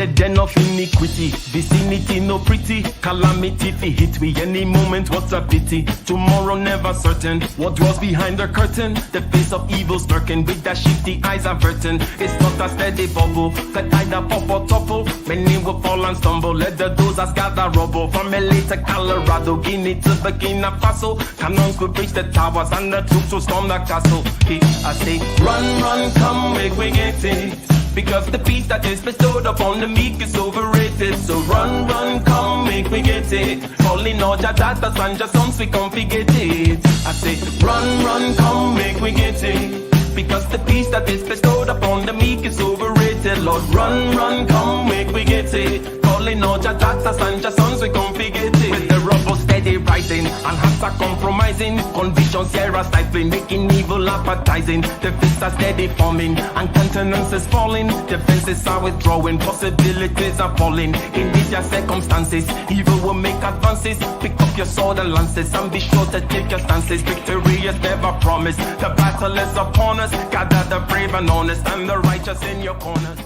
the den of iniquity. Vicinity no pretty, calamity fi hit we any moment. What's a pity? Tomorrow never certain. What dwells behind the curtain? The face of evil smirking with the shifty eyes averting. It's not a steady bubble that either pop or topple. Many will fall and stumble. Let the dozers gather rubble. From LA to Colorado, Guinea to Burkina Faso. Cannons could reach the towers and the troops will storm the castle. Hey, I say, run, run, come, make we get it. Because the peace that is bestowed upon the meek is overrated. So run, run, come, make me get it. Calling all your daughters and your sons, we come forget it. I say, run, run, come, make me get it. Because the peace that is bestowed upon the meek is overrated. Lord, run, run, come, make we get it. Calling all your daughters and your sons, we come forget it. With the rubble steady rising, and hearts are compromising. Convictions here are stifling, making evil appetizing. The fists are steady forming, and countenance is falling. Defenses are withdrawing, possibilities are falling. In these your circumstances, evil will make advances. Pick up your sword and lances, and be sure to take your stances. Victory is never promised, the battle is upon us. Gather the brave and honest, and the righteous in your corners.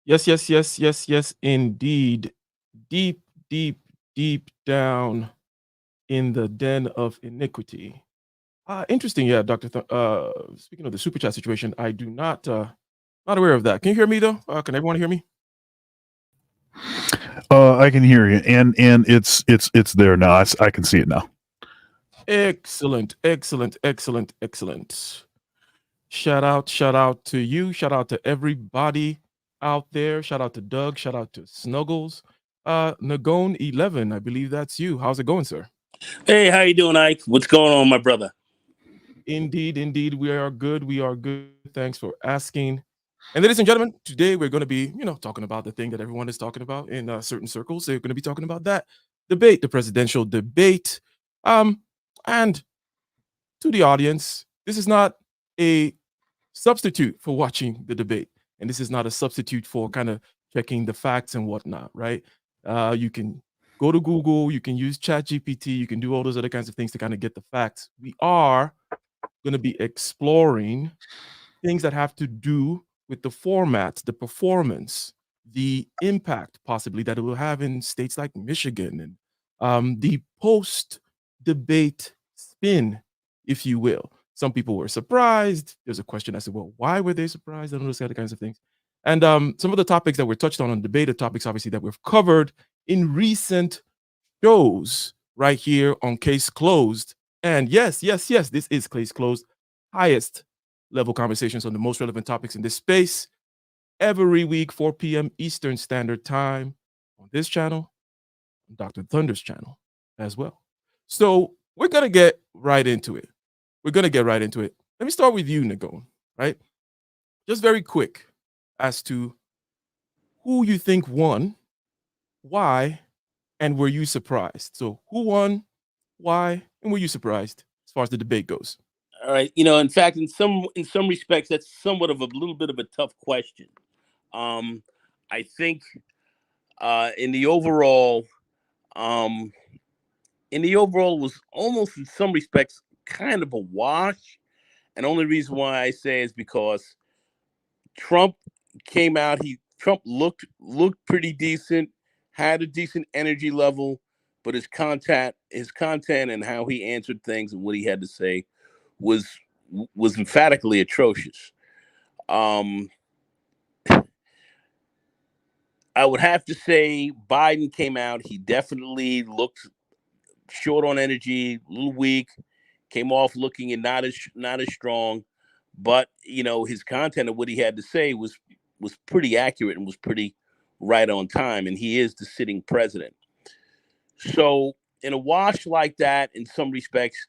Yes, yes, yes, yes, yes, indeed. Deep, deep, deep down in the den of iniquity. Interesting, yeah, Dr. Speaking of the super chat situation, I do not aware of that. Can you hear me though? Can everyone hear me? I can hear you, and it's there now. I can see it now. Excellent, excellent, excellent, excellent. Shout out to you. Shout out to everybody out there. Shout out to Doug. Shout out to Snuggles. Nagone11, I believe that's you. How's it going, sir? Hey, how you doing, Ike? What's going on, my brother? Indeed, we are good. We are good. Thanks for asking. And ladies and gentlemen, today we're going to be, talking about the thing that everyone is talking about in certain circles. They're going to be talking about that debate, the presidential debate. And to the audience, this is not a substitute for watching the debate. And this is not a substitute for kind of checking the facts and whatnot, right? You can go to Google, you can use ChatGPT, you can do all those other kinds of things to kind of get the facts. We are going to be exploring things that have to do with the format, the performance, the impact possibly that it will have in states like Michigan and the post-debate spin, if you will. Some people were surprised. There's a question as to, well, why were they surprised? And those other kinds of things. And some of the topics that were touched on debate are topics, obviously, that we've covered in recent shows right here on Case Closed. And yes, this is Case Closed. Highest level conversations on the most relevant topics in this space. Every week, 4 p.m. Eastern Standard Time on this channel, on Dr. Thunder's channel as well. So we're going to get right into it. Let me start with you, Nagone, right? Just very quick as to who you think won, why, and were you surprised? So who won, why, and were you surprised as far as the debate goes? All right. In fact, in some respects, that's somewhat of a little bit of a tough question. I think in the overall was almost in some respects kind of a wash. And the only reason why I say is because Trump came out, Trump looked pretty decent, had a decent energy level, but his content and how he answered things and what he had to say was emphatically atrocious. I would have to say Biden came out. He definitely looked short on energy, a little weak, came off looking and not as strong. But his content of what he had to say was pretty accurate and was pretty right on time. And he is the sitting president. So in a wash like that, in some respects,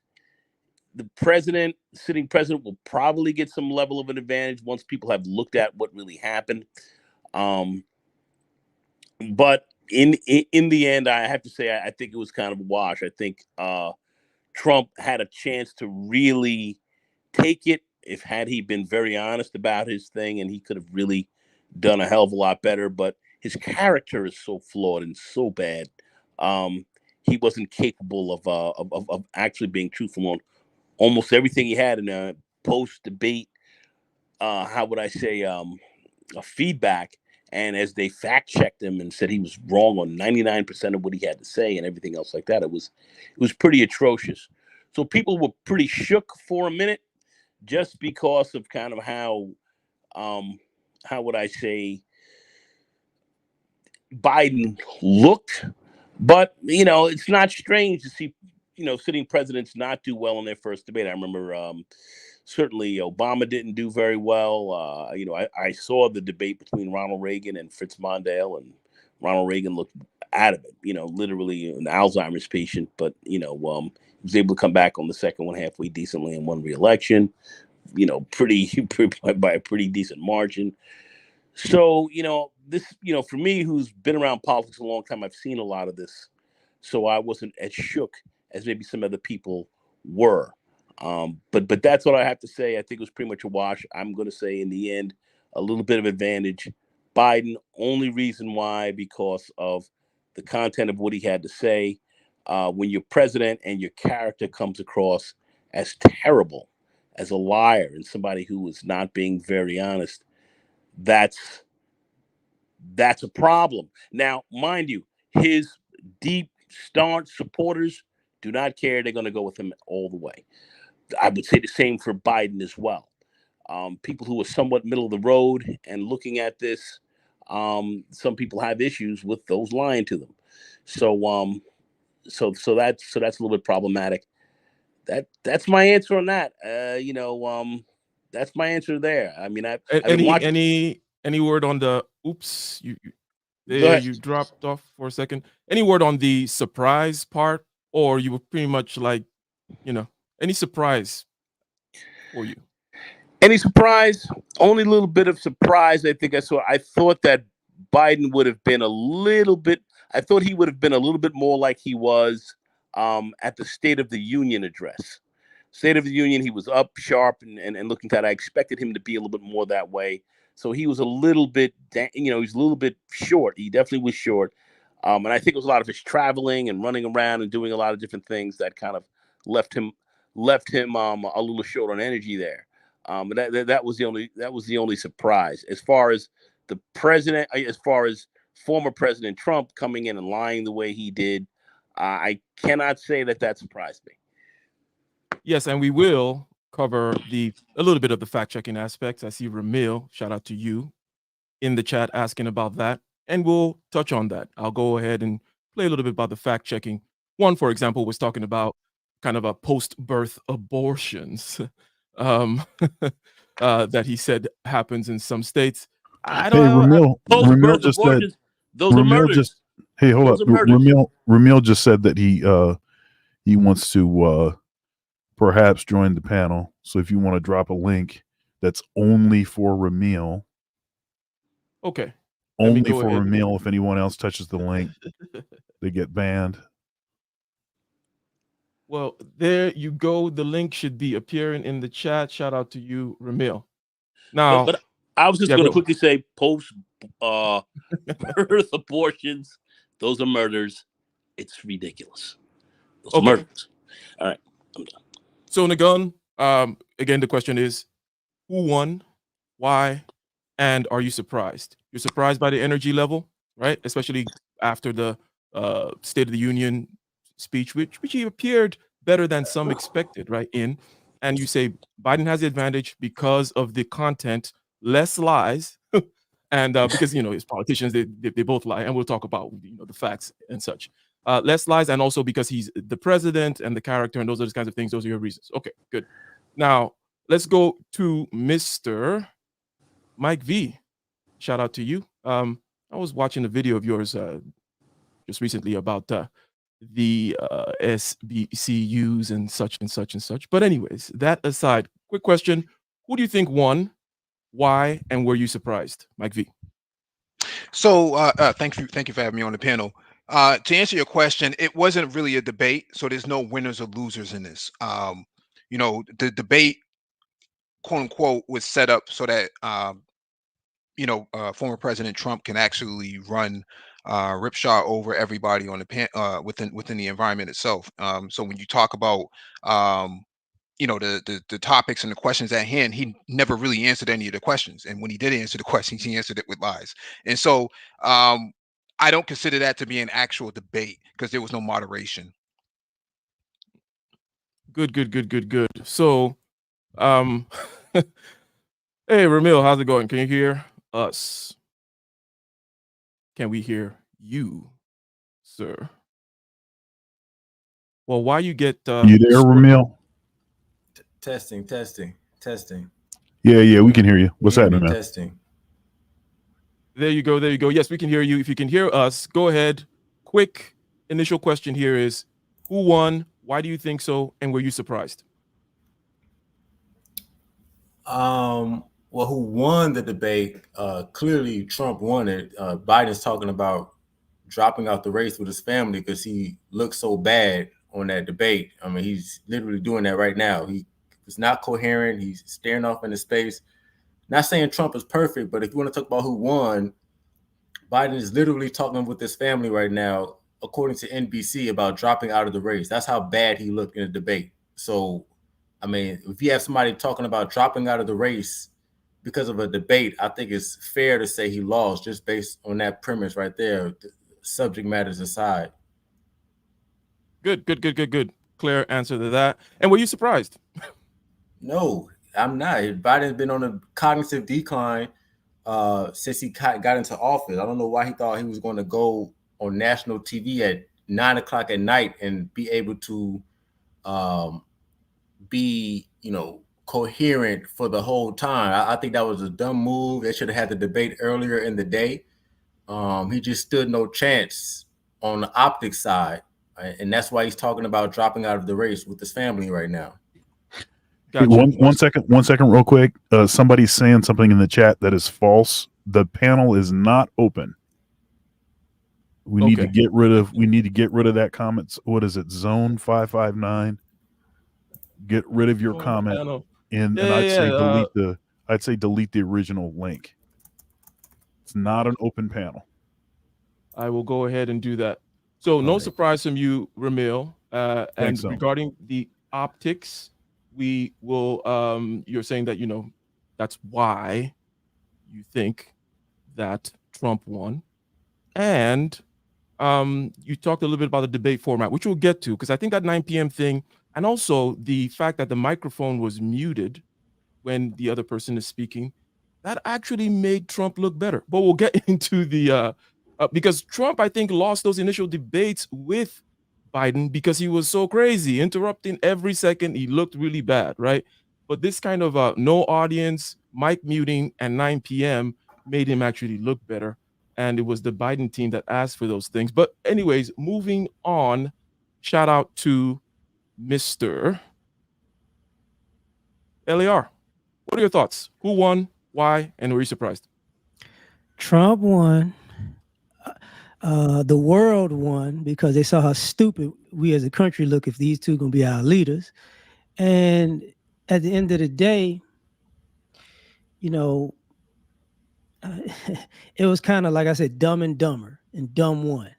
the sitting president will probably get some level of an advantage once people have looked at what really happened. But in the end, I have to say, I think it was kind of a wash. I think Trump had a chance to really take it had he been very honest about his thing, and he could have really done a hell of a lot better. But his character is so flawed and so bad. He wasn't capable of actually being truthful on almost everything he had in a post-debate. How would I say? feedback. And as they fact checked him and said he was wrong on 99% of what he had to say and everything else like that, it was pretty atrocious. So people were pretty shook for a minute, just because of kind of how would I say, Biden looked. But it's not strange to see sitting presidents not do well in their first debate. I remember certainly Obama didn't do very well. I saw the debate between Ronald Reagan and Fritz Mondale, and Ronald Reagan looked adamant, literally an Alzheimer's patient, but he was able to come back on the second one halfway decently and won re-election, pretty by a pretty decent margin. So, this, for me, who's been around politics a long time, I've seen a lot of this. So I wasn't as shook as maybe some other people were. But that's what I have to say. I think it was pretty much a wash. I'm going to say in the end, a little bit of advantage. Biden, only reason why, because of the content of what he had to say. When you're president and your character comes across as terrible, as a liar, and somebody who is not being very honest, that's a problem. Now, mind you, his deep, staunch supporters do not care. They're going to go with him all the way. I would say the same for Biden as well. People who are somewhat middle of the road and looking at this, some people have issues with those lying to them. So that's a little bit problematic. That's my answer on that. That's my answer there. I mean, I've been watching. Any word on the oops? Go ahead. You dropped off for a second. Any word on the surprise part, or you were pretty much like, any surprise for you? Any surprise? Only a little bit of surprise. I think I saw. I thought that Biden would have been a little bit. I thought he would have been a little bit more like he was at the State of the Union address. State of the Union, he was up sharp and looking at. I expected him to be a little bit more that way. So he was a little bit, he's a little bit short. He definitely was short. And I think it was a lot of his traveling and running around and doing a lot of different things that kind of left him a little short on energy there. And that was the only surprise. As far as the president, as far as former President Trump coming in and lying the way he did, I cannot say that surprised me. Yes, and we will cover a little bit of the fact checking aspects. I see Ramil, shout out to you, in the chat asking about that, and we'll touch on that. I'll go ahead and play a little bit about the fact checking. One, for example, was talking about kind of a post-birth abortions that he said happens in some states. I don't know. Ramil just said. Those are murders. Hey, hold up. Ramil just said that he wants to perhaps join the panel. So if you want to drop a link that's only for Ramil. Okay. Only for Ramil. If anyone else touches the link, they get banned. Well, there you go. The link should be appearing in the chat. Shout out to you, Ramil. Now, but I was just going to quickly say, post birth abortions, those are murders. It's ridiculous. Those are murders. All right, I'm done. So, Nagun, again, the question is, who won, why, and are you surprised? You're surprised by the energy level, right? Especially after the State of the Union speech, which he appeared better than some expected, right? And you say Biden has the advantage because of the content, less lies, and because his politicians they both lie, and we'll talk about the facts and such. Less lies, and also because he's the president and the character, and those are the kinds of things. Those are your reasons. Okay, good. Now let's go to Mr. Mike V. Shout out to you. I was watching a video of yours just recently about the SBCUs and such and such and such. But anyways, that aside, quick question: who do you think won? Why, and were you surprised, Mike V? So thank you for having me on the panel. To answer your question, it wasn't really a debate, so there's no winners or losers in this. The debate, quote unquote, was set up so that former President Trump can actually run ripshot over everybody on the within the environment itself. So when you talk about the topics and the questions at hand, he never really answered any of the questions. And when he did answer the questions, he answered it with lies. And so I don't consider that to be an actual debate because there was no moderation. Good. So, hey, Ramil, how's it going? Can you hear us? Can we hear you, sir? Well, why you get you there, Ramil? Testing. Yeah, we can hear you. What's happening, man? Testing. There you go. Yes, we can hear you. If you can hear us, go ahead. Quick initial question here is, who won? Why do you think so? And were you surprised? Well, who won the debate? Clearly, Trump won it. Biden's talking about dropping out the race with his family because he looked so bad on that debate. I mean, he's literally doing that right now. He was not coherent. He's staring off into space. Not saying Trump is perfect, but if you want to talk about who won, Biden is literally talking with his family right now, according to NBC, about dropping out of the race. That's how bad he looked in the debate. So, I mean, if you have somebody talking about dropping out of the race because of a debate, I think it's fair to say he lost just based on that premise right there, subject matters aside. Good. Clear answer to that. And were you surprised? No, I'm not. Biden's been on a cognitive decline since he got into office. I don't know why he thought he was going to go on national TV at 9 o'clock at night and be able to be, coherent for the whole time. I think that was a dumb move. They should have had the debate earlier in the day. He just stood no chance on the optics side. And that's why he's talking about dropping out of the race with his family right now. Hey, one second, real quick. Somebody's saying something in the chat that is false. The panel is not open. We need to get rid of. We need to get rid of that comment. What is it? Zone 559. Get rid of your comment, and I'd say delete the. I'd say delete the original link. It's not an open panel. I will go ahead and do that. So no surprise from you, Ramil. And regarding the optics, we will. You're saying that that's why you think that Trump won, and you talked a little bit about the debate format, which we'll get to, because I think that 9 p.m. thing, and also the fact that the microphone was muted when the other person is speaking, that actually made Trump look better. But we'll get into the because Trump, I think, lost those initial debates with Biden because he was so crazy, interrupting every second. He looked really bad, right? But this kind of no audience, mic muting, and 9 p.m. made him actually look better. And it was the Biden team that asked for those things. But anyways, moving on, shout out to Mr. LAR. What are your thoughts? Who won, why, and were you surprised? Trump won. The world won because they saw how stupid we as a country look if these two going to be our leaders. And at the end of the day, it was kind of like I said, Dumb and Dumber, and Dumb won.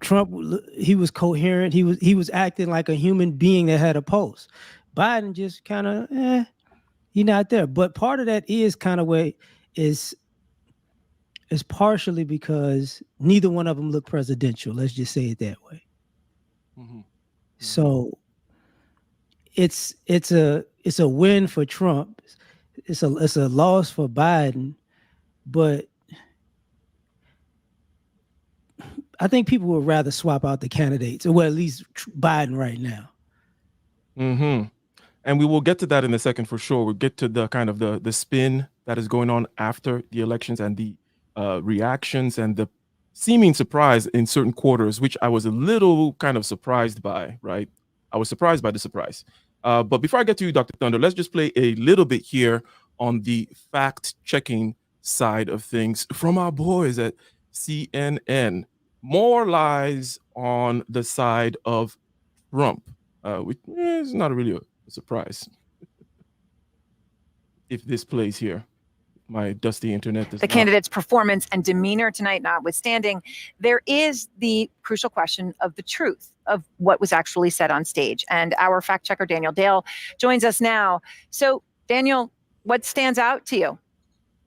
Trump, he was coherent. He was acting like a human being that had a pulse. Biden just kind of, he's not there. But part of that is kind of where is partially because neither one of them look presidential. Let's just say it that way. Mm-hmm. So it's a win for Trump. It's a loss for Biden, but I think people would rather swap out the candidates, or well, at least Biden right now. Mm-hmm. And we will get to that in a second for sure. We'll get to the kind of the spin that is going on after the elections and the reactions and the seeming surprise in certain quarters, which I was a little kind of surprised by, right? I was surprised by the surprise. But before I get to you, Dr. Thunder, let's just play a little bit here on the fact-checking side of things from our boys at CNN. More lies on the side of Trump, which is not really a surprise if this plays here. My dusty internet does The candidate's performance and demeanor tonight notwithstanding, there is the crucial question of the truth of what was actually said on stage. And our fact checker, Daniel Dale, joins us now. So, Daniel, what stands out to you?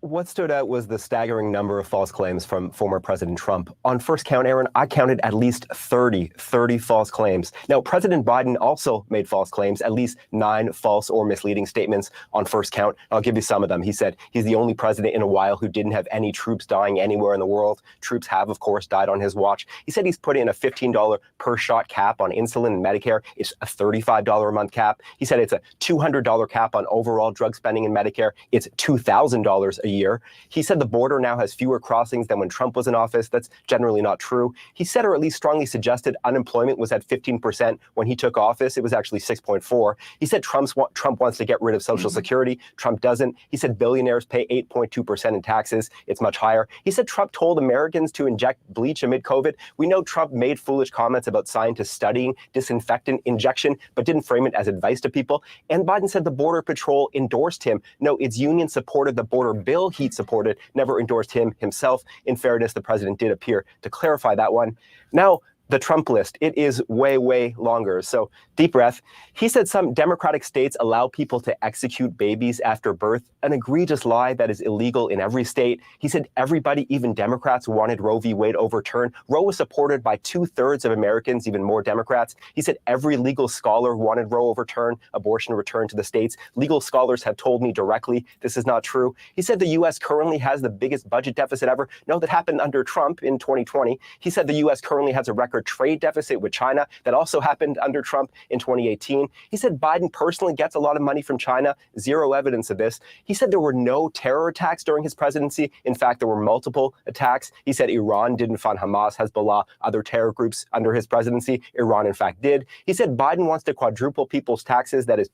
What stood out was the staggering number of false claims from former President Trump. On first count, Aaron, I counted at least 30 false claims. Now, President Biden also made false claims, at least 9 false or misleading statements on first count. I'll give you some of them. He said he's the only president in a while who didn't have any troops dying anywhere in the world. Troops have, of course, died on his watch. He said he's put in a $15 per shot cap on insulin and Medicare. It's a $35 a month cap. He said it's a $200 cap on overall drug spending in Medicare. It's $2,000 a year. He said the border now has fewer crossings than when Trump was in office. That's generally not true. He said, or at least strongly suggested, unemployment was at 15% when he took office. It was actually 6.4. He said Trump wants to get rid of Social Security. Trump doesn't. He said billionaires pay 8.2% in taxes. It's much higher. He said Trump told Americans to inject bleach amid COVID. We know Trump made foolish comments about scientists studying disinfectant injection, but didn't frame it as advice to people. And Biden said the Border Patrol endorsed him. No, its union supported the border bill he'd supported, never endorsed him himself. In fairness, the president did appear to clarify that one. Now, the Trump list, it is way, way longer. So deep breath. He said some Democratic states allow people to execute babies after birth, an egregious lie that is illegal in every state. He said everybody, even Democrats, wanted Roe v. Wade overturned. Roe was supported by 2/3 of Americans, even more Democrats. He said every legal scholar wanted Roe overturned, abortion returned to the states. Legal scholars have told me directly this is not true. He said the U.S. currently has the biggest budget deficit ever. No, that happened under Trump in 2020. He said the U.S. currently has a record trade deficit with China. That also happened under Trump in 2018. He said Biden personally gets a lot of money from China. Zero evidence of this. He said there were no terror attacks during his presidency. In fact, there were multiple attacks. He said Iran didn't fund Hamas, Hezbollah, other terror groups under his presidency. Iran, in fact, did. He said Biden wants to quadruple people's taxes. That is.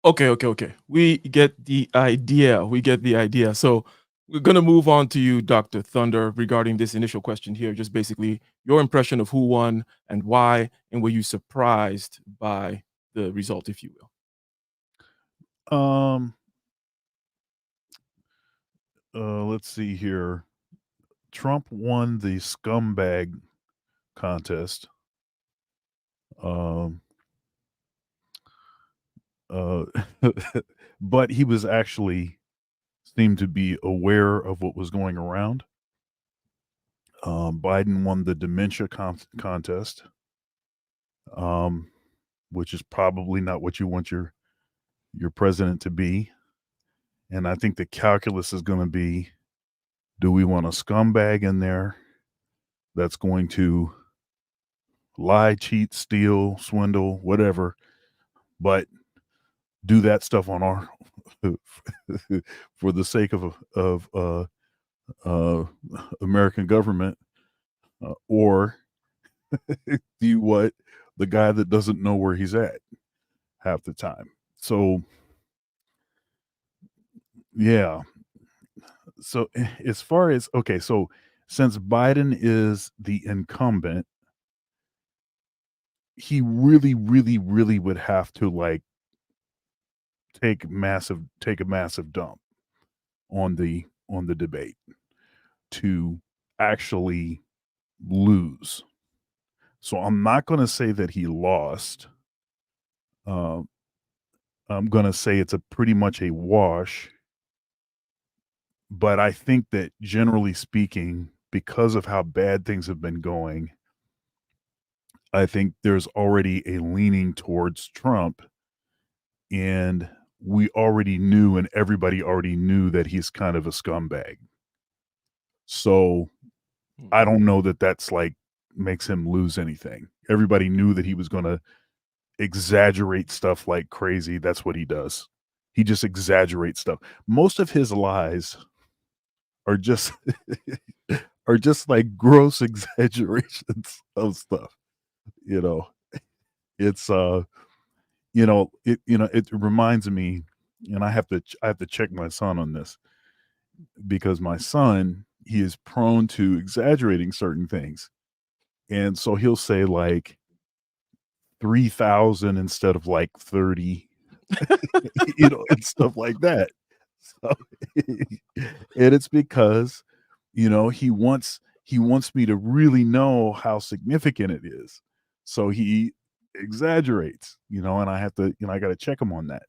Okay. We get the idea. So we're going to move on to you, Dr. Thunder, regarding this initial question here. Just basically your impression of who won and why, and were you surprised by the result, if you will? Let's see here. Trump won the scumbag contest. But he was actually seemed to be aware of what was going around. Biden won the dementia contest, which is probably not what you want your president to be. And I think the calculus is going to be, do we want a scumbag in there that's going to lie, cheat, steal, swindle, whatever, but do that stuff on our for the sake of American government, or do you want the guy that doesn't know where he's at half the time? So yeah. So as far as, okay, so since Biden is the incumbent, he really would have to like take a massive dump on the debate to actually lose. So I'm not going to say that he lost. I'm going to say it's pretty much a wash. But I think that generally speaking, because of how bad things have been going, I think there's already a leaning towards Trump, and we already knew, and everybody already knew, that he's kind of a scumbag. So I don't know that that's like makes him lose anything. Everybody knew that he was going to exaggerate stuff like crazy. That's what he does. He just exaggerates stuff. Most of his lies are just like gross exaggerations of stuff. It's it reminds me, and I have to check my son on this, because my son, he is prone to exaggerating certain things. And so he'll say like 3,000 instead of like 30, and stuff like that. So, and it's because, he wants me to really know how significant it is. So he exaggerates, and I have to, I got to check him on that.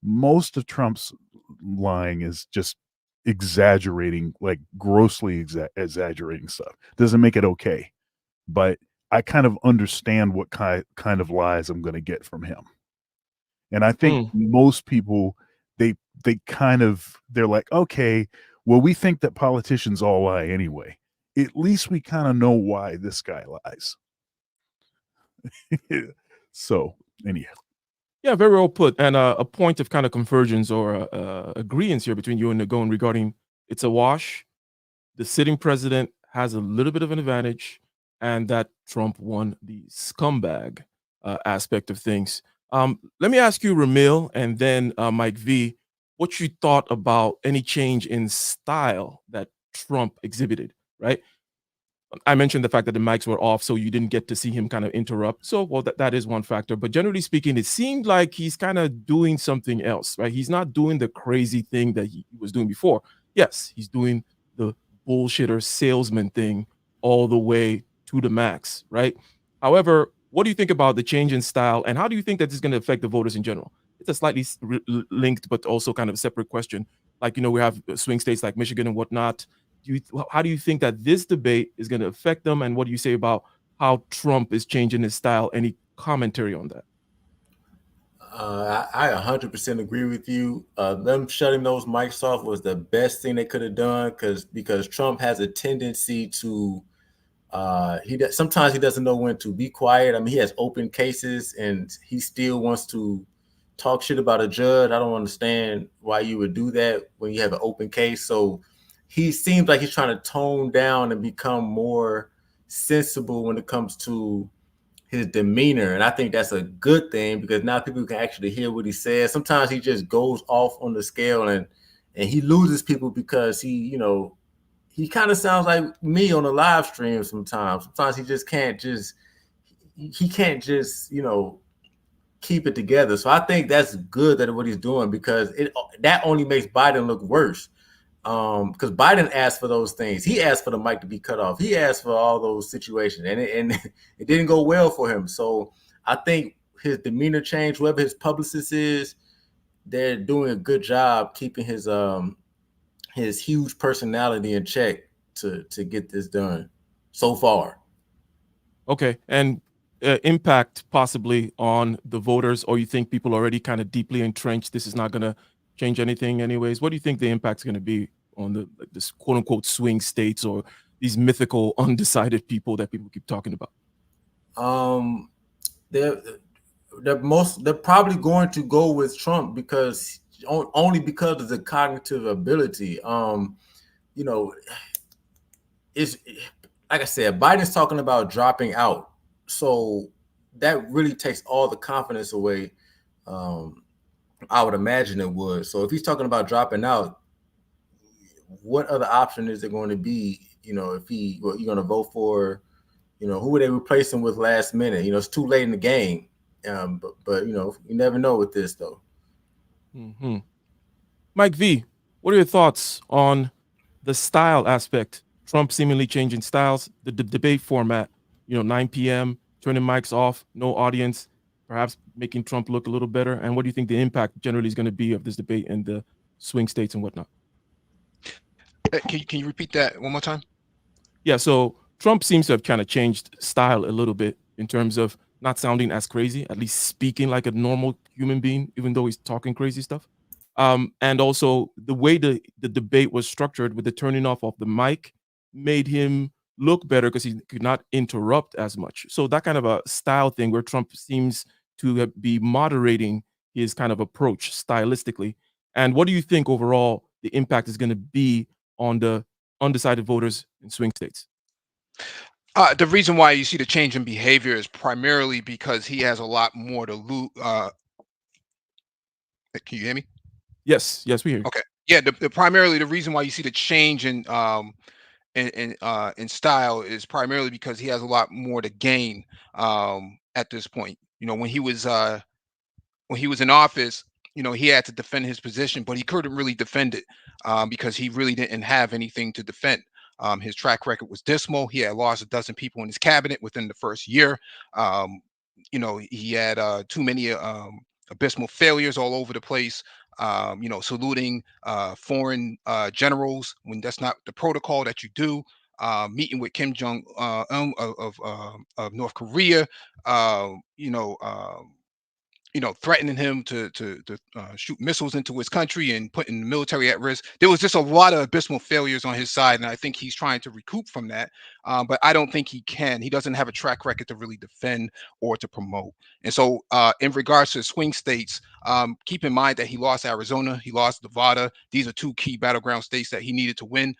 Most of Trump's lying is just exaggerating, like grossly exaggerating stuff. Doesn't make it okay, but I kind of understand what kind of lies I'm going to get from him. And I think most people, they they're like, okay, well, we think that politicians all lie anyway. At least we kind of know why this guy lies. So anyhow. Yeah, very well put. And a point of kind of convergence or agreement here between you and Nagone regarding it's a wash. The sitting president has a little bit of an advantage, and that Trump won the scumbag aspect of things. Let me ask you, Ramil, and then Mike V, what you thought about any change in style that Trump exhibited, right? I mentioned the fact that the mics were off, so you didn't get to see him kind of interrupt. So, well, that is one factor. But generally speaking, it seemed like he's kind of doing something else, right? He's not doing the crazy thing that he was doing before. Yes, he's doing the bullshitter salesman thing all the way to the max, right? However, what do you think about the change in style, and how do you think that this is going to affect the voters in general? It's a slightly linked, but also kind of separate question. Like, we have swing states like Michigan and whatnot. How do you think that this debate is going to affect them, and what do you say about how Trump is changing his style? Any commentary on that? I 100% agree with you. Them shutting those mics off was the best thing they could have done because Trump has a tendency to sometimes he doesn't know when to be quiet. I mean, he has open cases and he still wants to talk shit about a judge. I don't understand why you would do that when you have an open case. So he seems like he's trying to tone down and become more sensible when it comes to his demeanor. And I think that's a good thing because now people can actually hear what he says. Sometimes he just goes off on the scale and he loses people because he kind of sounds like me on a live stream sometimes. Sometimes he just can't keep it together. So I think that's good that what he's doing because that only makes Biden look worse. Because Biden asked for those things. He asked for the mic to be cut off. He asked for all those situations, and it didn't go well for him. So I think his demeanor changed. Whoever his publicist is, they're doing a good job keeping his huge personality in check to get this done so far. Okay, and impact possibly on the voters, or you think people are already kind of deeply entrenched? This is not going to change anything anyways. What do you think the impact's going to be on this quote unquote swing states or these mythical undecided people that people keep talking about? They're probably going to go with Trump because only because of the cognitive ability. It's like I said, Biden's talking about dropping out, so that really takes all the confidence away. I would imagine it would. So if he's talking about dropping out, what other option is there going to be? If you're going to vote for, who would they replace him with last minute? It's too late in the game. But you never know with this though. Mm-hmm. Mike V, what are your thoughts on the style aspect? Trump seemingly changing styles, the debate format, 9 p.m., turning mics off, no audience, perhaps making Trump look a little better. And what do you think the impact generally is going to be of this debate in the swing states and whatnot? Can you repeat that one more time? Yeah, so Trump seems to have kind of changed style a little bit in terms of not sounding as crazy, at least speaking like a normal human being, even though he's talking crazy stuff. And also the way the debate was structured with the turning off of the mic made him look better because he could not interrupt as much. So that kind of a style thing where Trump seems to be moderating his kind of approach stylistically. And what do you think overall the impact is going to be on the undecided voters in swing states? The reason why you see the change in behavior is primarily because he has a lot more to lose. Can you hear me? Yes, we hear you. Okay. Yeah, primarily the reason why you see the change in style is primarily because he has a lot more to gain at this point. When he was in office, he had to defend his position, but he couldn't really defend it because he really didn't have anything to defend. His track record was dismal. He had lost a dozen people in his cabinet within the first year. He had too many abysmal failures all over the place. Saluting foreign generals when that's not the protocol that you do. Meeting with Kim Jong of North Korea. Uh, you know. Threatening him to shoot missiles into his country and putting the military at risk. There was just a lot of abysmal failures on his side, and I think he's trying to recoup from that. But I don't think he can. He doesn't have a track record to really defend or to promote. And so, in regards to swing states, keep in mind that he lost Arizona, he lost Nevada. These are two key battleground states that he needed to win.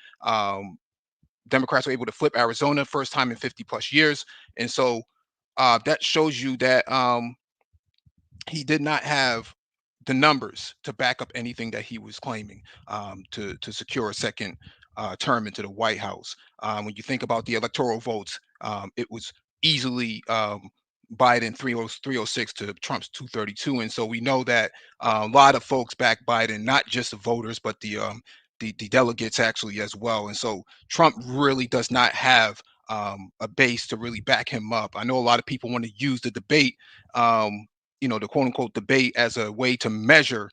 Democrats were able to flip Arizona, first time in 50 plus years, and so that shows you that. He did not have the numbers to back up anything that he was claiming to secure a second term into the White House. When you think about the electoral votes, it was easily Biden 306 to Trump's 232, and so we know that a lot of folks back Biden, not just the voters, but the delegates actually as well. And so Trump really does not have a base to really back him up. I know a lot of people want to use the debate. The quote unquote debate as a way to measure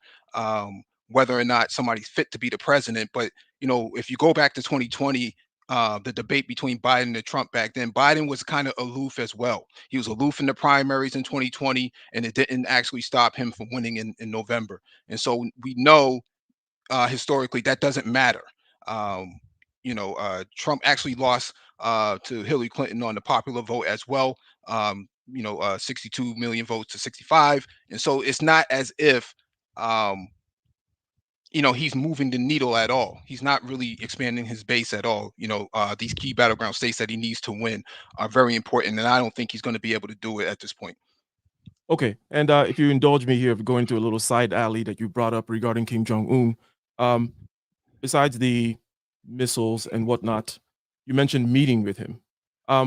whether or not somebody's fit to be the president. But, if you go back to 2020, the debate between Biden and Trump back then, Biden was kind of aloof as well. He was aloof in the primaries in 2020, and it didn't actually stop him from winning in November. And so we know historically that doesn't matter. Trump actually lost to Hillary Clinton on the popular vote as well. 62 million votes to 65. And so it's not as if, he's moving the needle at all. He's not really expanding his base at all. These key battleground states that he needs to win are very important. And I don't think he's going to be able to do it at this point. Okay. And if you indulge me here, going to a little side alley that you brought up regarding Kim Jong-un, besides the missiles and whatnot, you mentioned meeting with him. I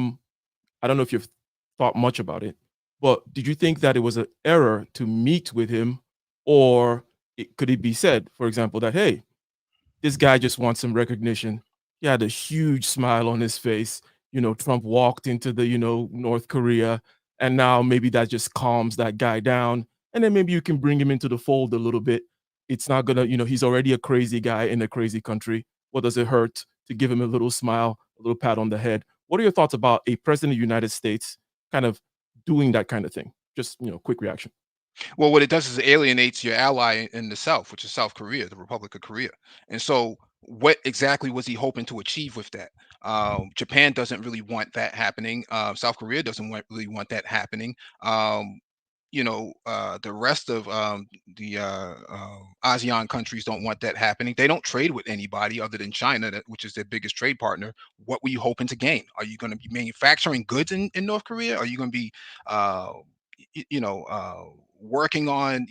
don't know if you've thought much about it, but did you think that it was an error to meet with him, or could it be said, for example, that, hey, this guy just wants some recognition? He had a huge smile on his face. Trump walked into the, North Korea, and now maybe that just calms that guy down. And then maybe you can bring him into the fold a little bit. It's not gonna, he's already a crazy guy in a crazy country. What does it hurt to give him a little smile, a little pat on the head? What are your thoughts about a president of the United States kind of doing that kind of thing? Just, quick reaction. Well, what it does is it alienates your ally in the South, which is South Korea, the Republic of Korea. And so, what exactly was he hoping to achieve with that? Japan doesn't really want that happening. South Korea doesn't really want that happening. The rest of the ASEAN countries don't want that happening. They don't trade with anybody other than China, which is their biggest trade partner. What were you hoping to gain? Are you going to be manufacturing goods in North Korea? Are you going to be, working on,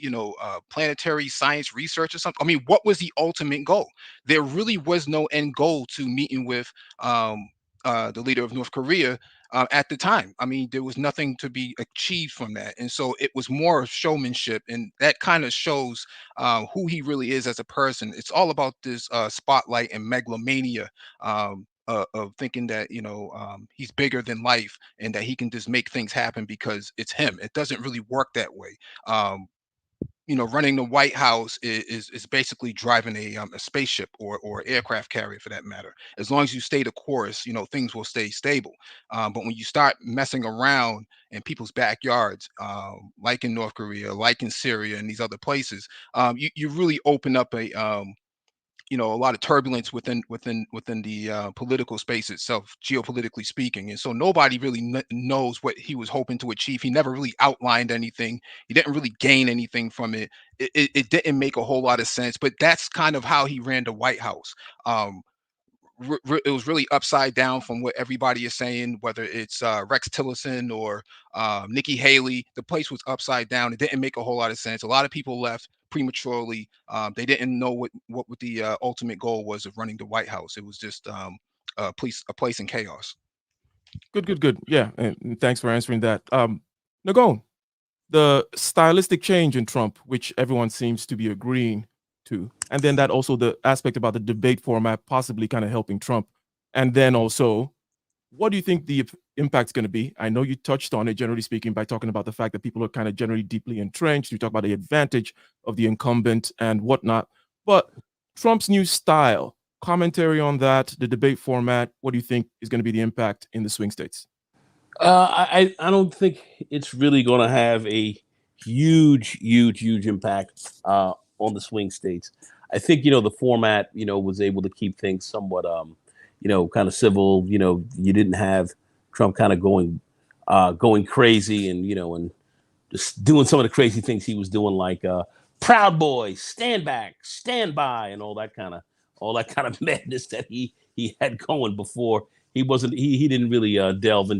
planetary science research or something? I mean, what was the ultimate goal? There really was no end goal to meeting with the leader of North Korea at the time. I mean, there was nothing to be achieved from that. And so it was more showmanship. And that kind of shows who he really is as a person. It's all about this spotlight and megalomania. Of thinking that he's bigger than life and that he can just make things happen because it's him. It doesn't really work that way. Running the White House is basically driving a spaceship or aircraft carrier for that matter. As long as you stay the course, things will stay stable. But when you start messing around in people's backyards, like in North Korea, like in Syria, and these other places, you really open up a lot of turbulence within the political space itself, geopolitically speaking. And so nobody really knows what he was hoping to achieve. He never really outlined anything. He didn't really gain anything from it. It didn't make a whole lot of sense, but that's kind of how he ran the White House. It was really upside down from what everybody is saying, whether it's Rex Tillerson or Nikki Haley. The place was upside down. It didn't make a whole lot of sense. A lot of people left prematurely. They didn't know what the ultimate goal was of running the White House. It was just a place in chaos. Good. Yeah, and thanks for answering that. Nagon, the stylistic change in Trump, which everyone seems to be agreeing to, and then that also the aspect about the debate format possibly kind of helping Trump, and then also, what do you think the impact's going to be? I know you touched on it, generally speaking, by talking about the fact that people are kind of generally deeply entrenched. You talk about the advantage of the incumbent and whatnot, but Trump's new style, commentary on that, the debate format, what do you think is going to be the impact in the swing states? I don't think it's really going to have a huge impact on the swing states. I think the format was able to keep things somewhat kind of civil. You didn't have Trump kind of going crazy and just doing some of the crazy things he was doing, like Proud Boys, stand back, stand by, and all that kind of madness that he had going before. He didn't really delve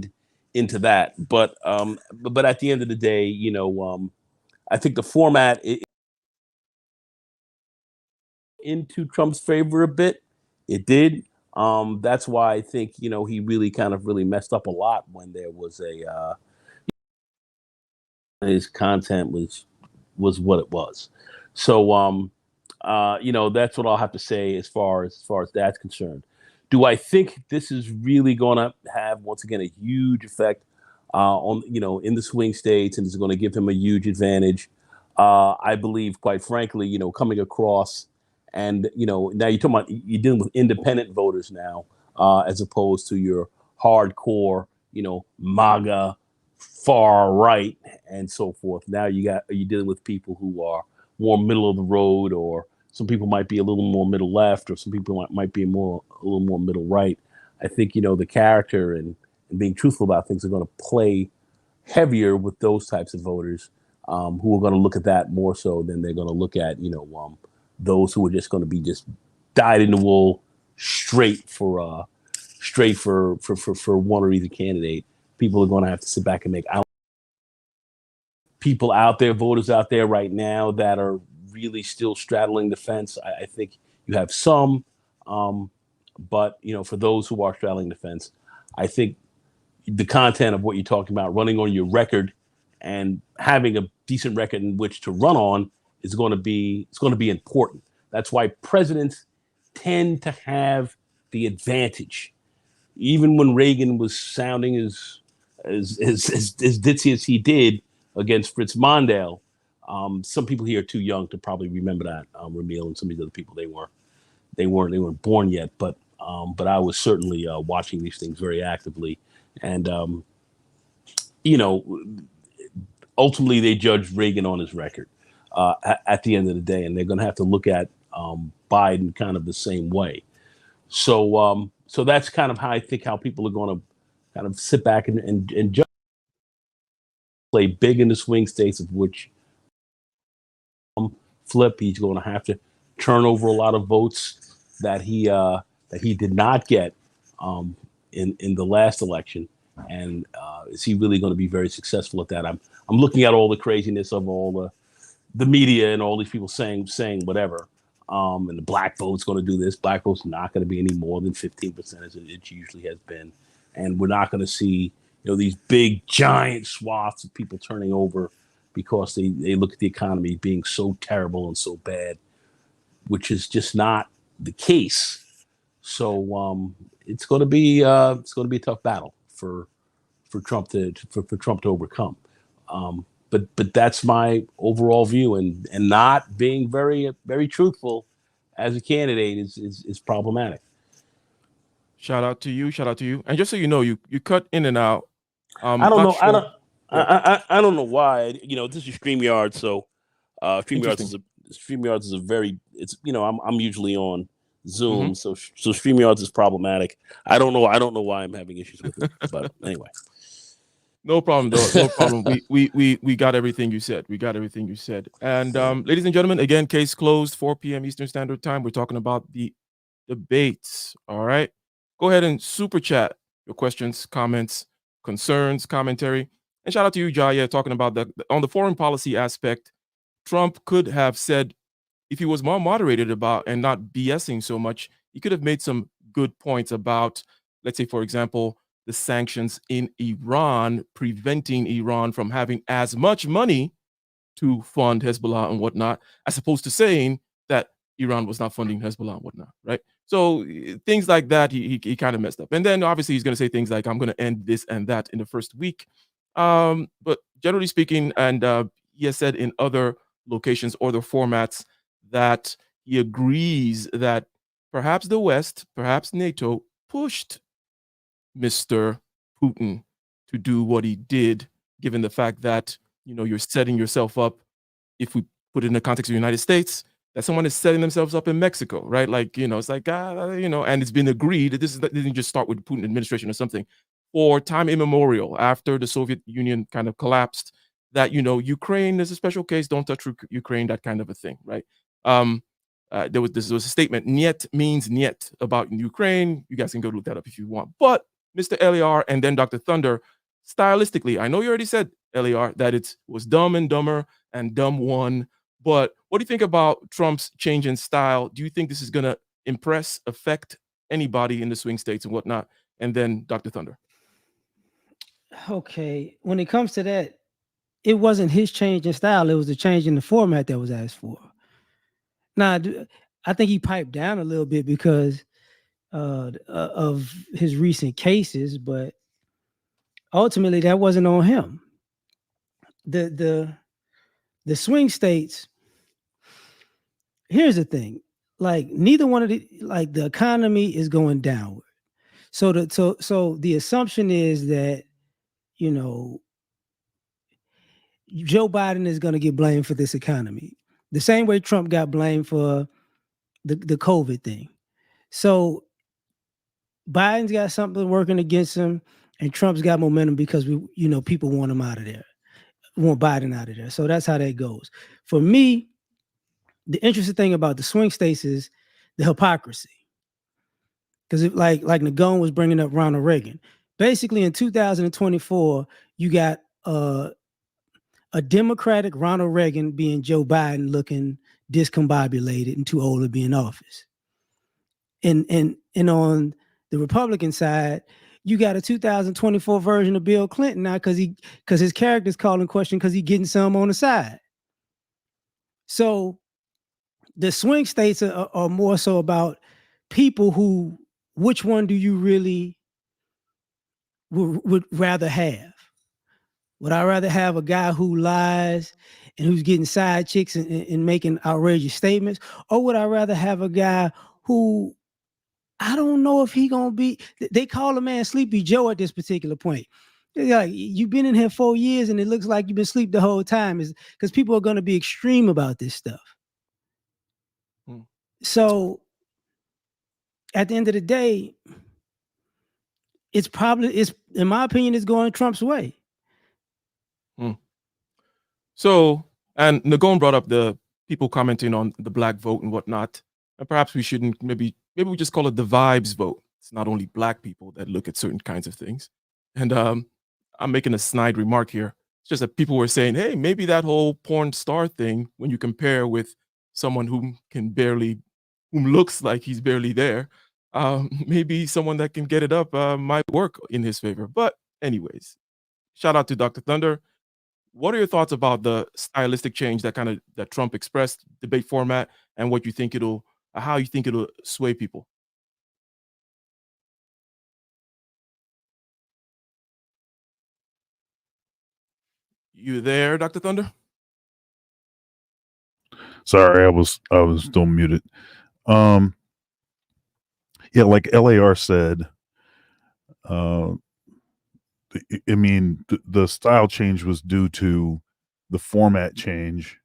into that, but at the end of the day, I think the format into Trump's favor a bit. It did. That's why I think he really kind of really messed up a lot when there was his content was what it was. So that's what I'll have to say as far as that's concerned. Do I think this is really going to have, once again, a huge effect on in the swing states, and is going to give him a huge advantage? I believe, quite frankly, coming across, and now you're talking about, you're dealing with independent voters now, as opposed to your hardcore, MAGA, far right, and so forth. Now you're dealing with people who are more middle of the road, or some people might be a little more middle left, or some people might be a little more middle right. I think the character and being truthful about things are going to play heavier with those types of voters, who are going to look at that more so than they're going to look at those who are just going to be just dyed in the wool, straight for one or either candidate. People are going to have to sit back and make out. People out there, voters out there right now that are really still straddling the fence. I think you have some, but for those who are straddling the fence, I think the content of what you're talking about, running on your record and having a decent record in which to run on, is going to be important. That's why presidents tend to have the advantage. Even when Reagan was sounding as ditzy as he did against Fritz Mondale, some people here are too young to probably remember that. Ramil and some of these other people, they weren't born yet, but I was certainly watching these things very actively, and ultimately they judged Reagan on his record at the end of the day, and they're going to have to look at Biden kind of the same way. So that's kind of how I think how people are going to kind of sit back and just play big in the swing states, of which flip. He's going to have to turn over a lot of votes that he did not get in the last election. And is he really going to be very successful at that? I'm looking at all the craziness of all the media and all these people saying whatever. And the black vote's going to do this. Black vote's not going to be any more than 15% as it usually has been. And we're not going to see these big giant swaths of people turning over because they look at the economy being so terrible and so bad, which is just not the case. So it's going to be a tough battle for Trump to overcome. But that's my overall view, and not being very truthful as a candidate is problematic. Shout out to you. And just so you know, you cut in and out. I don't know. Sure. I don't know why. This is StreamYard, so StreamYard is a very. It's I'm usually on Zoom, so StreamYard is problematic. I don't know why I'm having issues with it, but anyway. No problem, though. No problem. We got everything you said. And ladies and gentlemen, again, case closed, 4 p.m. Eastern Standard Time. We're talking about the debates. All right. Go ahead and super chat your questions, comments, concerns, commentary. And shout out to you, Jaya, talking about on the foreign policy aspect. Trump could have said, if he was more moderated about and not BSing so much, he could have made some good points about, let's say, for example, the sanctions in Iran, preventing Iran from having as much money to fund Hezbollah and whatnot, as opposed to saying that Iran was not funding Hezbollah and whatnot, right? So things like that, he kind of messed up. And then obviously he's going to say things like, I'm going to end this and that in the first week. But generally speaking, and he has said in other locations or the formats that he agrees that perhaps the West, perhaps NATO, pushed Mr. Putin to do what he did, given the fact that, you know, you're setting yourself up, if we put it in the context of the United States, that someone is setting themselves up in Mexico, right? Like, you know, it's like, you know, and it's been agreed that this didn't just start with the Putin administration or something, for time immemorial, after the Soviet Union kind of collapsed, that, you know, Ukraine is a special case, don't touch Ukraine, that kind of a thing, right? There was a statement, "Niet" means "niet" about Ukraine. You guys can go look that up if you want. But Mr. Eliar and then Dr. Thunder, stylistically, I know you already said, Eliar, that it was Dumb and Dumber and Dumb won. But what do you think about Trump's change in style? Do you think this is going to impress, affect anybody in the swing states and whatnot? And then Dr. Thunder. Okay, when it comes to that, it wasn't his change in style. It was the change in the format that was asked for. Now, I think he piped down a little bit because of his recent cases, but ultimately that wasn't on him. The swing states, here's the thing, like neither one of the economy is going downward. So the assumption is that, you know, Joe Biden is going to get blamed for this economy, the same way Trump got blamed for the COVID thing. So Biden's got something working against him, and Trump's got momentum because people want him out of there, want Biden out of there. So that's how that goes. For me, the interesting thing about the swing states is the hypocrisy. Because like Nagone was bringing up Ronald Reagan. Basically, in 2024, you got a Democratic Ronald Reagan being Joe Biden looking discombobulated and too old to be in office. And on the Republican side, you got a 2024 version of Bill Clinton now because his character's calling question because he's getting some on the side. So the swing states are more so about people who, which one do you really would rather have? Would I rather have a guy who lies and who's getting side chicks and making outrageous statements? Or would I rather have a guy who, I don't know if he gonna be, they call a man Sleepy Joe at this particular point. They're like, you've been in here 4 years and it looks like you've been asleep the whole time, is because people are gonna be extreme about this stuff. So at the end of the day, it's in my opinion, it's going Trump's way. So, and Nagone brought up the people commenting on the black vote and whatnot. And perhaps we shouldn't, maybe we just call it the vibes vote. It's not only black people that look at certain kinds of things. And I'm making a snide remark here. It's just that people were saying, hey, maybe that whole porn star thing, when you compare with someone who looks like he's barely there, maybe someone that can get it up might work in his favor. But anyways, shout out to Dr. Thunder. What are your thoughts about the stylistic change that Trump expressed, debate format, and what you think how you think it'll sway people? You there, Dr. Thunder? Sorry, I was still muted. Yeah, like LAR said, I mean, the style change was due to the format change,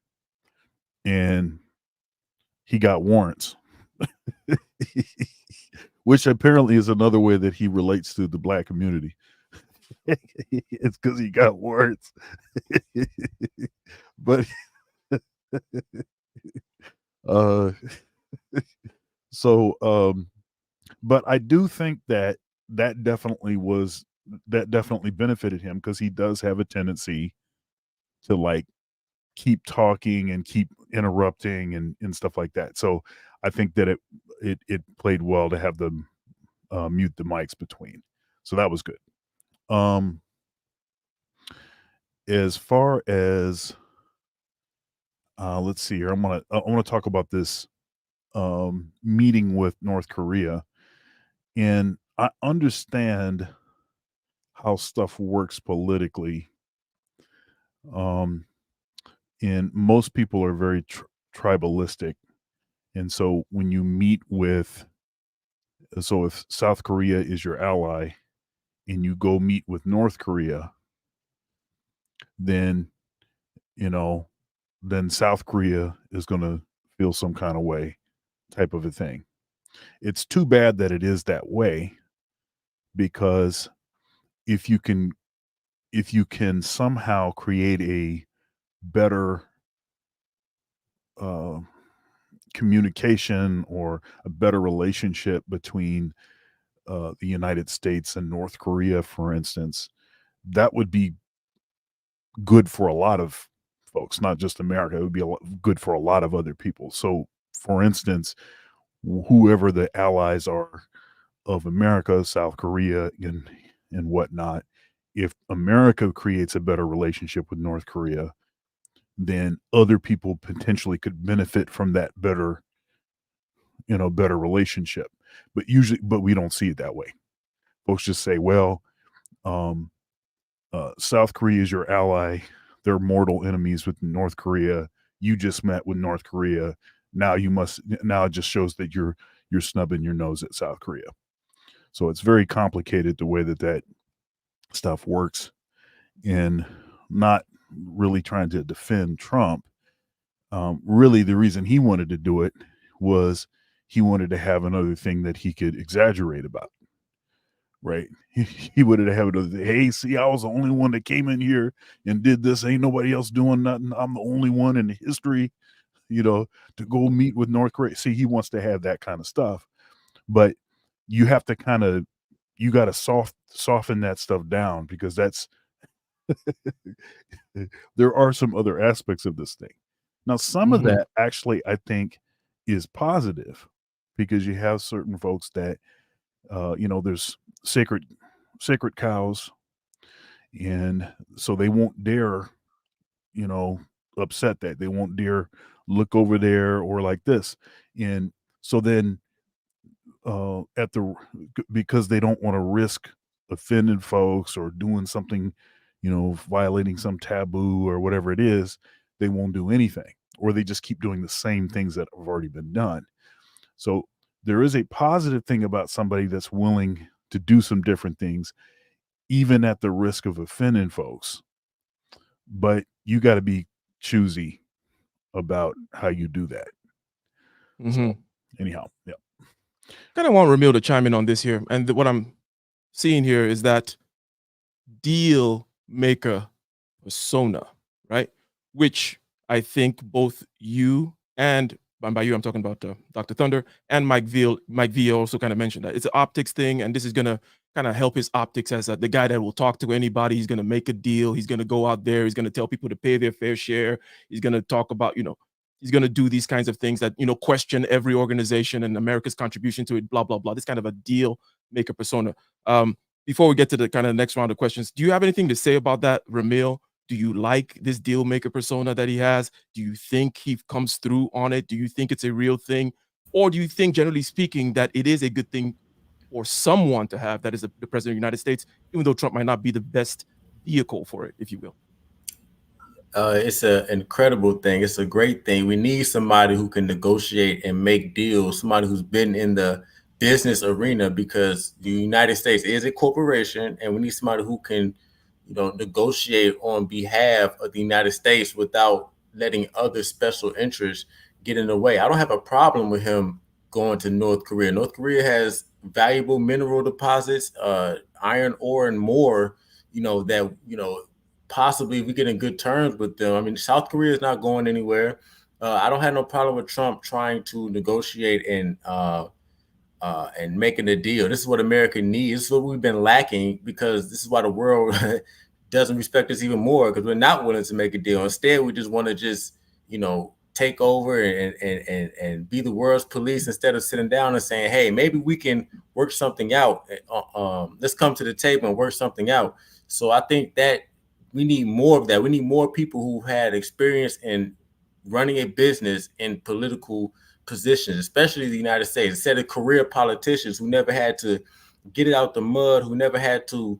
and he got warrants, which apparently is another way that he relates to the black community. It's because he got warrants. But but I do think that definitely benefited him, because he does have a tendency to like keep talking and keep interrupting and stuff like that. So I think that it played well to have them mute the mics between. So that was good. As far as let's see here, I want to talk about this meeting with North Korea, and I understand how stuff works politically. And most people are very tribalistic, and so when you meet with, so if South Korea is your ally, and you go meet with North Korea, then then South Korea is going to feel some kind of way, type of a thing. It's too bad that it is that way, because if you can somehow create a better communication or a better relationship between the United States and North Korea, for instance, that would be good for a lot of folks, not just America. It would be good for a lot of other people. So, for instance, whoever the allies are of America, South Korea, and whatnot, if America creates a better relationship with North Korea, then other people potentially could benefit from that better relationship. But we don't see it that way. Folks just say, well, South Korea is your ally. They're mortal enemies with North Korea. You just met with North Korea. Now it just shows that you're snubbing your nose at South Korea. So it's very complicated the way that stuff works, and not really trying to defend Trump. Really, the reason he wanted to do it was he wanted to have another thing that he could exaggerate about. Right? He wanted to have another, hey, see, I was the only one that came in here and did this. Ain't nobody else doing nothing. I'm the only one in history, to go meet with North Korea. See, he wants to have that kind of stuff, but you have to you got to soften that stuff down, because that's there are some other aspects of this thing. Now, some of that actually, I think, is positive, because you have certain folks that, there's sacred cows, and so they won't dare, upset that. They won't dare look over there or like this. And so then, because they don't want to risk offending folks or doing something, violating some taboo or whatever it is, they won't do anything, or they just keep doing the same things that have already been done. So there is a positive thing about somebody that's willing to do some different things, even at the risk of offending folks. But you got to be choosy about how you do that. So anyhow, yeah. Kind of want Ramil to chime in on this here. And what I'm seeing here is that deal maker persona, right? Which I think both you and by you, I'm talking about Dr. Thunder and Mike V also kind of mentioned that it's an optics thing, and this is gonna kind of help his optics as the guy that will talk to anybody. He's gonna make a deal. He's gonna go out there. He's gonna tell people to pay their fair share. He's gonna talk about, he's gonna do these kinds of things that question every organization and America's contribution to it. Blah blah blah. This kind of a deal maker persona. Before we get to the kind of next round of questions, do you have anything to say about that, Ramil? Do you like this deal maker persona that he has? Do you think he comes through on it? Do you think it's a real thing? Or do you think, generally speaking, that it is a good thing for someone to have, that is the president of the United States, even though Trump might not be the best vehicle for it, if you will? It's an incredible thing. It's a great thing. We need somebody who can negotiate and make deals, somebody who's been in the business arena, because the United States is a corporation, and we need somebody who can negotiate on behalf of the United States without letting other special interests get in the way. I don't have a problem with him going to North Korea. North Korea has valuable mineral deposits, iron ore and more, that, possibly we get in good terms with them. I mean, South Korea is not going anywhere. I don't have no problem with Trump trying to negotiate and making a deal. This is what America needs. This is what we've been lacking, because this is why the world doesn't respect us even more, because we're not willing to make a deal. Instead, we just want to take over and be the world's police instead of sitting down and saying, hey, maybe we can work something out. Let's come to the table and work something out. So I think that we need more of that. We need more people who had experience in running a business in political positions, especially the United States, instead of career politicians who never had to get it out the mud, who never had to,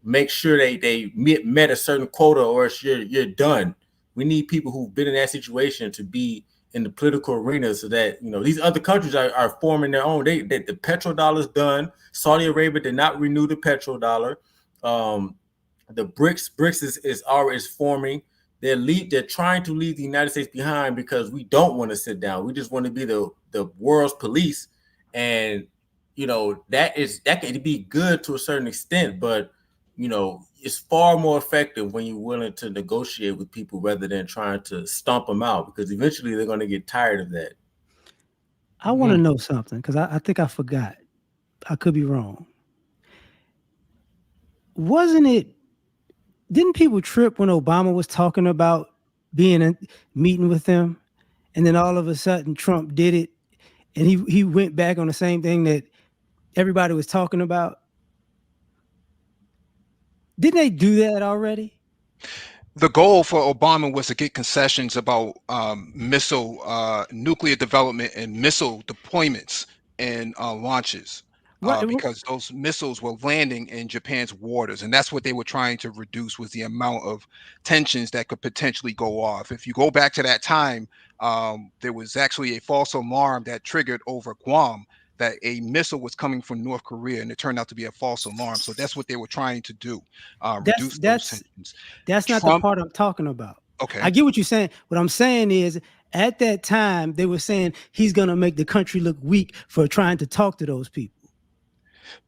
make sure they met a certain quota or else you're done. We need people who've been in that situation to be in the political arena so that, these other countries are forming their own. The petrodollar's done. Saudi Arabia did not renew the petrodollar. The BRICS is forming. They're trying to leave the United States behind because we don't want to sit down. We just want to be the world's police. And, that can be good to a certain extent, but it's far more effective when you're willing to negotiate with people rather than trying to stomp them out, because eventually they're going to get tired of that. I want to know something, because I think I forgot. I could be wrong. Didn't people trip when Obama was talking about meeting with them, and then all of a sudden Trump did it, and he went back on the same thing that everybody was talking about? Didn't they do that already? The goal for Obama was to get concessions about nuclear development and missile deployments and launches. Because those missiles were landing in Japan's waters, and that's what they were trying to reduce, was the amount of tensions that could potentially go off. If you go back to that time, there was actually a false alarm that triggered over Guam that a missile was coming from North Korea, and it turned out to be a false alarm. So that's what they were trying to do, reduce those tensions. That's not the part I'm talking about. Okay. I get what you're saying. What I'm saying is, at that time, they were saying he's going to make the country look weak for trying to talk to those people.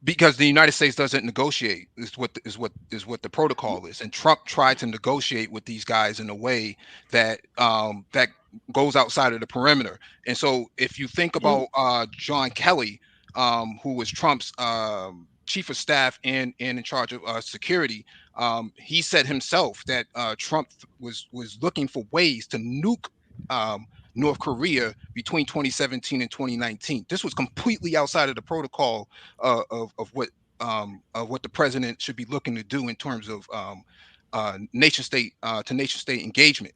Because the United States doesn't negotiate is what the protocol is, and Trump tried to negotiate with these guys in a way that that goes outside of the perimeter. And so, if you think about John Kelly, who was Trump's chief of staff and in charge of security, he said himself that Trump was looking for ways to nuke North Korea between 2017 and 2019. This was completely outside of the protocol of what the president should be looking to do in terms of nation state to nation state engagement.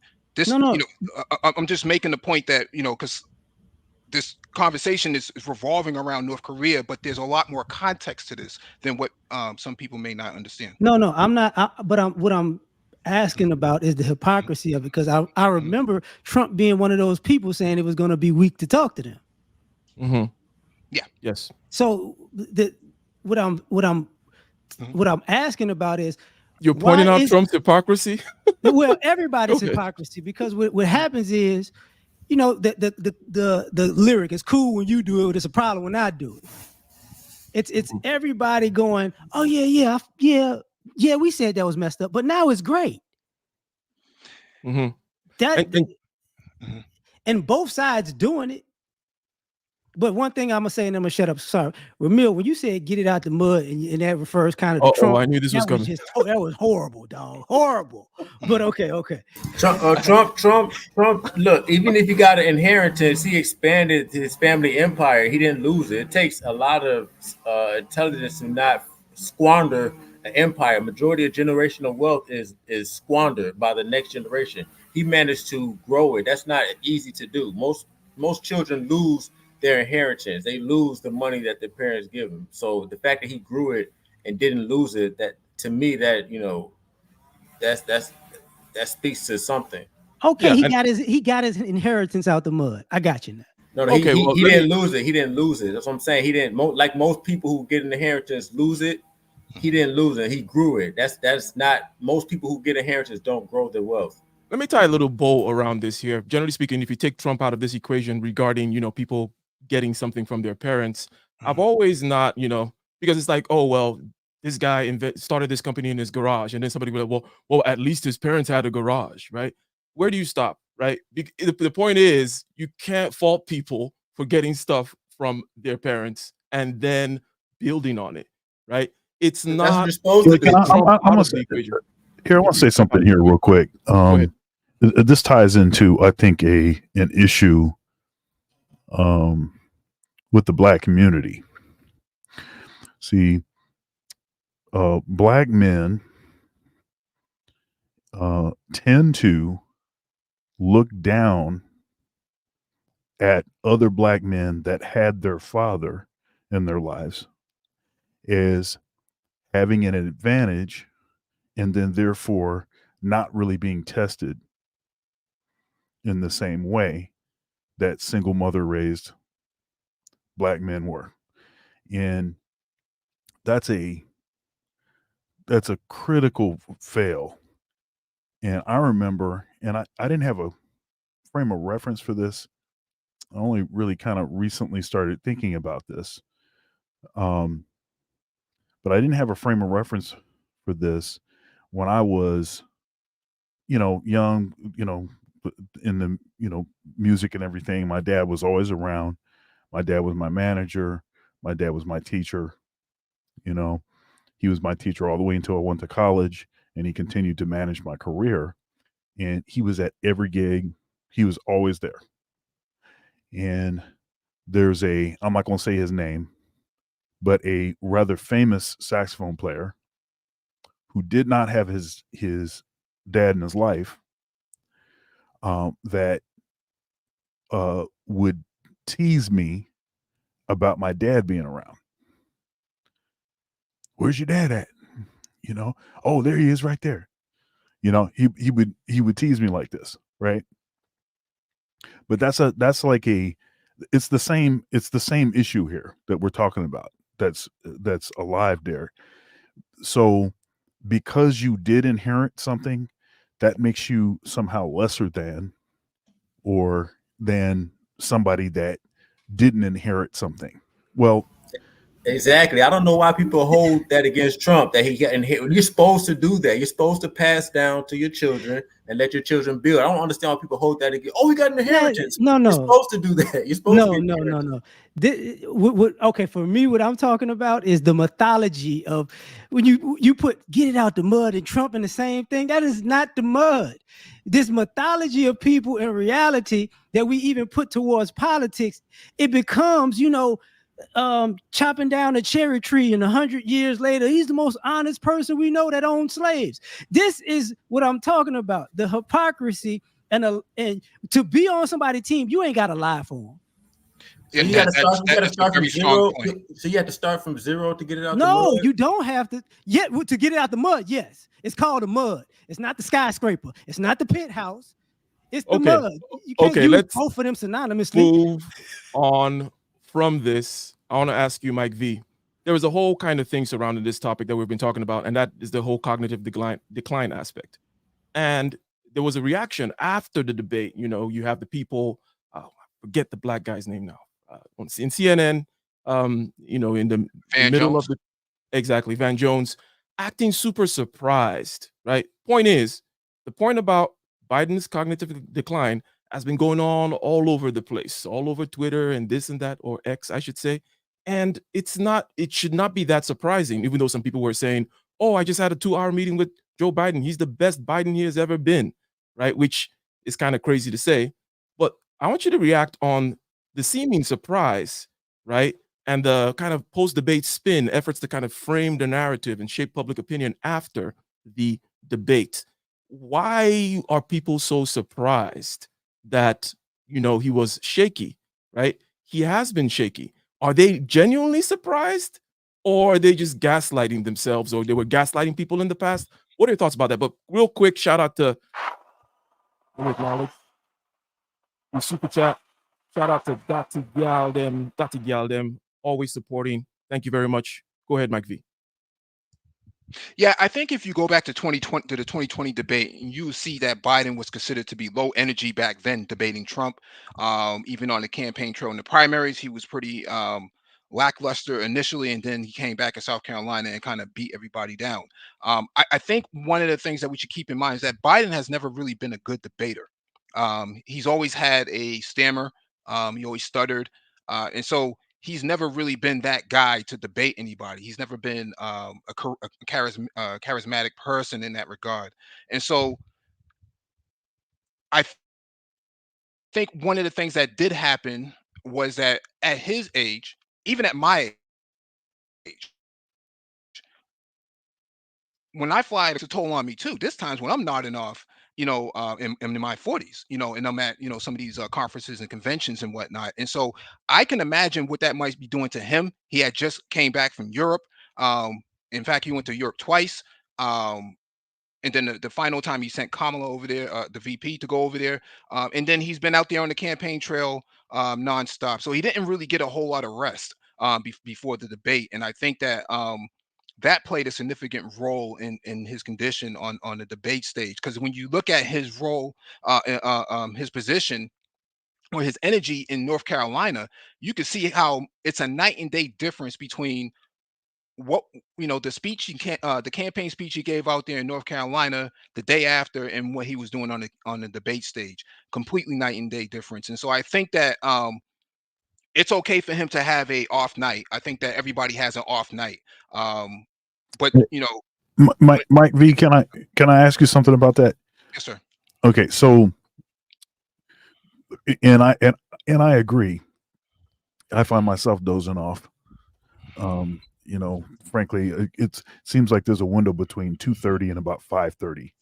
I'm just making the point that because this conversation is revolving around North Korea, but there's a lot more context to this than what some people may not understand. No, I'm not. What I'm asking about is the hypocrisy of it, because I remember Trump being one of those people saying it was going to be weak to talk to them. Yeah. Yes. So what I'm asking about is, you're pointing out Trump's hypocrisy. Well, everybody's hypocrisy, because what happens is, the lyric is cool when you do it, it's a problem when I do it. It's everybody going, oh yeah, we said that was messed up, but now it's great. And both sides doing it. But one thing I'm gonna say, and I'm gonna shut up. Sorry, Ramil, when you said get it out the mud, and that refers kind of to Trump. I knew this was coming. That was horrible, dog. Horrible. But okay. Trump. Look, even if he got an inheritance, he expanded his family empire. He didn't lose it. It takes a lot of intelligence to not squander an empire. Majority of generational wealth is squandered by the next generation. He managed to grow it. That's not easy to do. Most children lose their inheritance. They lose the money that their parents give them. So the fact that he grew it and didn't lose it, that to me, that that speaks to something. Okay, he got his inheritance out the mud. I got you now. No, he didn't lose it. He didn't lose it. That's what I'm saying. He didn't, like most people who get an inheritance lose it. He didn't lose it. He grew it. That's not, most people who get inheritance don't grow their wealth. Let me tie a little bow around this here. Generally speaking, if you take Trump out of this equation regarding, people getting something from their parents, I've always not, because it's like, oh, well, this guy started this company in his garage, and then somebody will like, well, at least his parents had a garage, right? Where do you stop, right? The point is, you can't fault people for getting stuff from their parents and then building on it, right? It's not. I want to say something here real quick. this ties into, I think, an issue with the black community. See, black men tend to look down at other black men that had their father in their lives as having an advantage, and then therefore not really being tested in the same way that single mother raised black men were. And that's a critical fail. And I remember, and I didn't have a frame of reference for this. I only really kind of recently started thinking about this. But I didn't have a frame of reference for this when I was, young, in the, music and everything. My dad was always around. My dad was my manager. My dad was my teacher. He was my teacher all the way until I went to college, and he continued to manage my career. And he was at every gig. He was always there. And I'm not going to say his name, but a rather famous saxophone player who did not have his dad in his life, that would tease me about my dad being around. Where's your dad at? Oh, there he is right there. He would tease me like this, right? But it's the same issue here that we're talking about. That's alive there. So because you did inherit something, that makes you somehow lesser than, or than somebody that didn't inherit something. Well, exactly. I don't know why people hold that against Trump, that he got inherited. You're supposed to do that. You're supposed to pass down to your children and let your children build. I don't understand why people hold that against. Oh, he got an inheritance. No. You're supposed to do that. You're supposed to get No. Okay, for me, what I'm talking about is the mythology of when you put "Get It Out the Mud" and Trump in the same thing. That is not the mud. This mythology of people in reality that we even put towards politics, it becomes, chopping down a cherry tree, and 100 years later, he's the most honest person we know that owned slaves. This is what I'm talking about: the hypocrisy and to be on somebody's team, you ain't got to lie for them. So you got to start from zero. So you have to start from zero to get it out. No, you don't have to. Yet to get it out the mud, yes, it's called the mud. It's not the skyscraper. It's not the penthouse. It's the mud. You can't use both of them synonymously. Move on from this. I want to ask you, Mike V. There was a whole kind of thing surrounding this topic that we've been talking about, and that is the whole cognitive decline aspect. And there was a reaction after the debate. You have the people. I forget the black guy's name now. In CNN, in the middle of exactly, Van Jones, acting super surprised, right? The point about Biden's cognitive decline has been going on all over the place, all over Twitter and this and that, or X, I should say. And it should not be that surprising, even though some people were saying, oh, I just had a 2-hour meeting with Joe Biden. He's the best Biden he has ever been, right? Which is kind of crazy to say. But I want you to react on the seeming surprise, right? And the kind of post-debate spin efforts to kind of frame the narrative and shape public opinion after the debate. Why are people so surprised that, he was shaky, right? He has been shaky. Are they genuinely surprised, or are they just gaslighting themselves, or they were gaslighting people in the past? What are your thoughts about that? But real quick, shout out to super chat. Shout out to Dr. Gyaldem, always supporting. Thank you very much. Go ahead, Mike V. Yeah, I think if you go back to 2020 to the 2020 debate, you see that Biden was considered to be low energy back then debating Trump. Even on the campaign trail in the primaries, he was pretty lackluster initially, and then he came back in South Carolina and kind of beat everybody down. I think one of the things that we should keep in mind is that Biden has never really been a good debater. He's always had a stammer. He always stuttered, and so he's never really been that guy to debate anybody. He's never been a charismatic person in that regard. And so I think one of the things that did happen was that at his age, even at my age, when I fly, it's a toll on me too. This times when I'm nodding off, in my 40s, and I'm at, some of these conferences and conventions and whatnot. And so I can imagine what that might be doing to him. He had just came back from Europe. Um, in fact, he went to Europe twice. Um, and then the final time he sent Kamala over there, the VP, to go over there. And then he's been out there on the campaign trail nonstop. So he didn't really get a whole lot of rest before the debate. And I think that that played a significant role in his condition on the debate stage. Because when you look at his role, his position, or his energy in North Carolina, you can see how it's a night and day difference between what the speech the campaign speech he gave out there in North Carolina the day after, and what he was doing on the debate stage. Completely night and day difference. And so I think that it's okay for him to have a off night. I think that everybody has an off night. But Mike V, can I ask you something about that? Yes, sir. Okay, so and I agree. I find myself dozing off. Frankly, it seems like there's a window between 2:30 and about 5:30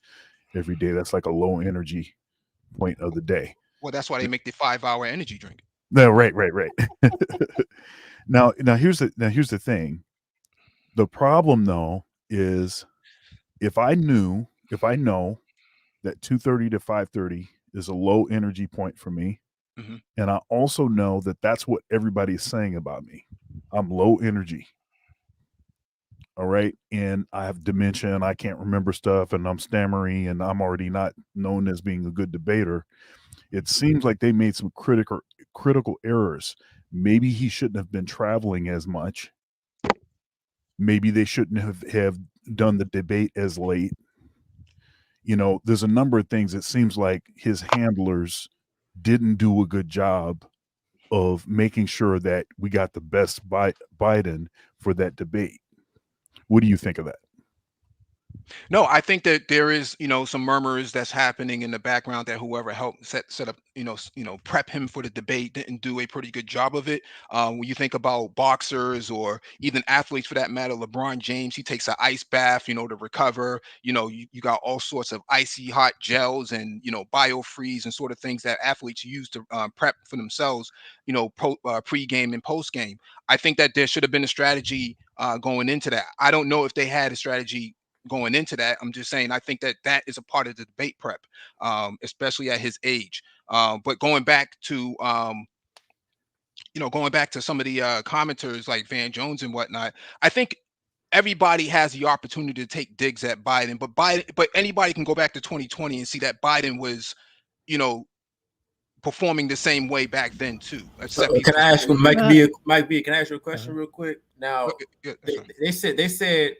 every day. That's like a low energy point of the day. Well, that's why they make the 5-hour energy drink. No, right. Now here's the thing. The problem though is if I know that 2:30 to 5:30 is a low energy point for me, mm-hmm. and I also know that that's what everybody's saying about me. I'm low energy. All right. And I have dementia and I can't remember stuff and I'm stammering and I'm already not known as being a good debater. It seems like they made some critical errors. Maybe he shouldn't have been traveling as much. Maybe they shouldn't have done the debate as late. There's a number of things. It seems like his handlers didn't do a good job of making sure that we got the best Biden for that debate. What do you think of that? No, I think that there is, some murmurs that's happening in the background that whoever helped set up, prep him for the debate didn't do a pretty good job of it. When you think about boxers or even athletes for that matter, LeBron James, he takes an ice bath, to recover. You got all sorts of icy hot gels and biofreeze and sort of things that athletes use to prep for themselves, pre-game and post-game. I think that there should have been a strategy going into that. I don't know if they had a strategy going into that. I'm just saying, I think that is a part of the debate prep, especially at his age. But going back to some of the commenters like Van Jones and whatnot, I think everybody has the opportunity to take digs at Biden, but anybody can go back to 2020 and see that Biden was, performing the same way back then too. Can I ask you, Mike B? Can I ask you a question real quick? Now, they said,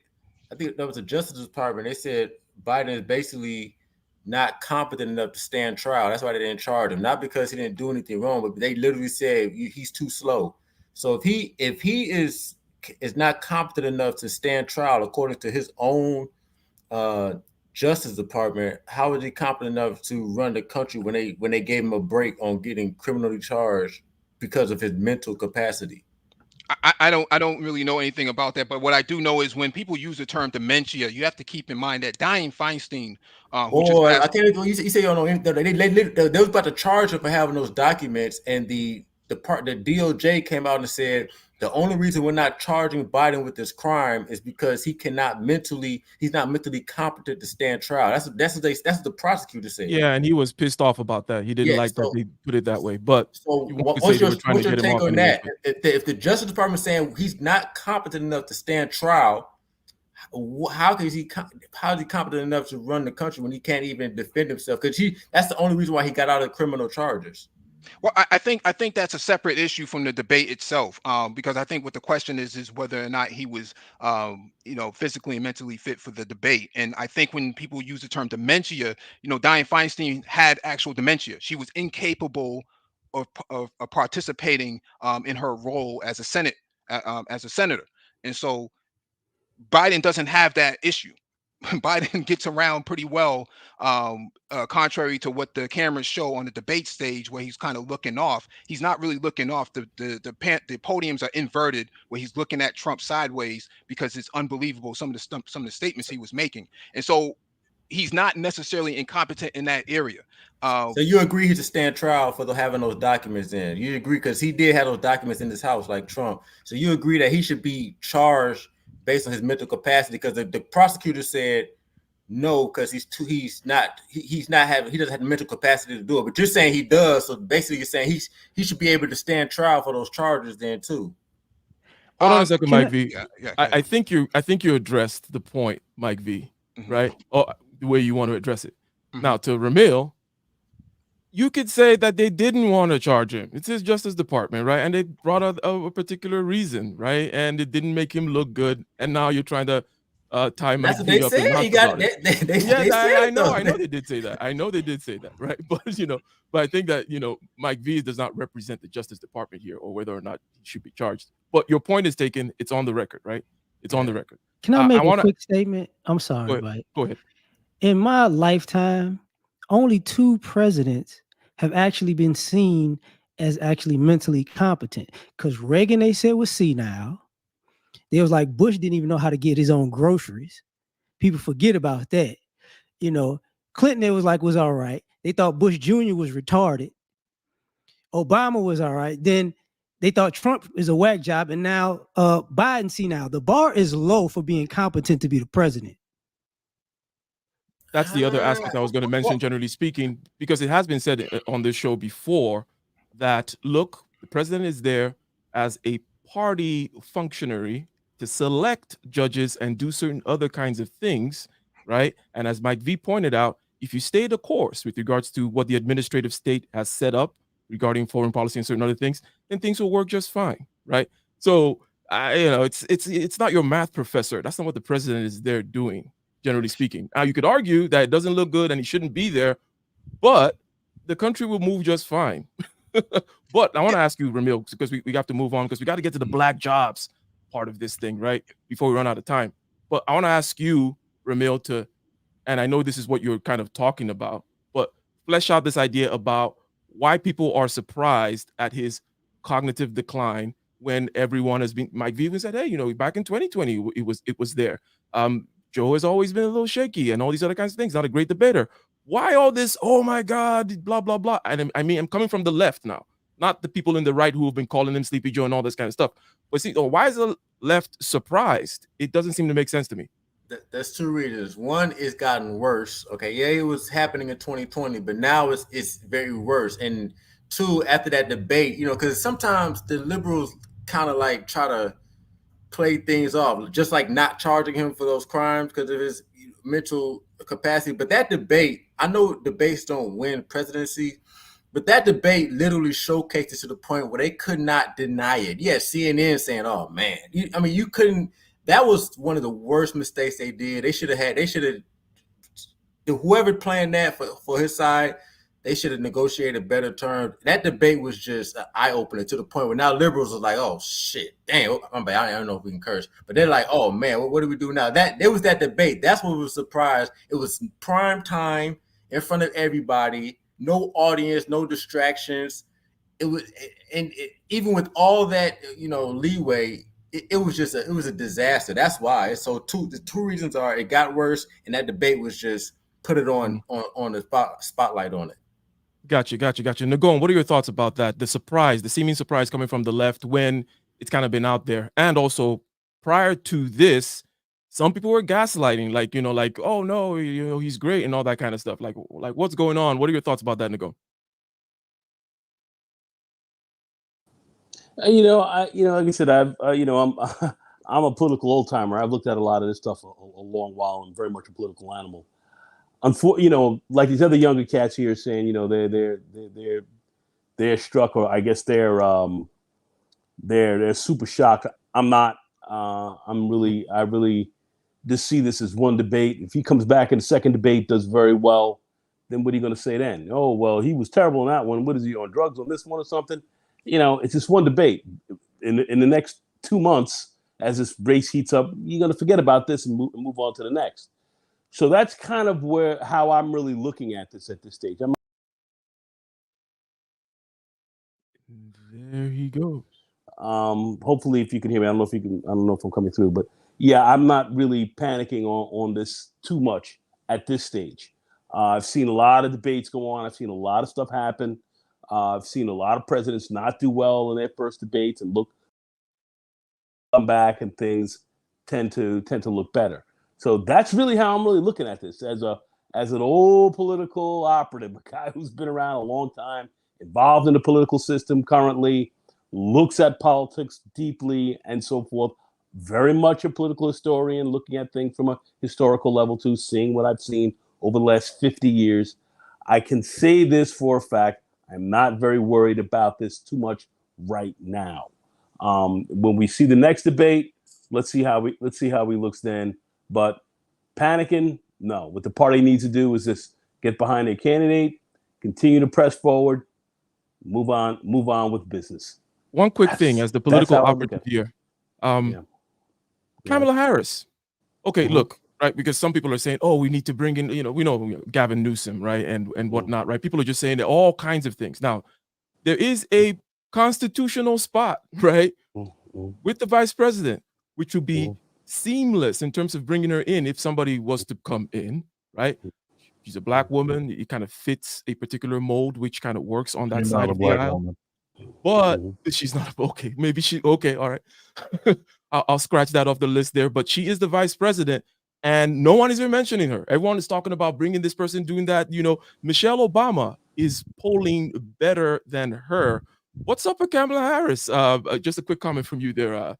I think that was the Justice Department. They said Biden is basically not competent enough to stand trial. That's why they didn't charge him. Not because he didn't do anything wrong, but they literally said he's too slow. So if he is not competent enough to stand trial according to his own Justice Department, how is he competent enough to run the country when they gave him a break on getting criminally charged because of his mental capacity? I don't really know anything about that, but what I do know is when people use the term dementia, you have to keep in mind that Dianne Feinstein, I can't. You say you don't know. They was about to charge him for having those documents, and the DOJ came out and said the only reason we're not charging Biden with this crime is because he's not mentally competent to stand trial. That's what the prosecutor said. Yeah, and he was pissed off about that. He didn't like that they put it that way. But what's your take on that? If the Justice Department is saying he's not competent enough to stand trial, how is he competent enough to run the country when he can't even defend himself? Because that's the only reason why he got out of criminal charges. Well, I think that's a separate issue from the debate itself, because I think what the question is whether or not he was, physically and mentally fit for the debate. And I think when people use the term dementia, Dianne Feinstein had actual dementia. She was incapable of participating in her role as a senator, and so Biden doesn't have that issue. Biden gets around pretty well, contrary to what the cameras show on the debate stage, where he's kind of looking off. He's not really looking off. The podiums are inverted, where he's looking at Trump sideways, because it's unbelievable some of the statements he was making. And so he's not necessarily incompetent in that area. So you agree he should stand trial for having those documents in? You agree, because he did have those documents in his house, like Trump. So you agree that he should be charged based on his mental capacity? Because the prosecutor said no, because he doesn't have the mental capacity to do it. But you're saying he does. So basically, you're saying he should be able to stand trial for those charges then too. Hold on a second, Mike V. Yeah, I think you addressed the point, Mike V. Right? Or the way you want to address it. Now to Ramil, you could say that they didn't want to charge him. It's his Justice Department, right? And they brought out a particular reason, right? And it didn't make him look good. And now you're trying to tie him. That's what they said. I know they did say that. I know they did say that, right? But but I think that Mike V does not represent the Justice Department here, or whether or not he should be charged. But your point is taken. It's on the record, right? It's on the record. Can I make a quick statement? I'm sorry, Mike. Go ahead. In my lifetime, only 2 presidents have actually been seen as actually mentally competent. Because Reagan, they said, was senile. They was like, Bush didn't even know how to get his own groceries. People forget about that. Clinton, they was like, was all right. They thought Bush Jr. was retarded. Obama was all right. Then they thought Trump is a whack job. And now Biden senile. The bar is low for being competent to be the president. That's the other aspect I was going to mention, generally speaking, because it has been said on this show before that, look, the president is there as a party functionary to select judges and do certain other kinds of things, right? And as Mike V pointed out, if you stay the course with regards to what the administrative state has set up regarding foreign policy and certain other things, then things will work just fine, right? So, it's not your math professor. That's not what the president is there doing, generally speaking. Now, you could argue that it doesn't look good and he shouldn't be there, but the country will move just fine. But I want to ask you, Ramil, because we have to move on, because we got to get to the black jobs part of this thing, right, before we run out of time. But I want to ask you, Ramil, and I know this is what you're kind of talking about, but flesh out this idea about why people are surprised at his cognitive decline when everyone has been. Mike V even said, hey, back in 2020, it was there. Joe has always been a little shaky and all these other kinds of things. Not a great debater. Why all this? Oh my God, blah, blah, blah. And I mean, I'm coming from the left now, not the people in the right who have been calling him Sleepy Joe and all this kind of stuff. But see, why is the left surprised? It doesn't seem to make sense to me. That's 2 reasons. One, it's gotten worse. Okay, yeah, it was happening in 2020, but now it's very worse. And 2, after that debate, because sometimes the liberals kind of like try to play things off, just like not charging him for those crimes because of his mental capacity. But that debate, I know debates don't win presidency, but that debate literally showcased it to the point where they could not deny it. Yeah, CNN saying, "Oh man," you couldn't. That was one of the worst mistakes they did. They should have. Whoever planned that for his side, they should have negotiated better terms. That debate was just an eye opener to the point where now liberals are like, "Oh shit, damn!" I don't know if we can curse, but they're like, "Oh man, what do we do now?" There was that debate. That's what was surprised. It was prime time in front of everybody, no audience, no distractions. It was, even with all that leeway, it was a disaster. That's why. So the 2 reasons are it got worse, and that debate was just put it on the spotlight on it. Gotcha. Nagon, what are your thoughts about that? The seeming surprise coming from the left when it's kind of been out there. And also, prior to this, some people were gaslighting, like, oh no, he's great and all that kind of stuff. Like what's going on? What are your thoughts about that, Nagon? Like I said, I'm a political old timer. I've looked at a lot of this stuff a long while. I'm very much a political animal. Like these other younger cats here saying, they're struck, or I guess they're super shocked. I'm not. I really just see this as one debate. If he comes back in the second debate, does very well, then what are you going to say then? Oh well, he was terrible in that one. What is he on drugs on this one or something? It's just one debate. In the next 2 months, as this race heats up, you're going to forget about this and move on to the next. So that's kind of how I'm really looking at this at this stage. There he goes. Hopefully, if you can hear me, I don't know if I'm coming through, but yeah, I'm not really panicking on this too much at this stage. I've seen a lot of debates go on. I've seen a lot of stuff happen. I've seen a lot of presidents not do well in their first debates and come back, and things tend to look better. So that's really how I'm really looking at this as an old political operative, a guy who's been around a long time, involved in the political system currently, looks at politics deeply and so forth. Very much a political historian, looking at things from a historical level too, seeing what I've seen over the last 50 years. I can say this for a fact. I'm not very worried about this too much right now. When we see the next debate, let's see how he looks then. But panicking, no. What the party needs to do is just get behind a candidate, continue to press forward, move on with business. One quick thing as the political operative here. Kamala Harris. Okay, look, right, because some people are saying, oh, we need to bring in, we know Gavin Newsom, right, and whatnot, right? People are just saying all kinds of things. Now, there is a constitutional spot, right, with the vice president, which would be seamless in terms of bringing her in if somebody was to come in, right? She's a black woman. It kind of fits a particular mold, which kind of works on that side of the aisle. Woman. But she's not okay. Maybe okay. All right. I'll scratch that off the list there. But she is the vice president, and no one is even mentioning her. Everyone is talking about bringing this person, doing that. Michelle Obama is polling better than her. What's up with Kamala Harris? Just a quick comment from you there,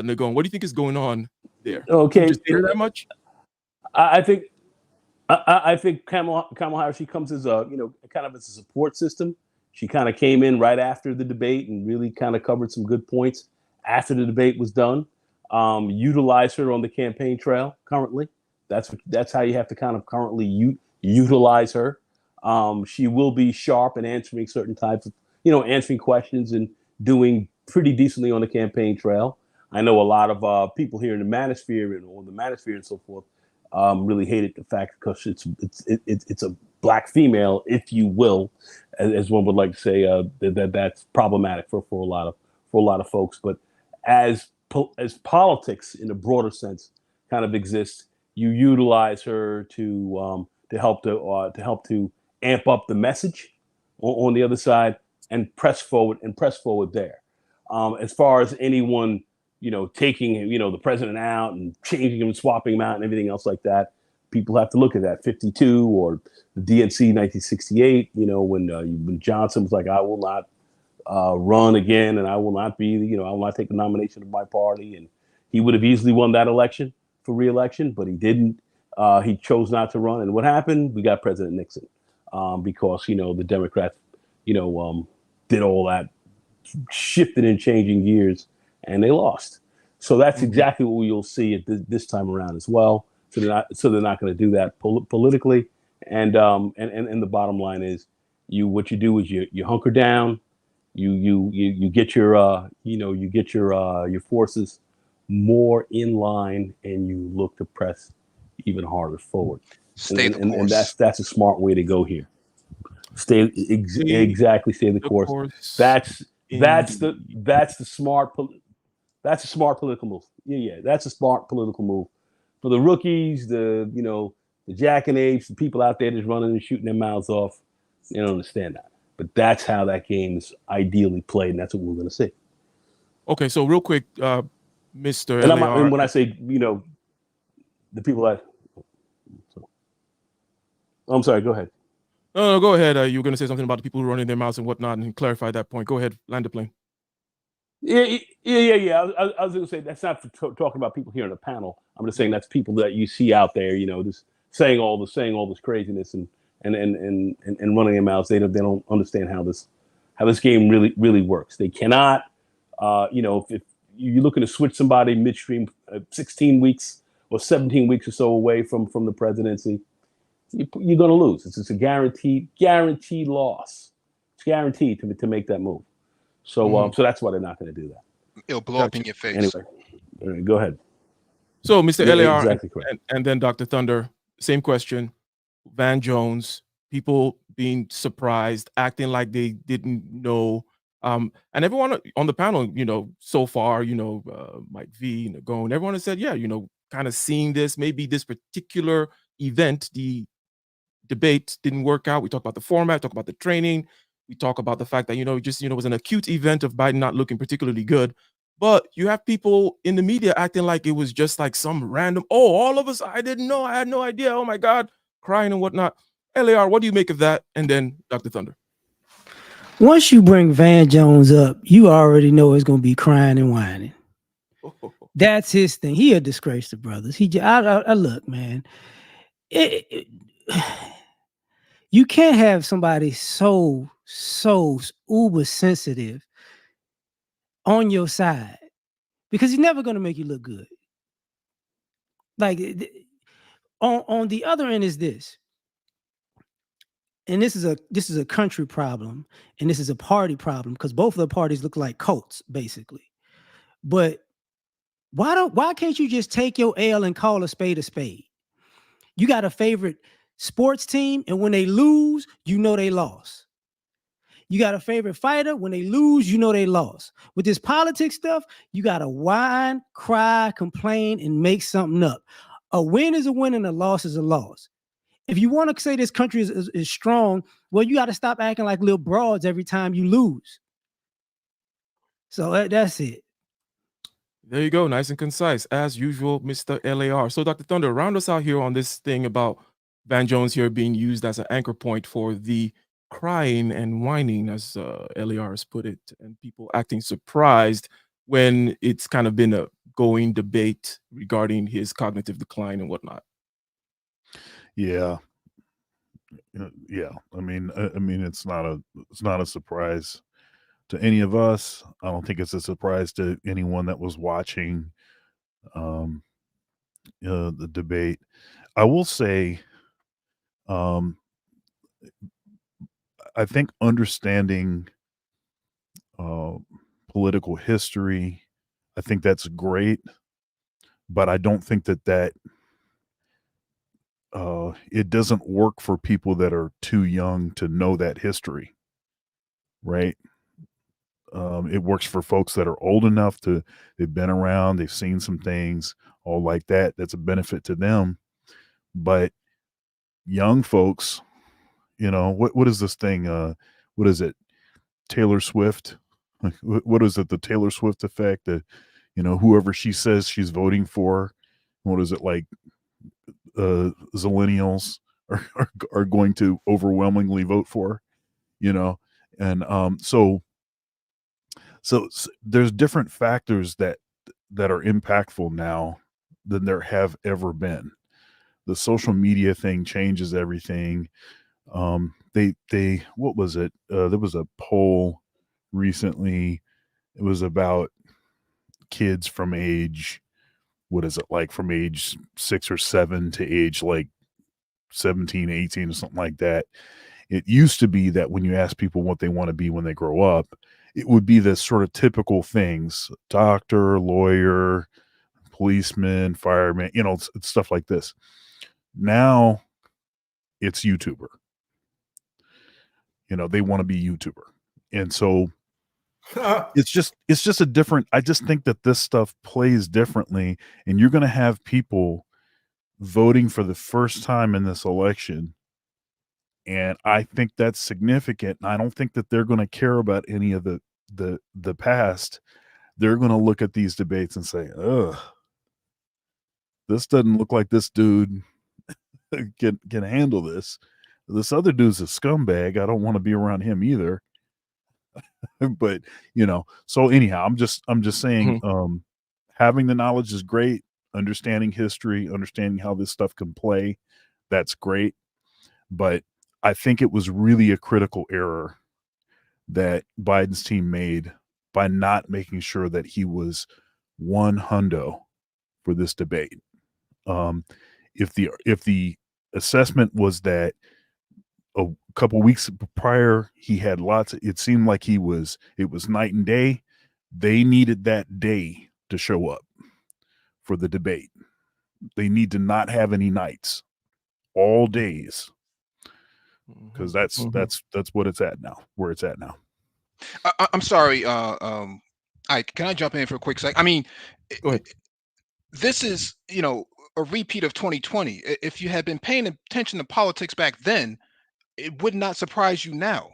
Nagon. What do you think is going on there? Okay, just hear that much? I think Kamala Harris, she comes as a kind of as a support system. She kind of came in right after the debate and really kind of covered some good points after the debate was done. Utilize her on the campaign trail currently. That's how you have to kind of currently utilize her. She will be sharp in answering certain types of, answering questions and doing pretty decently on the campaign trail. I know a lot of people here in the manosphere and so forth really hated the fact because it's a black female, if you will, as one would like to say, that's problematic for a lot of folks. But as politics in a broader sense kind of exists, you utilize her to help to amp up the message on the other side and press forward there. As far as anyone taking the president out and changing him, swapping him out, and everything else like that, people have to look at that 52 or the DNC 1968. When Johnson was like, I will not run again, and I will not be, I will not take the nomination of my party, and he would have easily won that election for re-election, but he didn't. He chose not to run, and what happened? We got President Nixon because the Democrats, did all that, shifted and changing gears, and they lost. So that's exactly what you'll see at this time around as well. So they're not going to do that politically, and the bottom line is, what you do is you hunker down, you get your your forces more in line, and you look to press even harder forward. And that's a smart way to go here. Stay the course. That's the smart. That's a smart political move. Yeah, that's a smart political move. For the rookies, the jackanapes, the people out there just running and shooting their mouths off, they don't understand that. But that's how that game is ideally played, and that's what we're going to see. Okay, so real quick, Mr. And when I say, the people that... I'm sorry, go ahead. No, go ahead. You were going to say something about the people who are running their mouths and whatnot, and clarify that point. Go ahead, land the plane. Yeah. I was going to say that's not for talking about people here on the panel. I'm just saying that's people that you see out there, just saying all this craziness and running their mouths. They don't understand how this game really works. They cannot, if you're looking to switch somebody midstream, 16 weeks or 17 weeks or so away from the presidency, you're going to lose. It's a guaranteed loss. It's guaranteed to make that move. So so that's why they're not going to do that. It'll blow up in your face. Anyway, go ahead. So, Mr. LAR, exactly correct. And then Dr. Thunder, same question. Van Jones, people being surprised, acting like they didn't know. And everyone on the panel, so far, Mike V, Nagone, everyone has said, yeah, kind of seeing this, maybe this particular event, the debate didn't work out. We talk about the format, talk about the training. We talk about the fact that, it was an acute event of Biden not looking particularly good. But you have people in the media acting like it was just like some random, all of us, I didn't know, I had no idea, oh my God, crying and whatnot. LAR, what do you make of that? And then Dr. Thunder. Once you bring Van Jones up, you already know it's going to be crying and whining. That's his thing. He a disgrace to brothers. I look, man. You can't have somebody so uber sensitive on your side because he's never going to make you look good. Like on the other end is this. And this is a country problem, and this is a party problem because both of the parties look like cults, basically. But why can't you just take your L and call a spade a spade? You got a favorite sports team, and when they lose, you know they lost. You got a favorite fighter, when they lose, you know they lost. With this politics stuff, you gotta whine, cry, complain, and make something up. A win is a win and a loss is a loss. If you want to say this country is strong, well, you got to stop acting like little broads every time you lose. So that's it. There you go. Nice and concise. As usual, Mr. LAR. So, Dr. Thunder, round us out here on this thing about Van Jones here being used as an anchor point for the crying and whining, as LAR has put it, and people acting surprised when it's kind of been a going debate regarding his cognitive decline and whatnot. Yeah. I mean, it's not a surprise to any of us. I don't think it's a surprise to anyone that was watching the debate. I will say, I think understanding political history, I think that's great, but I don't think that it doesn't work for people that are too young to know that history, right? It works for folks that are old enough they've been around, they've seen some things, all like that. That's a benefit to them. But young folks, what is this thing? What is it? Taylor Swift? What is it? The Taylor Swift effect? That, whoever she says she's voting for, what is it like? Zillennials are going to overwhelmingly vote for, and so there's different factors that are impactful now than there have ever been. The social media thing changes everything. They what was it? There was a poll recently. It was about kids from age, what is it, like from age 6 or 7 to age like 17, 18 or something like that. It used to be that when you ask people what they want to be when they grow up, it would be the sort of typical things: doctor, lawyer, policeman, fireman, stuff like this. Now it's YouTuber. They want to be YouTuber. And so it's just a different, I just think that this stuff plays differently, and you're going to have people voting for the first time in this election. And I think that's significant. I don't think that they're going to care about any of the past. They're going to look at these debates and say, ugh, this doesn't look like this dude can handle this. This other dude's a scumbag. I don't want to be around him either. But so anyhow, I'm just saying, having the knowledge is great. Understanding history, understanding how this stuff can play, that's great. But I think it was really a critical error that Biden's team made by not making sure that he was 100 for this debate. If the assessment was that a couple weeks prior he had it seemed like it was night and day, they needed that day to show up for the debate. They need to not have any nights. all days, because that's what it's at now. Where it's at now. I'm sorry. Can I jump in for a quick sec? I mean, Go ahead. this is, a repeat of 2020. If you had been paying attention to politics back then, it would not surprise you now.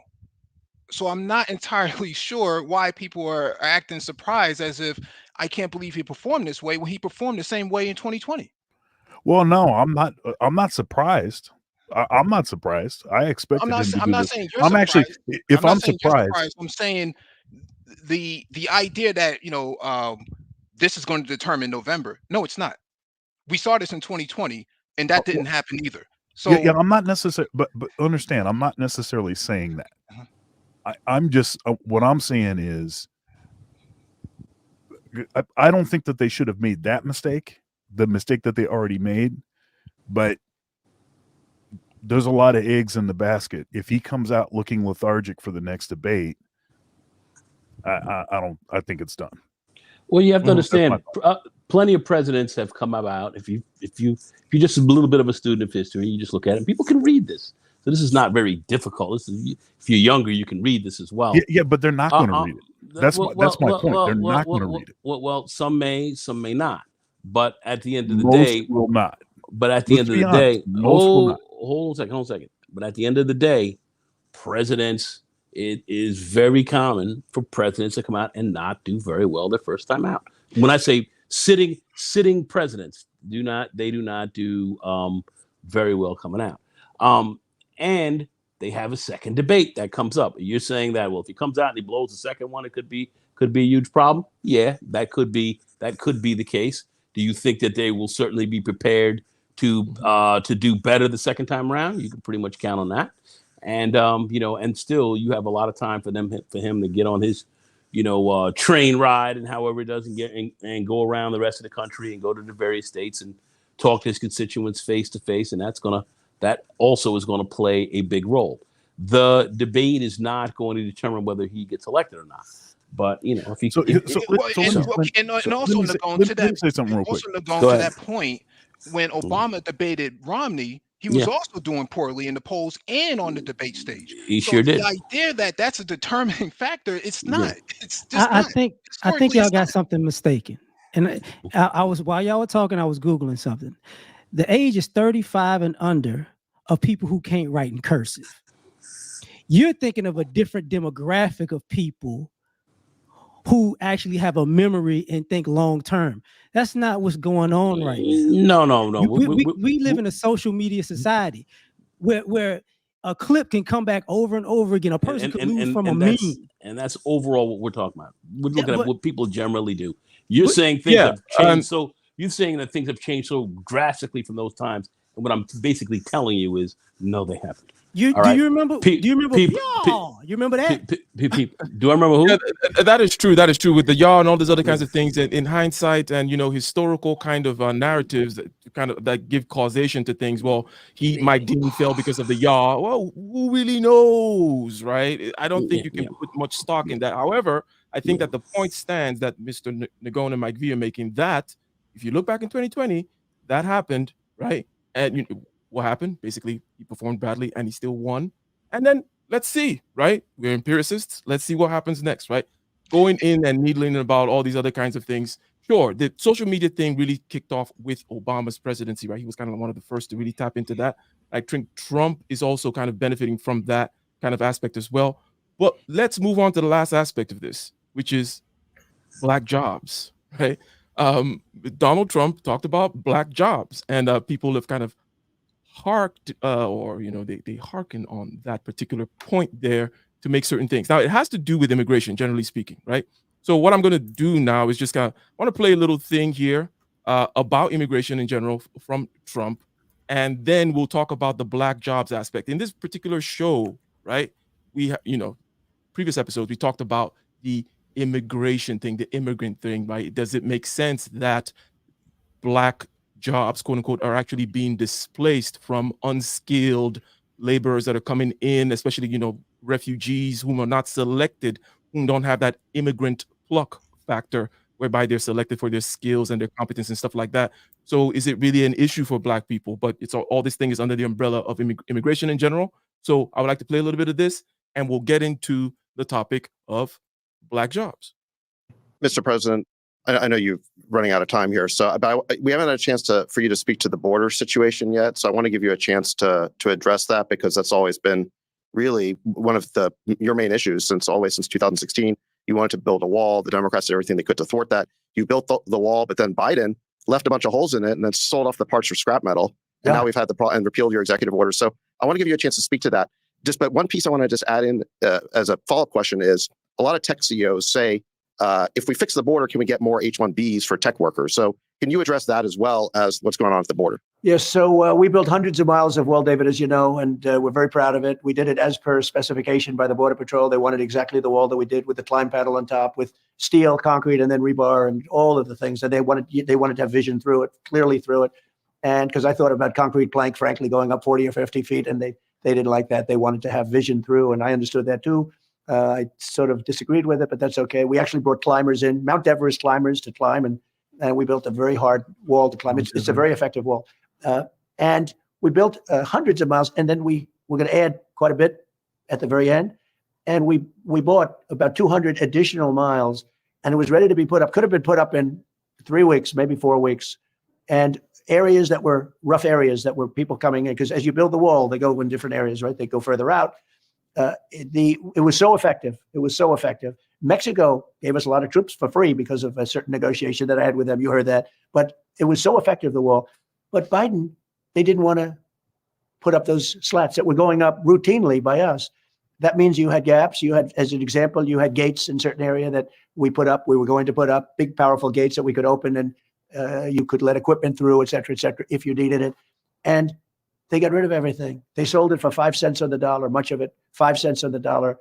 So I'm not entirely sure why people are acting surprised, as if I can't believe he performed this way when he performed the same way in 2020. Well, no, I'm not. I'm not surprised. I'm not surprised. I expected him to I'm do not this. saying you're I'm actually, surprised. if I'm not I'm saying you're surprised, surprised. I'm saying the idea that this is going to determine November. No, it's not. We saw this in 2020, and that didn't happen either. So yeah, I'm not necessarily, but understand, I'm not necessarily saying that. I'm just what I'm saying is, I don't think that they should have made that mistake, the mistake that they already made, but there's a lot of eggs in the basket. If he comes out looking lethargic for the next debate, I think it's done. Well, you have to understand, plenty of presidents have come about. If you're just a little bit of a student of history, you just look at it, and people can read this. So this is not very difficult. If you're younger, you can read this as well. Yeah, but they're not going to read it. That's my point. They're not going to read it. Well, some may not. But at the end of the most day, will not. But at the end of the day, most will not. Hold on a second. But at the end of the day, presidents, it is very common for presidents to come out and not do very well their first time out. When I say sitting presidents, do not do very well coming out. And they have a second debate that comes up. You're saying that, well, if he comes out and he blows the second one, it could be a huge problem. Yeah, that could be the case. Do you think that they will certainly be prepared to do better the second time around? You can pretty much count on that. And and still you have a lot of time for him to get on his train ride and however it does and go around the rest of the country and go to the various states and talk to his constituents face to face, and that also is going to play a big role. The debate is not going to determine whether he gets elected or not. But if he also to that point, when Obama debated Romney, he was also doing poorly in the polls and on the debate stage. He sure did. The idea that that's a determining factor, it's not. It's just I think y'all got something mistaken. And I was, while y'all were talking, I was Googling something. The age is 35 and under of people who can't write in cursive. You're thinking of a different demographic of people who actually have a memory and think long term. That's not what's going on right now. No. We live in a social media society where a clip can come back over and over again. A person could lose from a meme. And that's overall what we're talking about. We're looking at what people generally do. You're saying things have changed. So you're saying that things have changed so drastically from those times. And what I'm basically telling you is, no, they haven't. Do you remember? Do you remember? You remember that? Do I remember who? Yeah, that is true. That is true with the yaw and all these other kinds of things. And in hindsight, and historical kind of narratives that give causation to things. Well, Mike Dean fell because of the yaw. Well, who really knows, right? I don't think you can put much stock in that. However, I think that the point stands that Mr. Nagone and Mike V are making, that if you look back in 2020, that happened, right? And what happened? Basically, he performed badly and he still won. And then let's see, right? We're empiricists. Let's see what happens next, right? Going in and needling about all these other kinds of things. Sure, the social media thing really kicked off with Obama's presidency, right? He was kind of one of the first to really tap into that. I think Trump is also kind of benefiting from that kind of aspect as well. But let's move on to the last aspect of this, which is black jobs, right? Donald Trump talked about black jobs, and people have kind of harked they hearken on that particular point there to make certain things. Now, it has to do with immigration, generally speaking, right? So what I'm going to do now is just want to play a little thing here about immigration in general from Trump, and then we'll talk about the black jobs aspect. In this particular show, right, we previous episodes, we talked about the immigration thing, the immigrant thing, right? Does it make sense that black jobs, quote unquote, are actually being displaced from unskilled laborers that are coming in, especially, refugees whom are not selected, whom don't have that immigrant pluck factor, whereby they're selected for their skills and their competence and stuff like that? So is it really an issue for Black people? But it's all this thing is under the umbrella of immigration in general. So I would like to play a little bit of this, and we'll get into the topic of Black jobs. Mr. President, I know you're running out of time here, so but we haven't had a chance for you to speak to the border situation yet. So I want to give you a chance to address that, because that's always been really one of your main issues since 2016. You wanted to build a wall. The Democrats did everything they could to thwart that. You built the wall, but then Biden left a bunch of holes in it and then sold off the parts for scrap metal. And now we've had and repealed your executive order. So I want to give you a chance to speak to that. But one piece I want to just add in as a follow-up question is, a lot of tech CEOs say, if we fix the border, can we get more H-1Bs for tech workers? So can you address that as well as what's going on at the border? Yes. So we built hundreds of miles of wall, David, as you know, and we're very proud of it. We did it as per specification by the Border Patrol. They wanted exactly the wall that we did, with the climb panel on top, with steel, concrete, and then rebar, and all of the things that they wanted to have vision through it, clearly through it. And because I thought about concrete plank, frankly, going up 40 or 50 feet, and they didn't like that. They wanted to have vision through, and I understood that too. I sort of disagreed with it, but that's okay. We actually brought climbers in, Mount Everest climbers, to climb, and we built a very hard wall to climb. It's a very effective wall. And we built hundreds of miles, and then we're going to add quite a bit at the very end. And we bought about 200 additional miles, and it was ready to be put up. Could have been put up in 3 weeks, maybe 4 weeks. And areas that were rough areas that were people coming in, because as you build the wall, they go in different areas, right? They go further out. It was so effective. It was so effective. Mexico gave us a lot of troops for free because of a certain negotiation that I had with them. You heard that. But it was so effective, the wall. But Biden, they didn't want to put up those slats that were going up routinely by us. That means you had gaps. You had, as an example, you had gates in certain area that we put up. We were going to put up big, powerful gates that we could open, and you could let equipment through, et cetera, if you needed it. And they got rid of everything. They sold it for 5 cents on the dollar, much of it, 5 cents on the dollar.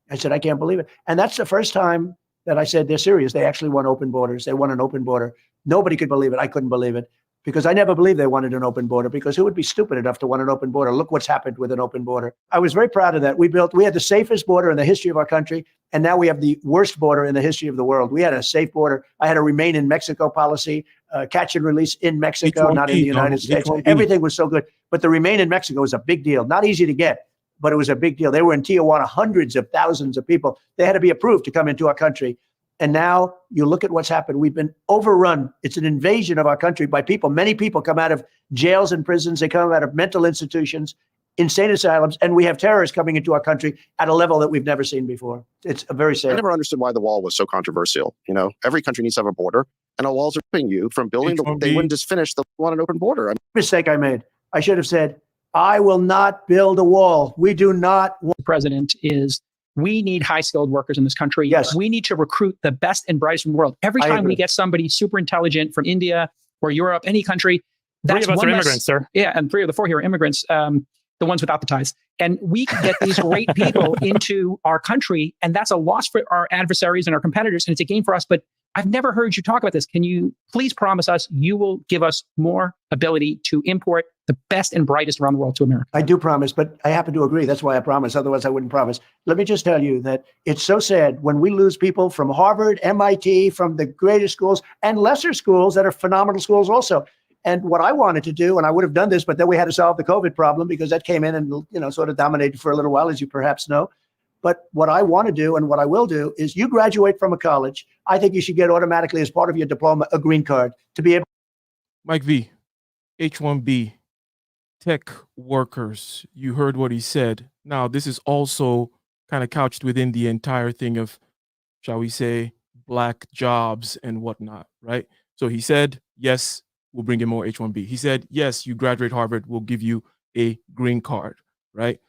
I said, I can't believe it. And that's the first time that I said they're serious. They actually want open borders. They want an open border. Nobody could believe it. I couldn't believe it, because I never believed they wanted an open border, because who would be stupid enough to want an open border? Look what's happened with an open border. I was very proud of that. We had the safest border in the history of our country, and now we have the worst border in the history of the world. We had a safe border. I had a remain in Mexico policy, catch and release in Mexico, not in the United States. Everything was so good. But the remain in Mexico was a big deal. Not easy to get, but it was a big deal. They were in Tijuana, hundreds of thousands of people. They had to be approved to come into our country. And now you look at what's happened. We've been overrun. It's an invasion of our country by people. Many people come out of jails and prisons. They come out of mental institutions, insane asylums, and we have terrorists coming into our country at a level that we've never seen before. It's a very sad. I never understood why the wall was so controversial. You know, every country needs to have a border, and our walls are stopping you from building. They wouldn't just finish the want an open border. Mistake I made. I should have said, I will not build a wall. We do not. The president is, we need high-skilled workers in this country. Yes. We need to recruit the best and brightest from the world. Every time we get somebody super intelligent from India or Europe, any country, that's 3 of us are immigrants, sir. Yeah, and 3 of the 4 here are immigrants, the ones without the ties. And we can get these great people into our country, and that's a loss for our adversaries and our competitors, and it's a gain for us. But I've never heard you talk about this. Can you please promise us you will give us more ability to import the best and brightest around the world to America? I do promise, but I happen to agree. That's why I promise. Otherwise, I wouldn't promise. Let me just tell you that it's so sad when we lose people from Harvard, MIT, from the greatest schools, and lesser schools that are phenomenal schools also. And what I wanted to do, and I would have done this, but then we had to solve the COVID problem, because that came in and sort of dominated for a little while, as you perhaps know. But what I want to do and what I will do is, you graduate from a college, I think you should get automatically, as part of your diploma, a green card to be able. Mike V, H-1B, tech workers, you heard what he said. Now, this is also kind of couched within the entire thing of, shall we say, Black jobs and whatnot, right? So he said, yes, we'll bring in more H-1B. He said, yes, you graduate Harvard, we'll give you a green card, right?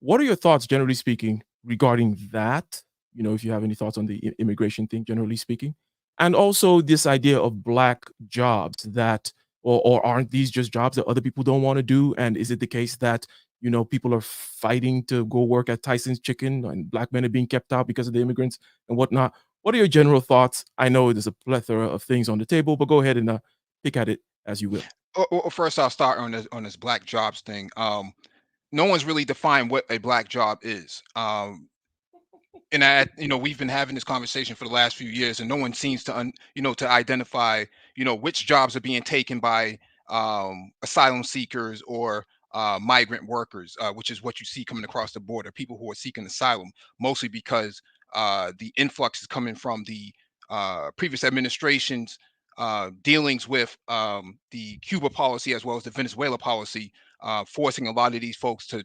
What are your thoughts, generally speaking, regarding that? You know, if you have any thoughts on the immigration thing, generally speaking, and also this idea of Black jobs that, or aren't these just jobs that other people don't want to do? And is it the case that, you know, people are fighting to go work at Tyson's Chicken and Black men are being kept out because of the immigrants and whatnot? What are your general thoughts? I know there's a plethora of things on the table, but go ahead and pick at it as you will. Well, first, I'll start on this Black jobs thing. No one's really defined what a Black job is. And we've been having this conversation for the last few years, and no one seems to, to identify, which jobs are being taken by asylum seekers or migrant workers, which is what you see coming across the border, people who are seeking asylum, mostly because the influx is coming from the previous administration's dealings with the Cuba policy as well as the Venezuela policy, forcing a lot of these folks to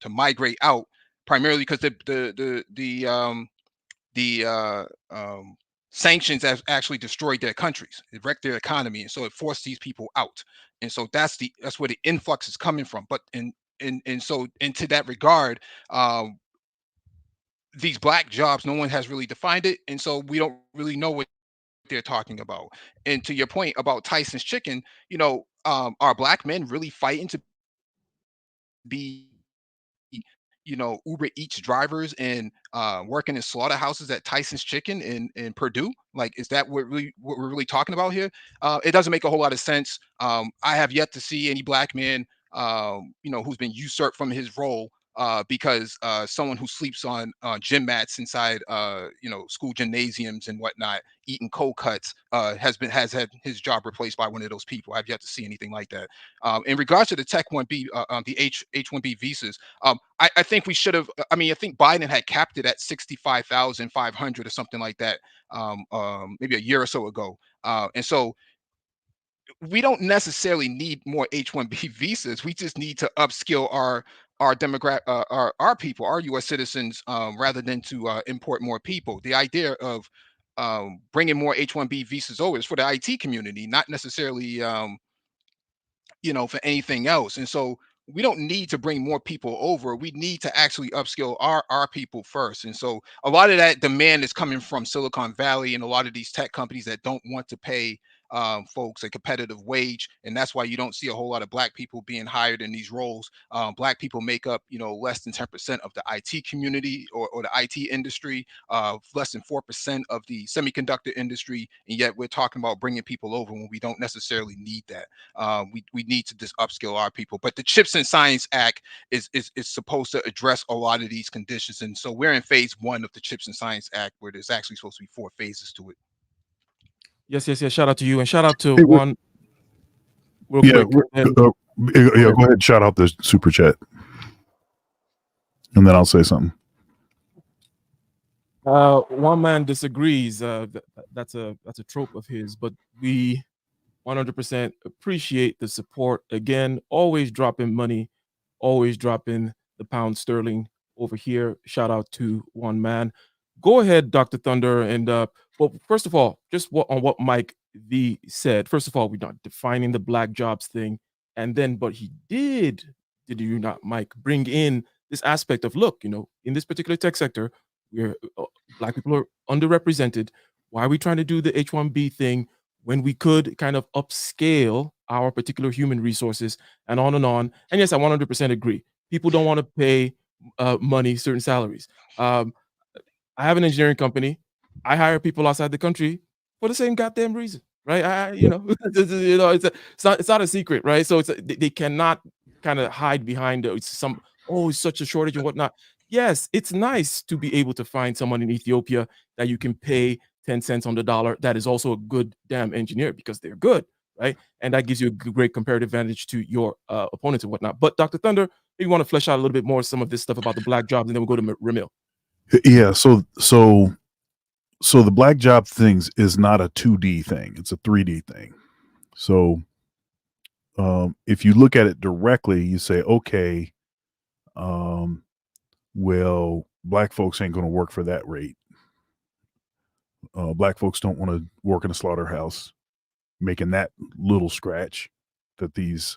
migrate out, primarily because the sanctions have actually destroyed their countries. It wrecked their economy, and so it forced these people out. And so that's where the influx is coming from. But so into that regard, these black jobs, no one has really defined it, and so we don't really know what they're talking about. And to your point about Tyson's chicken, are black men really fighting to be Uber Eats drivers and working in slaughterhouses at Tyson's Chicken in Purdue? Like, is that what we're really talking about here? It doesn't make a whole lot of sense. I have yet to see any black man, who's been usurped from his role because someone who sleeps on gym mats inside, school gymnasiums and whatnot, eating cold cuts, has had his job replaced by one of those people. I've yet to see anything like that. In regards to the Tech 1B, the H1B visas, I think we should have. I mean, I think Biden had capped it at 65,500 or something like that, maybe a year or so ago. And so we don't necessarily need more H1B visas. We just need to upskill our demographic, our people, our U.S. citizens, rather than to import more people. The idea of bringing more H1B visas over is for the IT community, not necessarily for anything else. And so we don't need to bring more people over. We need to actually upskill our people first. And so a lot of that demand is coming from Silicon Valley and a lot of these tech companies that don't want to pay folks a competitive wage, and that's why you don't see a whole lot of black people being hired in these roles. Black people make up less than 10% of the IT community or the IT industry, less than 4% of the semiconductor industry, and yet we're talking about bringing people over when we don't necessarily need that. We need to just upskill our people. But the Chips and Science Act is supposed to address a lot of these conditions, and so we're in phase 1 of the Chips and Science Act, where there's actually supposed to be 4 phases to it. Yes. Shout out to you, and shout out to Hey, one. Real Yeah, quick. go ahead. Shout out the super chat, and then I'll say something. One man disagrees. That's a trope of his, but we 100% appreciate the support. Again, always dropping money, always dropping the pound sterling over here. Shout out to one man. Go ahead, Dr. Thunder. And well, first of all, just on what Mike V said. First of all, we're not defining the black jobs thing. And then, but he did you not, Mike, bring in this aspect of, look, in this particular tech sector, we're black people are underrepresented. Why are we trying to do the H1B thing when we could kind of upscale our particular human resources and on and on? And yes, I 100% agree. People don't want to pay money, certain salaries. I have an engineering company. I hire people outside the country for the same goddamn reason, right? It's not a secret, right? So they cannot kind of hide behind it's such a shortage and whatnot. Yes, it's nice to be able to find someone in Ethiopia that you can pay 10 cents on the dollar that is also a good damn engineer because they're good, right? And that gives you a great comparative advantage to your opponents and whatnot. But Dr. Thunder, maybe you want to flesh out a little bit more some of this stuff about the black jobs, and then we'll go to Ramil. Yeah, so the black job things is not a 2D thing; it's a 3D thing. So if you look at it directly, you say, okay, well, black folks ain't going to work for that rate. Black folks don't want to work in a slaughterhouse making that little scratch that these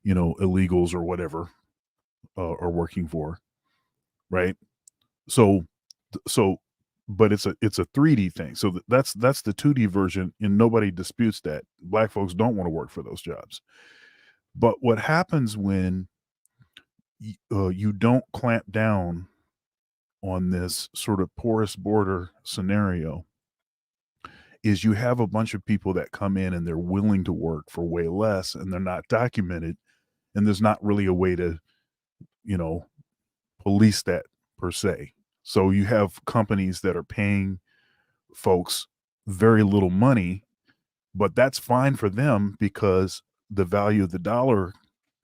illegals or whatever are working for, right? So but it's a 3D thing. So that's the 2D version, and nobody disputes that black folks don't want to work for those jobs. But what happens when you don't clamp down on this sort of porous border scenario is you have a bunch of people that come in and they're willing to work for way less, and they're not documented, and there's not really a way to police that per se. So you have companies that are paying folks very little money But that's fine for them because the value of the dollar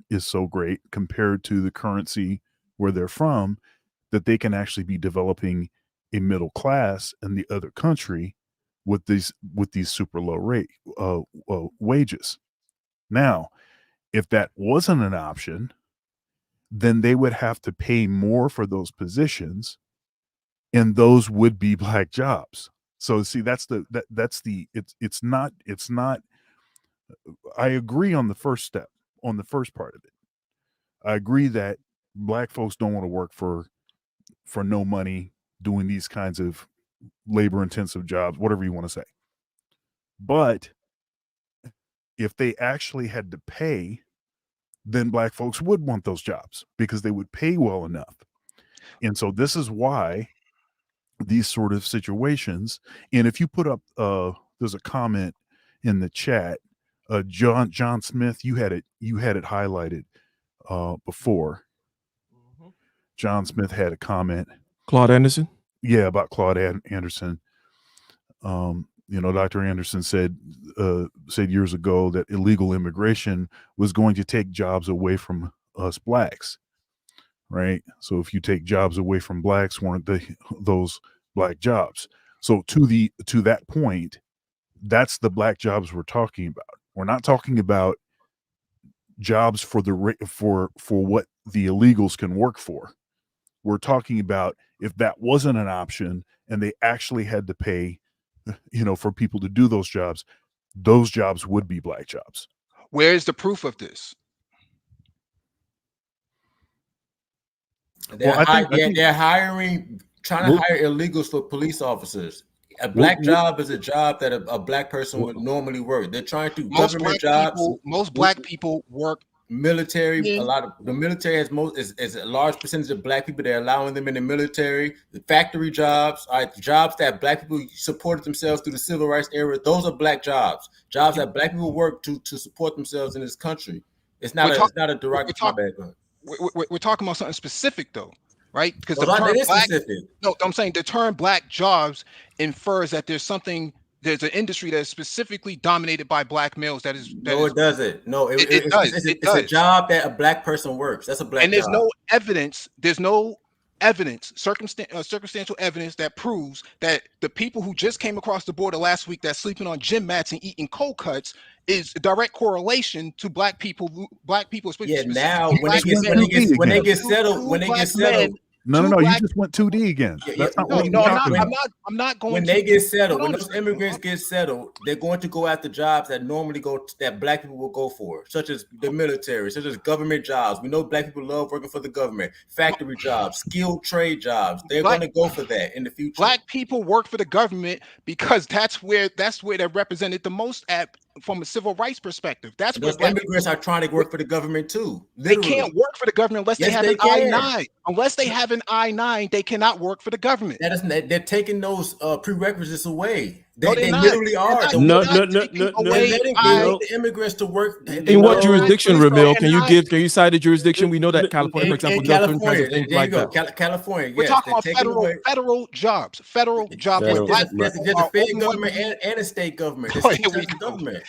is so great compared to the currency where they're from, that they can actually be developing a middle class in the other country with these super low rate wages. Now, if that wasn't an option, then they would have to pay more for those positions, and those would be black jobs. So see, it's not. I agree on the first step, on the first part of it. I agree that black folks don't want to work for no money doing these kinds of labor intensive jobs, whatever you want to say. But if they actually had to pay, then black folks would want those jobs because they would pay well enough. And so this is why these sort of situations, and if you put up there's a comment in the chat, John Smith, you had it highlighted before. John Smith had a comment. Claude Anderson? Yeah, about Claude Anderson. Dr. Anderson said years ago that illegal immigration was going to take jobs away from us blacks, right? So if you take jobs away from blacks, weren't those black jobs? So to that point, that's the black jobs we're talking about. We're not talking about jobs for what the illegals can work for. We're talking about if that wasn't an option and they actually had to pay, for people to do those jobs would be black jobs. Where is the proof of this? They're hiring, trying to hire illegals for police officers. A black job is a job that a black person would normally work. They're trying to do government jobs. Most black people work military. A lot of the military is a large percentage of black people. They're allowing them in the military. The factory jobs are jobs that black people supported themselves through the civil rights era. Those are black jobs. Jobs that black people work to support themselves in this country. It's not a derogatory background. We're talking about something specific though, right? Because the term black, no, I'm saying the term black jobs infers that there's an industry that is specifically dominated by black males. It doesn't. No, it's a job that a black person works. That's a black job. And there's no evidence, circumstantial evidence that proves that the people who just came across the border last week that's sleeping on gym mats and eating cold cuts is a direct correlation to black people. Yeah, now when they get settled. No, you just went 2D again. I'm not going. When they get settled, when those immigrants get settled, they're going to go after jobs that normally that black people will go for, such as the military, such as government jobs. We know black people love working for the government, factory jobs, skilled trade jobs. They're going to go for that in the future. Black people work for the government because that's where they're represented the most at. From a civil rights perspective, that's where immigrants are trying to work for the government too. Literally. They can't work for the government unless they have an I-9. Unless they have an I-9, they cannot work for the government. They're taking those prerequisites away. They literally are. No. They're letting the immigrants to work. In what jurisdiction, Ramil? Can you cite a jurisdiction? We know that California, for example, does certain kinds of things like that. California. We're talking about federal jobs. Federal jobs. There's a federal government and a state government. Government.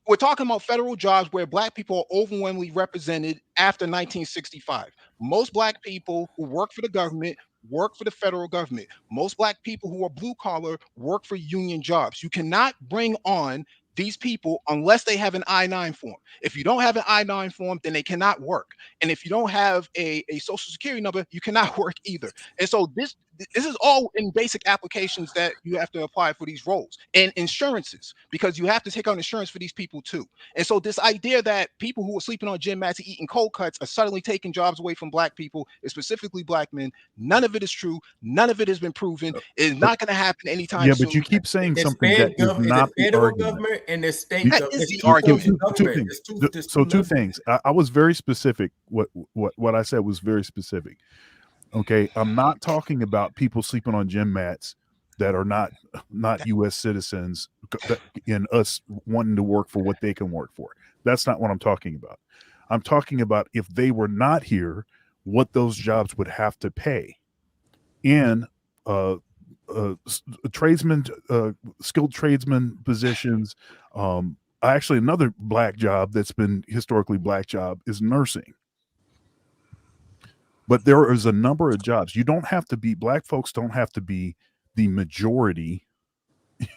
We're talking about federal jobs where black people are overwhelmingly represented after 1965. Most black people who work for the government work for the federal government. Most black people who are blue collar work for union jobs. You cannot bring on these people unless they have an I-9 form. If you don't have an I-9 form, then they cannot work. And if you don't have a social security number, you cannot work either. And so this is all in basic applications that you have to apply for these roles, and insurances, because you have to take out insurance for these people too. And so this idea that people who are sleeping on gym mats and eating cold cuts are suddenly taking jobs away from black people, specifically black men, none of it is true. None of it has been proven. It's not going to happen anytime soon. Yeah, but you keep saying something that is not the argument. And the state two things. I was very specific. What I said was very specific. Okay, I'm not talking about people sleeping on gym mats that are not U.S. citizens and us wanting to work for what they can work for. That's not what I'm talking about. I'm talking about if they were not here, what those jobs would have to pay. And tradesmen, skilled tradesman positions. Actually, another black job that's been historically black job is nursing. But there is a number of jobs. You don't have to be, black folks don't have to be the majority,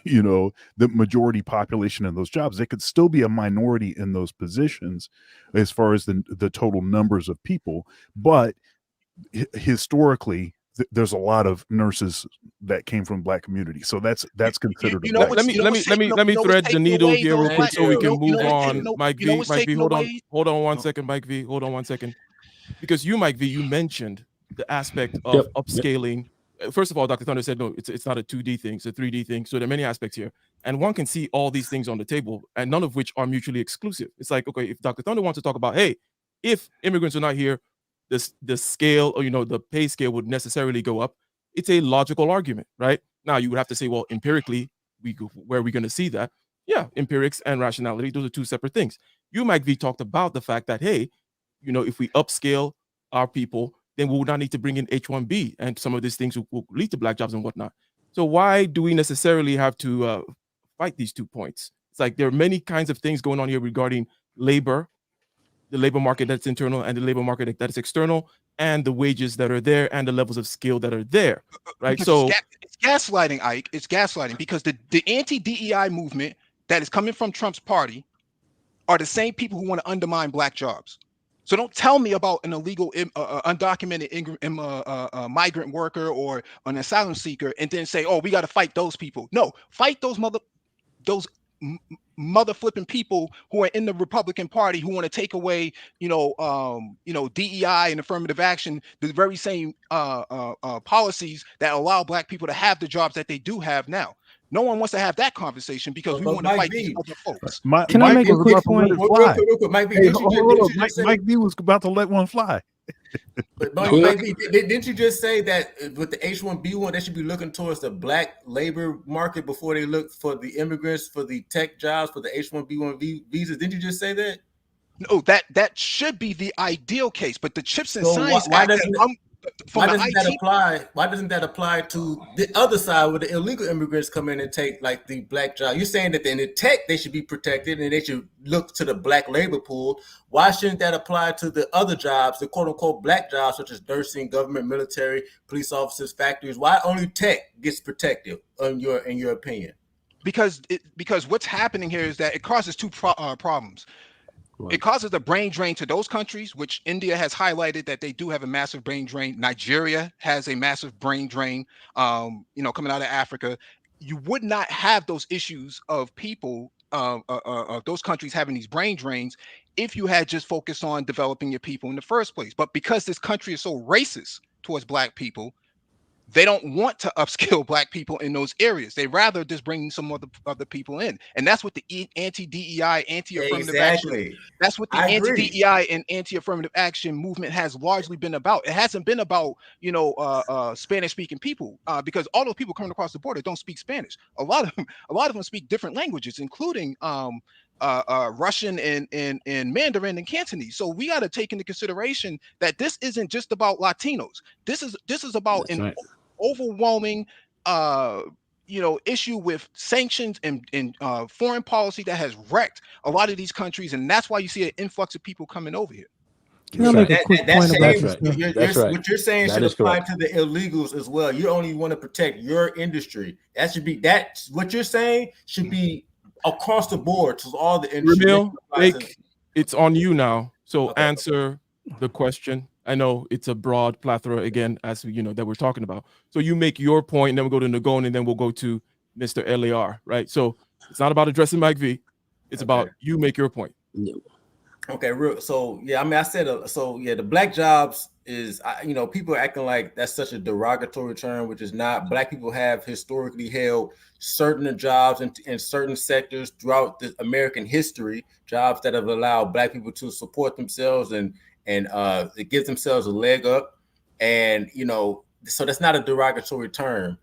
the majority population in those jobs. They could still be a minority in those positions as far as the total numbers of people. But historically, there's a lot of nurses that came from black community, so that's considered. Let me thread the needle here real quick so we can move on. Mike V, hold on 1 second, Mike V, hold on 1 second, because Mike V, you mentioned the aspect of upscaling. First of all, Dr. Thunder said no, it's not a 2D thing, it's a 3D thing. So there are many aspects here, and one can see all these things on the table, and none of which are mutually exclusive. It's like, okay, if Dr. Thunder wants to talk about, hey, if immigrants are not here, the scale, or the pay scale would necessarily go up. It's a logical argument, right? Now you would have to say, well, empirically, where are we going to see that? Yeah, empirics and rationality, those are two separate things. Mike V, talked about the fact that, hey, if we upscale our people, then we would not need to bring in H-1B, and some of these things will lead to black jobs and whatnot. So why do we necessarily have to fight these 2 points? It's like there are many kinds of things going on here regarding labor, the labor market that's internal and the labor market that is external, and the wages that are there and the levels of skill that are there, right? Because So it's gaslighting, Ike. It's gaslighting because the anti-DEI movement that is coming from Trump's party are the same people who want to undermine black jobs. So don't tell me about an illegal, undocumented migrant worker or an asylum seeker and then say, oh, we got to fight those people. No, fight those mother flipping people who are in the Republican Party who want to take away, DEI and affirmative action, the very same policies that allow black people to have the jobs that they do have now. No one wants to have that conversation because we want to fight these other folks. Can I make a quick point? Mike V was about to let one fly. But Mike V, didn't you just say that with the H-1B they should be looking towards the black labor market before they look for the immigrants, for the tech jobs, for the H-1B visas? Didn't you just say that? No, that should be the ideal case, but the Chips and Science Act. Why doesn't that apply to the other side where the illegal immigrants come in and take like the black job? You're saying that in the tech they should be protected and they should look to the black labor pool. Why shouldn't that apply to the other jobs, the quote unquote black jobs, such as nursing, government, military, police officers, factories? Why only tech gets protected in your opinion? Because what's happening here is that it causes two problems. It causes a brain drain to those countries, which India has highlighted that they do have a massive brain drain. Nigeria has a massive brain drain, coming out of Africa. You would not have those issues of people, of those countries having these brain drains if you had just focused on developing your people in the first place. But because this country is so racist towards black people, they don't want to upskill black people in those areas. They rather just bring some other people in, and that's what the anti-DEI, anti-affirmative action. That's what the anti-DEI and anti-affirmative action movement has largely been about. It hasn't been about Spanish-speaking people, because all those people coming across the border don't speak Spanish. A lot of them speak different languages, including Russian and Mandarin and Cantonese. So we got to take into consideration that this isn't just about Latinos. This is about overwhelming issue with sanctions and foreign policy that has wrecked a lot of these countries, and that's why you see an influx of people coming over here. Can I make a quick point about this? What you're saying should apply to the illegals as well. You only want to protect your industry. That's what you're saying should be across the board to all the industry. Ramil, it's on you now. So answer the question. I know it's a broad plethora again, as that we're talking about. So you make your point, and then we'll go to Nagon, and then we'll go to Mr. LAR, right? So it's not about addressing Mike V. It's about you make your point. Okay, so yeah, I mean, I said the black jobs is, people are acting like that's such a derogatory term, which is not. Black people have historically held certain jobs in certain sectors throughout the American history, jobs that have allowed black people to support themselves and it gives themselves a leg up, and so that's not a derogatory term.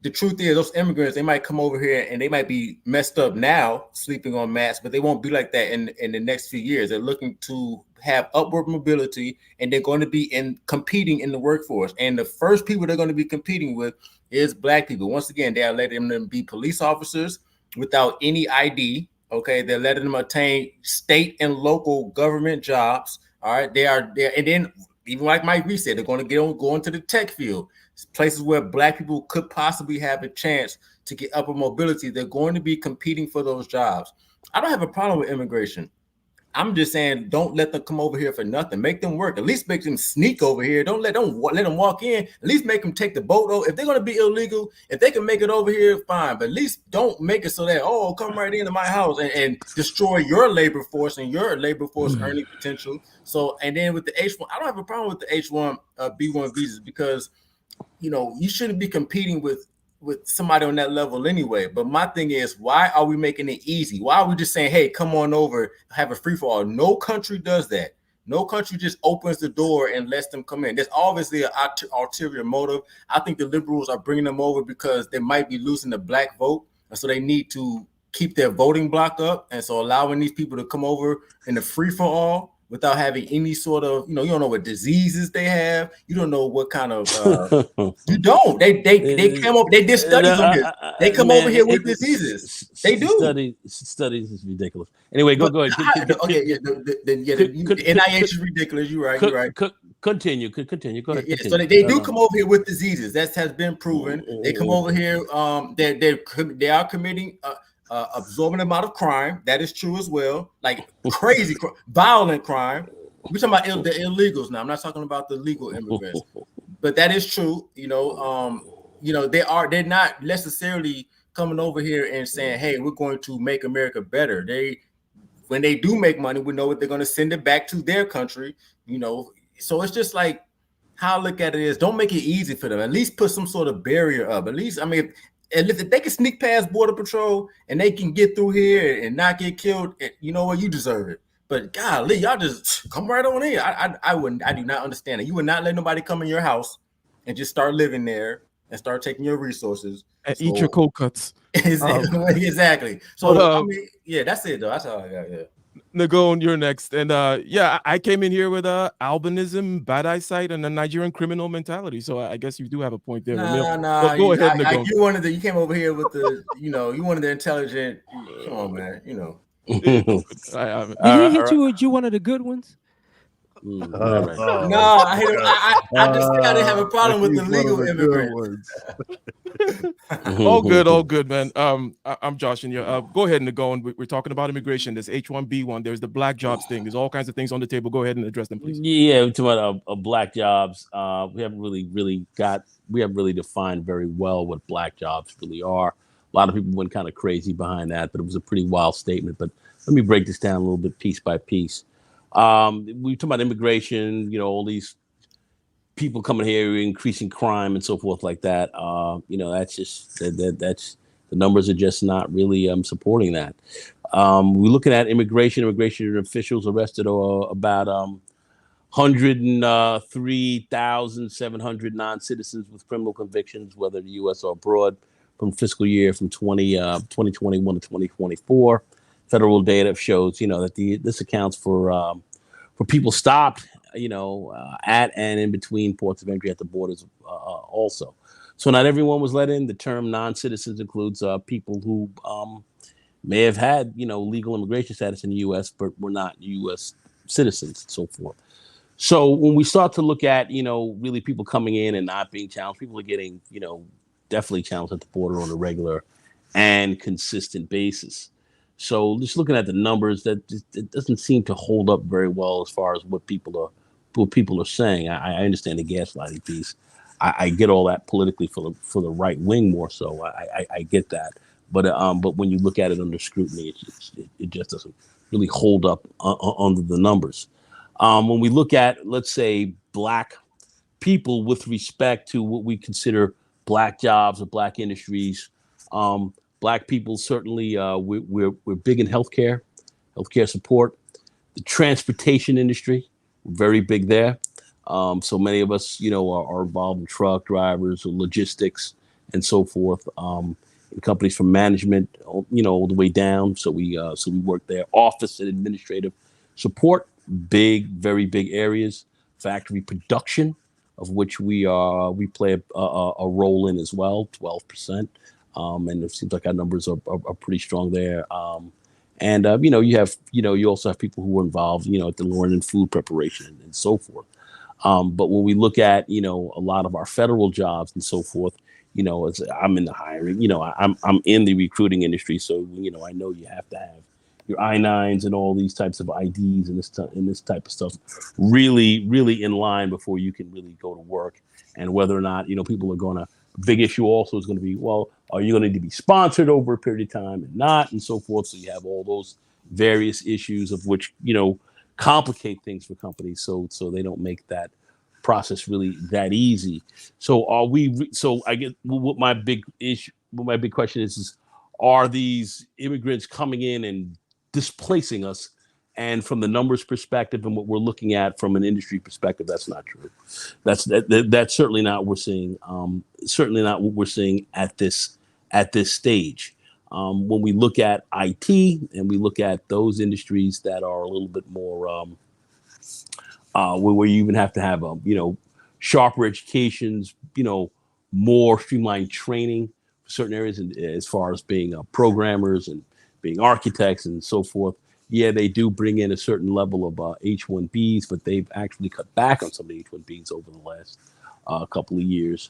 the truth is, those immigrants, they might come over here and they might be messed up now, sleeping on mats, but they won't be like that in the next few years. They're looking to have upward mobility, and they're going to be competing in the workforce. And the first people they're going to be competing with is Black people. Once again, they are letting them be police officers without any ID. Okay, they're letting them attain state and local government jobs. All right, they are there, and then even like Mike Reese said, they're going to go into the tech field. Places where Black people could possibly have a chance to get upper mobility. They're going to be competing for those jobs. I don't have a problem with immigration. I'm just saying, don't let them come over here for nothing. Make them work. At least make them sneak over here. Don't let them walk in. At least make them take the boat over. If they're going to be illegal, if they can make it over here, fine. But at least don't make it so that, oh, come right into my house and destroy your labor force and your labor force earning potential. So, and then with the H1, I don't have a problem with the H1 B1 visas, because, you know, you shouldn't be competing with somebody on that level anyway. But my thing is, why are we making it easy? Why are we just saying, hey, come on over, have a free for all? No country does that. No country just opens the door and lets them come in. There's obviously an ulterior motive. I think the liberals are bringing them over because they might be losing the Black vote, and so they need to keep their voting block up. And so allowing these people to come over in the free for all without having any sort of, you don't know what diseases they have. You don't know what kind of, you don't. They came up, they did studies on this. They come over here with diseases. They do. Studies is ridiculous. Anyway, go ahead. Okay, the NIH is ridiculous. You're right. Continue. Go ahead. Yeah, so they do come over here with diseases. That has been proven. They come over here. They are committing absorbent amount of crime. That is true as well. Like crazy, violent crime. We're talking about the illegals now. I'm not talking about the legal immigrants, but that is true. They're not necessarily coming over here and saying, "Hey, we're going to make America better." When they do make money, we know what they're going to send it back to their country. So it's just like, how I look at it is, don't make it easy for them. At least put some sort of barrier up. At least, I mean, if they can sneak past Border Patrol and they can get through here and not get killed, you know what? You deserve it. But golly, y'all just come right on in. I do not understand it. You would not let nobody come in your house and just start living there and start taking your resources and eat your cold cuts. Exactly. So I mean, yeah, that's it though. That's all I got. Yeah. Nagon, you're next. And I came in here with albinism, bad eyesight, and a Nigerian criminal mentality. So I guess you do have a point there. Nah. Go ahead, Nagon. You came over here with the, you wanted the intelligent. Come on, man. Did he hit you with one of the good ones? No, I just said I didn't have a problem with the legal immigrants. all good, man. I'm Josh, and go ahead and go. And we're talking about immigration. There's H1B1. There's the black jobs thing. There's all kinds of things on the table. Go ahead and address them, please. Yeah, we're talking about black jobs. We haven't really defined very well what black jobs really are. A lot of people went kind of crazy behind that, but it was a pretty wild statement. But let me break this down a little bit, piece by piece. We talk about immigration, all these people coming here, increasing crime and so forth like that. That's just that's the numbers are just not really supporting that. We're looking at immigration officials arrested about 103,700 non-citizens with criminal convictions, whether the U.S. or abroad, from fiscal year from 2021 to 2024. Federal data shows, that this accounts for people stopped, at and in between ports of entry at the borders also. So not everyone was let in. The term non-citizens includes people who may have had, legal immigration status in the U.S., but were not U.S. citizens and so forth. So when we start to look at, really people coming in and not being challenged, people are getting, definitely challenged at the border on a regular and consistent basis. So just looking at the numbers, it doesn't seem to hold up very well as far as what people are saying. I understand the gaslighting piece. I get all that politically for the right wing more so. I get that. But when you look at it under scrutiny, it just doesn't really hold up under the numbers. When we look at, let's say, black people with respect to what we consider black jobs or black industries, black people certainly we're big in healthcare support, the transportation industry, very big there. So many of us, are involved in truck drivers or logistics and so forth. Companies from management, all the way down. So we work there. Office and administrative support, very big areas. Factory production, of which we play a role in as well, 12%. And it seems like our numbers are pretty strong there. You also have people who are involved, at the learning food preparation and so forth. But when we look at, a lot of our federal jobs and so forth, I'm in the hiring, I'm in the recruiting industry. So, I know you have to have your I-9s and all these types of IDs and this type of stuff really, really in line before you can really go to work. And whether or not, people are going to, big issue also is going to be, well, are you going to need to be sponsored over a period of time and not, and so forth. So you have all those various issues of which, complicate things for companies. So they don't make that process really that easy. So I get what my big question is are these immigrants coming in and displacing us? And from the numbers perspective and what we're looking at from an industry perspective, that's not true. That's certainly not what we're seeing. Certainly not what we're seeing at this stage. When we look at IT and we look at those industries that are a little bit more where you even have to have sharper educations, more streamlined training for certain areas, and as far as being programmers and being architects and so forth. Yeah, they do bring in a certain level of H-1Bs, but they've actually cut back on some of the H-1Bs over the last couple of years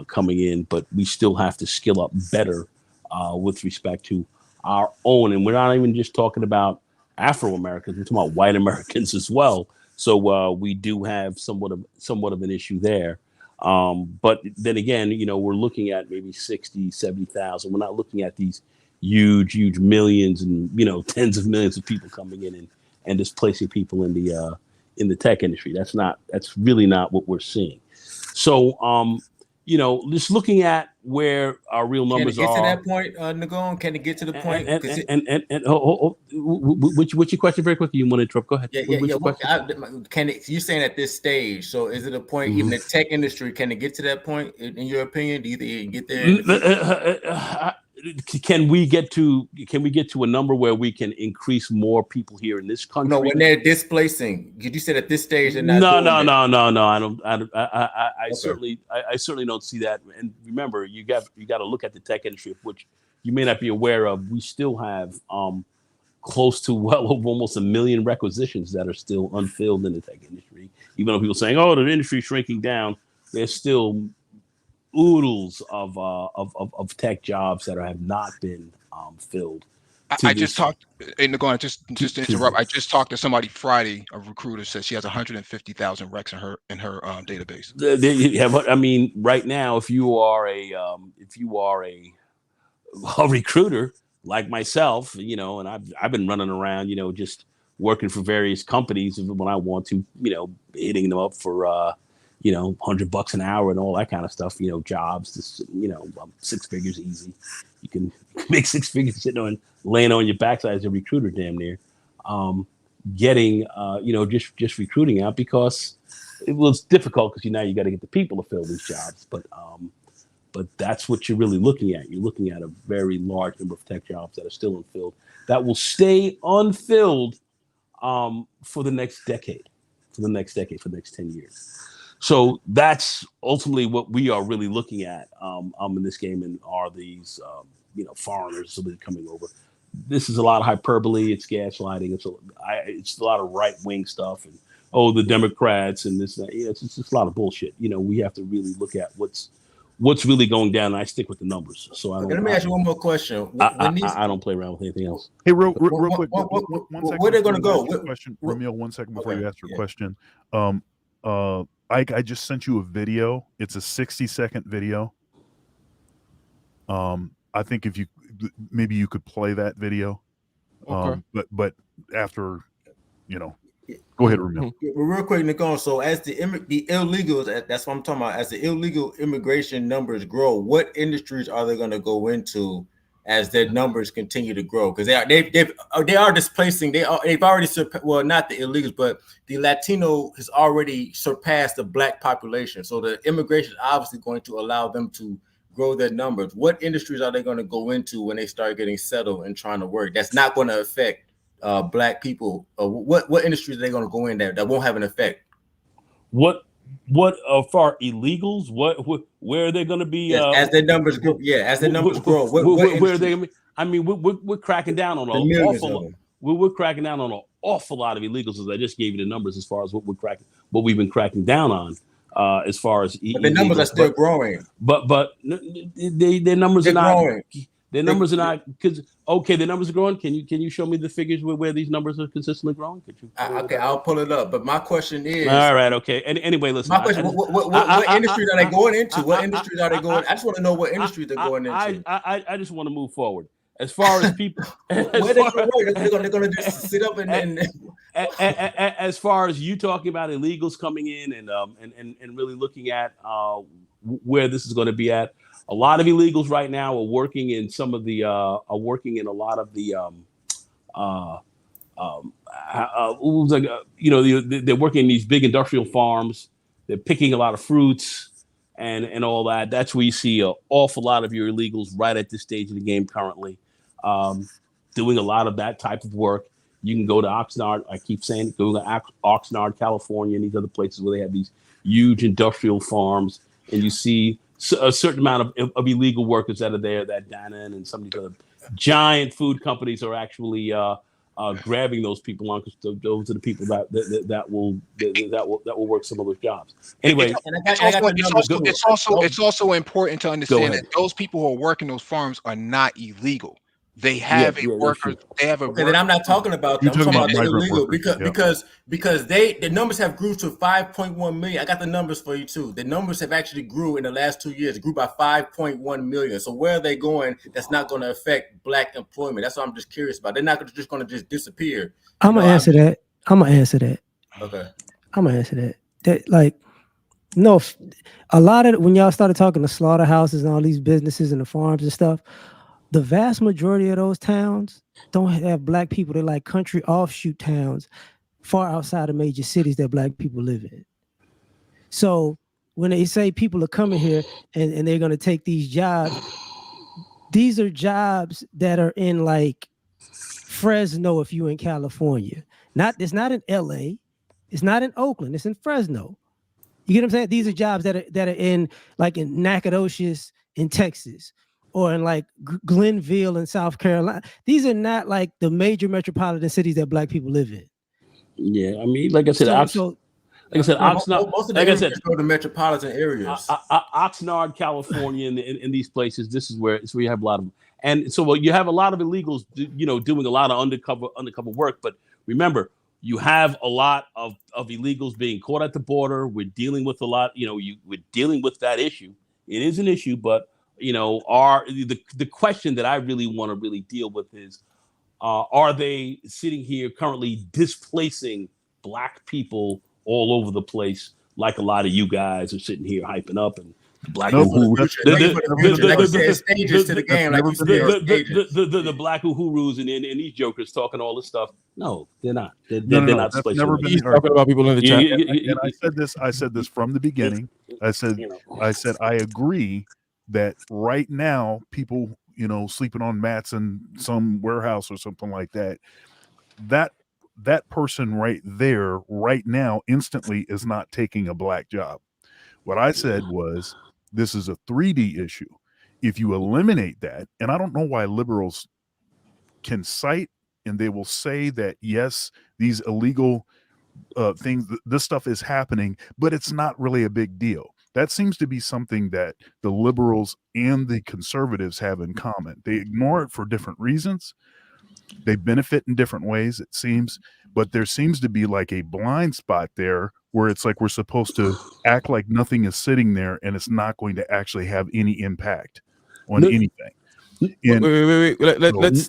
coming in. But we still have to skill up better with respect to our own. And we're not even just talking about Afro-Americans, we're talking about white Americans as well. So we do have somewhat of an issue there. But then again, we're looking at maybe 60, 70,000. We're not looking at these huge millions and tens of millions of people coming in and displacing people in the tech industry. That's really not what we're seeing. So just looking at where our real numbers are. Can it get to that point, Nagon? Can it get to the point? What's your question very quickly? You want to interrupt? Go ahead. You're saying at this stage, so is it a point even the tech industry, can it get to that point in your opinion? Do you think it can get there? Can we get to a number where we can increase more people here in this country? No, when they're displacing. Did you say at this stage? No. I don't. I certainly don't see that. And remember, you got to look at the tech industry, which you may not be aware of. We still have close to well over almost 1 million requisitions that are still unfilled in the tech industry. Even though people are saying, "Oh, the industry is shrinking down," there's still oodles of tech jobs that have not been filled. I just talked, and just to interrupt. I just talked to somebody Friday. A recruiter says she has 150,000 recs in her database. I mean, right now, if you are a recruiter like myself, and I've been running around, just working for various companies when I want to, hitting them up for $100 an hour and all that kind of stuff, jobs, 6 figures easy. You can make 6 figures laying on your backside as a recruiter, damn near. Getting, just recruiting out because it was difficult because now you got to get the people to fill these jobs. But that's what you're really looking at. You're looking at a very large number of tech jobs that are still unfilled, that will stay unfilled for the next decade, for the next 10 years. So that's ultimately what we are really looking at in this game, and are these foreigners coming over. This is a lot of hyperbole. It's gaslighting. It's a lot of right wing stuff, and the Democrats and this. It's just a lot of bullshit. We have to really look at what's really going down. And I stick with the numbers. So let me ask you one more question. I don't play around with anything else. Hey, real quick, 1 second. Where they're going to go? Question, Ramil, 1 second before you ask your question. I just sent you a video. It's a 60-second video. I think if maybe you could play that video. Okay. But after, go ahead, Ramil. Real quick, Nicole. So as the illegals, that's what I'm talking about. As the illegal immigration numbers grow, what industries are they going to go into as their numbers continue to grow? Because they are displacing. They've already not the illegals, but the Latino has already surpassed the Black population. So the immigration is obviously going to allow them to grow their numbers, what industries are they going to go into when they start getting settled and trying to work? That's not going to affect Black people. What industries are they going to go in there that won't have an effect? What for illegals? Where are they going to be? Yes, as their numbers grow. Yeah, as their numbers grow. Where are they? I mean, we're cracking down on an awful. We're cracking down on an awful lot of illegals. As I just gave you the numbers as far as what we've been cracking down on. As far as but the numbers are still growing. But their numbers are not growing. Their numbers are not because the numbers are growing. Can you show me the figures where these numbers are consistently growing? Could you? Okay, I'll pull it up. But my question is, all right, okay. Anyway, listen. My question: what industries are they going into? What industries are they going? I just want to know what industries they're going into. I just want to move forward. As far as people, where they're going to just sit up and. As far as you talking about illegals coming in and really looking at where this is going to be at, a lot of illegals right now are working in some of the a lot of the they're working in these big industrial farms. They're picking a lot of fruits and all that. That's where you see an awful lot of your illegals right at this stage of the game currently, doing a lot of that type of work. You can go to Oxnard. I keep saying go to Oxnard, California, and these other places where they have these huge industrial farms, and you see a certain amount of illegal workers that are there. That Dannon and some of these other giant food companies are actually grabbing those people on, because those are the people that will work some of those jobs. Anyway, it's also important to understand that those people who are working those farms are not illegal. They have a worker. They have a. Okay, then I'm not talking about them. I'm talking about the illegal because the numbers have grew to 5.1 million. I got the numbers for you too. The numbers have actually grew in the last 2 years. It grew by 5.1 million. So where are they going? That's not going to affect Black employment. That's what I'm just curious about. They're not just going to just disappear. I'm gonna answer that. Okay. I'm gonna answer that. No, a lot of when y'all started talking the slaughterhouses and all these businesses and the farms and stuff. The vast majority of those towns don't have Black people. They're like country offshoot towns far outside of major cities that Black people live in. So when they say people are coming here and they're going to take these jobs, these are jobs that are in like Fresno if you're in California. It's not in LA. It's not in Oakland. It's in Fresno. You get what I'm saying? These are jobs that are in like in Nacogdoches in Texas. Or in like Glenville in South Carolina. These are not like the major metropolitan cities that Black people live in. Yeah, I mean, like I said, Oxnard. Most of the areas go to metropolitan areas. Oxnard, California, and in these places, this is where you have a lot of them. And so you have a lot of illegals, doing a lot of undercover work. But remember, you have a lot of illegals being caught at the border. We're dealing with a lot. We're dealing with that issue. It is an issue, but the question that I really want to really deal with is, are they sitting here currently displacing Black people all over the place, like a lot of you guys are sitting here hyping up and the Black the Black Uhurus and these jokers talking all this stuff. No, they're not. They're not displacing. Never been talking about people in the chat. And I said this from the beginning. I said I agree that right now people, sleeping on mats in some warehouse or something like that, that person right there, right now, instantly is not taking a Black job. What I said was, this is a 3D issue. If you eliminate that, and I don't know why liberals can cite and they will say that, yes, these illegal things, this stuff is happening, but it's not really a big deal. That seems to be something that the liberals and the conservatives have in common. They ignore it for different reasons. They benefit in different ways, it seems, but there seems to be like a blind spot there where it's like we're supposed to act like nothing is sitting there and it's not going to actually have any impact on anything. Wait.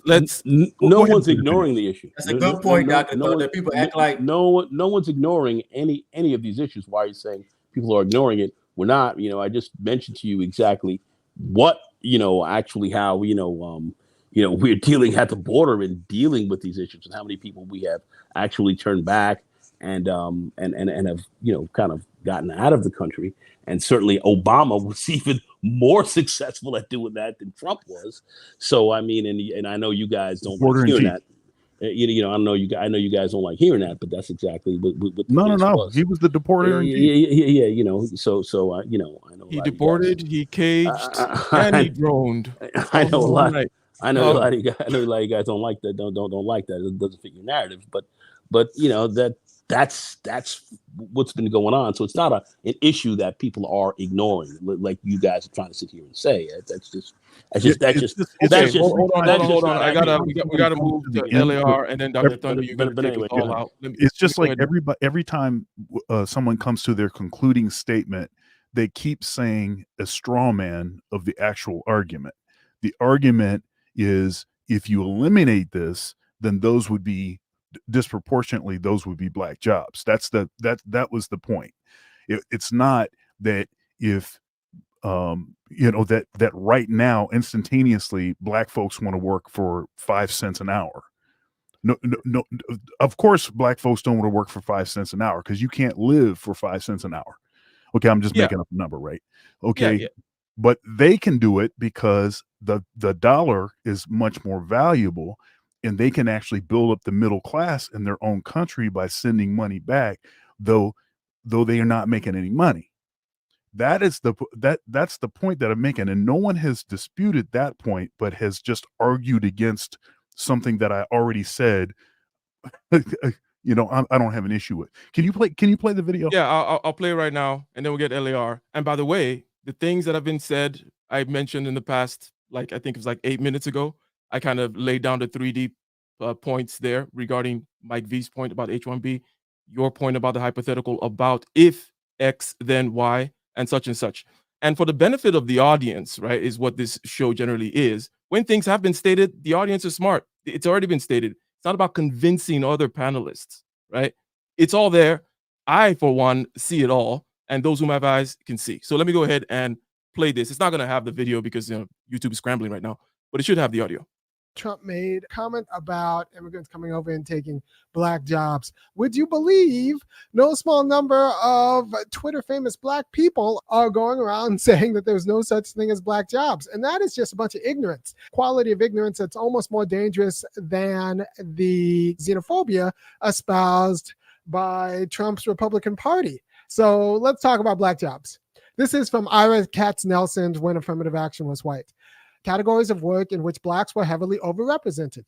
Let's. No one's ignoring the issue. That's a good point, Doctor. That people act like no one's ignoring any of these issues. Why are you saying people are ignoring it? We're not. I just mentioned to you exactly what actually how we're dealing at the border and dealing with these issues and how many people we have actually turned back and have, you know, kind of gotten out of the country. And certainly Obama was even more successful at doing that than Trump was. So I mean, and I know you guys don't like hearing that. You know, I know you guys don't like hearing that, but that's exactly what the case was. He was the deporter. Yeah. You know, so you know, I know he deported, he caged, and he droned. I know a lot. Right. I know a lot of you guys. I know a lot of you guys don't like that. Don't like that. It doesn't fit your narrative. But you know that's what's been going on. So it's not an issue that people are ignoring, like you guys are trying to sit here and say. That's just. Hold on. We gotta move to LAR and then Dr. Thunder. You're gonna take us all out. It's just like every time someone comes to their concluding statement, they keep saying a straw man of the actual argument. The argument is, if you eliminate this, then those would be disproportionately, those would be black jobs. That was the point. It's not that if you know, that right now instantaneously black folks want to work for 5 cents an hour. No, of course black folks don't want to work for 5 cents an hour, because you can't live for 5 cents an hour. Okay, I'm just making up a number, right? Okay. Yeah. But they can do it because the dollar is much more valuable, and they can actually build up the middle class in their own country by sending money back, though they are not making any money. That's the point that I'm making, and no one has disputed that point, but has just argued against something that I already said. You know, I don't have an issue with. Can you play the video? Yeah, I'll play right now, and then we'll get LAR. And by the way, the things that have been said, I mentioned in the past, like I think it was like 8 minutes ago, I kind of laid down the 3D points there regarding Mike V's point about H1B, your point about the hypothetical about if X, then Y, and such. And for the benefit of the audience, right, is what this show generally is. When things have been stated, the audience is smart. It's already been stated. It's not about convincing other panelists, right? It's all there. I, for one, see it all, and those who have eyes can see. So let me go ahead and play this. It's not going to have the video because, you know, YouTube is scrambling right now, but it should have the audio. Trump made a comment about immigrants coming over and taking black jobs. Would you believe no small number of Twitter famous black people are going around saying that there's no such thing as black jobs? And that is just a bunch of ignorance, quality of ignorance that's almost more dangerous than the xenophobia espoused by Trump's Republican Party. So let's talk about black jobs. This is from Ira Katz-Nelson's When Affirmative Action Was White. Categories of work in which blacks were heavily overrepresented,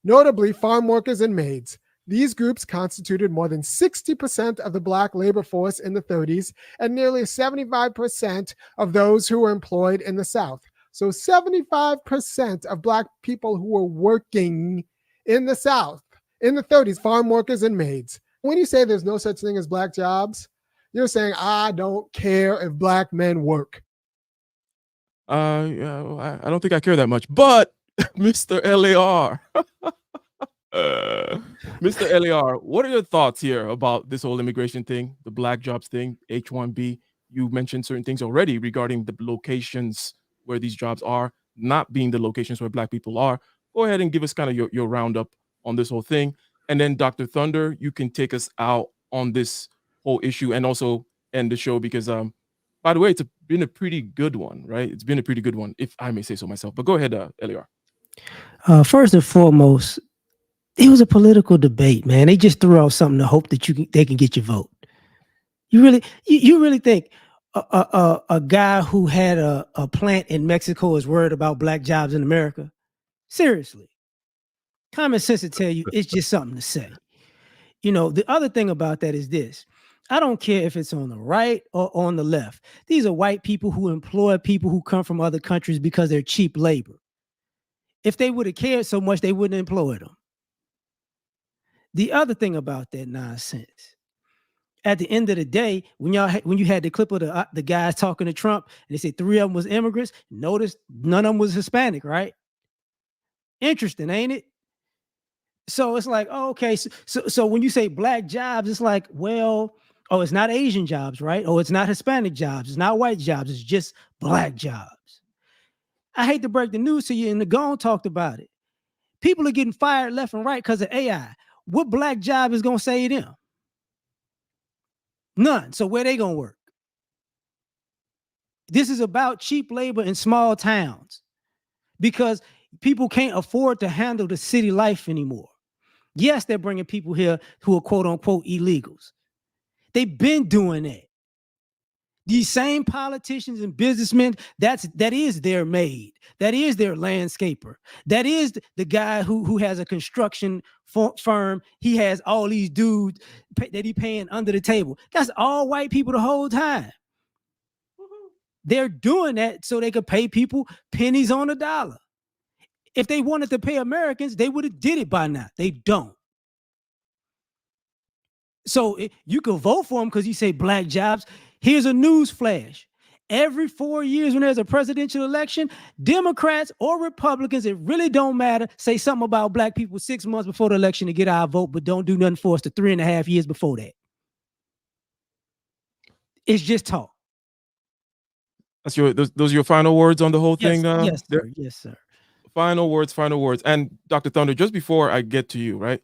notably farm workers and maids. These groups constituted more than 60% of the black labor force in the 30s and nearly 75% of those who were employed in the South. So 75% of black people who were working in the South in the 30s, farm workers and maids. When you say there's no such thing as black jobs, you're saying, I don't care if black men work. Yeah, I don't think I care that much, but Mr. LAR, Mr. LAR, what are your thoughts here about this whole immigration thing, the black jobs thing, H1B? You mentioned certain things already regarding the locations where these jobs are not being the locations where black people are. Go ahead and give us kind of your roundup on this whole thing. And then Dr. Thunder, you can take us out on this whole issue and also end the show because, by the way, it's been a pretty good one, right? It's been a pretty good one, if I may say so myself. But go ahead, LAR. First and foremost, it was a political debate, man. They just threw out something to hope that they can get your vote. You really think a guy who had a plant in Mexico is worried about black jobs in America? Seriously. Common sense will tell you it's just something to say. You know, the other thing about that is this. I don't care if it's on the right or on the left. These are white people who employ people who come from other countries because they're cheap labor. If they would have cared so much, they wouldn't employ them. The other thing about that nonsense, at the end of the day, when you had the clip of the guys talking to Trump, and they said 3 of them was immigrants, notice none of them was Hispanic, right? Interesting, ain't it? So it's like, oh, okay. So when you say black jobs, it's like, well, oh, it's not Asian jobs, right? Oh, it's not Hispanic jobs. It's not white jobs. It's just black jobs. I hate to break the news to you, and the Gone talked about it. People are getting fired left and right because of AI. What black job is going to save them? None. So where they gonna work? This is about cheap labor in small towns because people can't afford to handle the city life anymore. Yes, they're bringing people here who are quote unquote illegals. They've been doing that. These same politicians and businessmen, that is their maid. That is their landscaper. That is the guy who has a construction firm. He has all these dudes that he paying under the table. That's all white people the whole time. They're doing that so they could pay people pennies on the dollar. If they wanted to pay Americans, they would have did it by now. They don't. So you can vote for them because you say black jobs. Here's a news flash. Every 4 years when there's a presidential election, Democrats or Republicans, it really don't matter, say something about black people 6 months before the election to get our vote, but don't do nothing for us the 3.5 years before that. It's just talk. That's those are your final words on the whole thing? Yes, sir. Yes, sir. Final words. And Dr. Thunder, just before I get to you, right?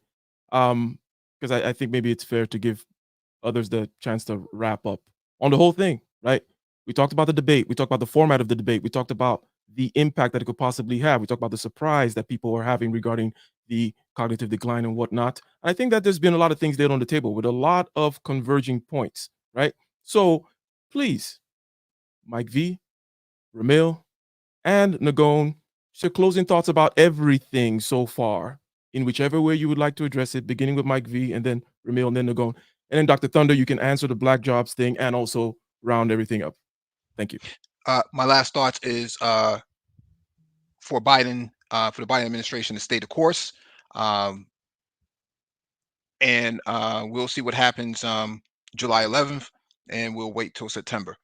Because I think maybe it's fair to give others the chance to wrap up on the whole thing, right? We talked about the debate. We talked about the format of the debate. We talked about the impact that it could possibly have. We talked about the surprise that people are having regarding the cognitive decline and whatnot. I think that there's been a lot of things laid on the table with a lot of converging points, right? So please, Mike V, Ramil, and Nagone, your closing thoughts about everything so far in whichever way you would like to address it, beginning with Mike V and then Ramil and then Nagone. And then Dr. Thunder, you can answer the black jobs thing and also round everything up. Thank you. My last thoughts is for Biden, for the Biden administration to stay the course. And we'll see what happens July 11th, and we'll wait till September.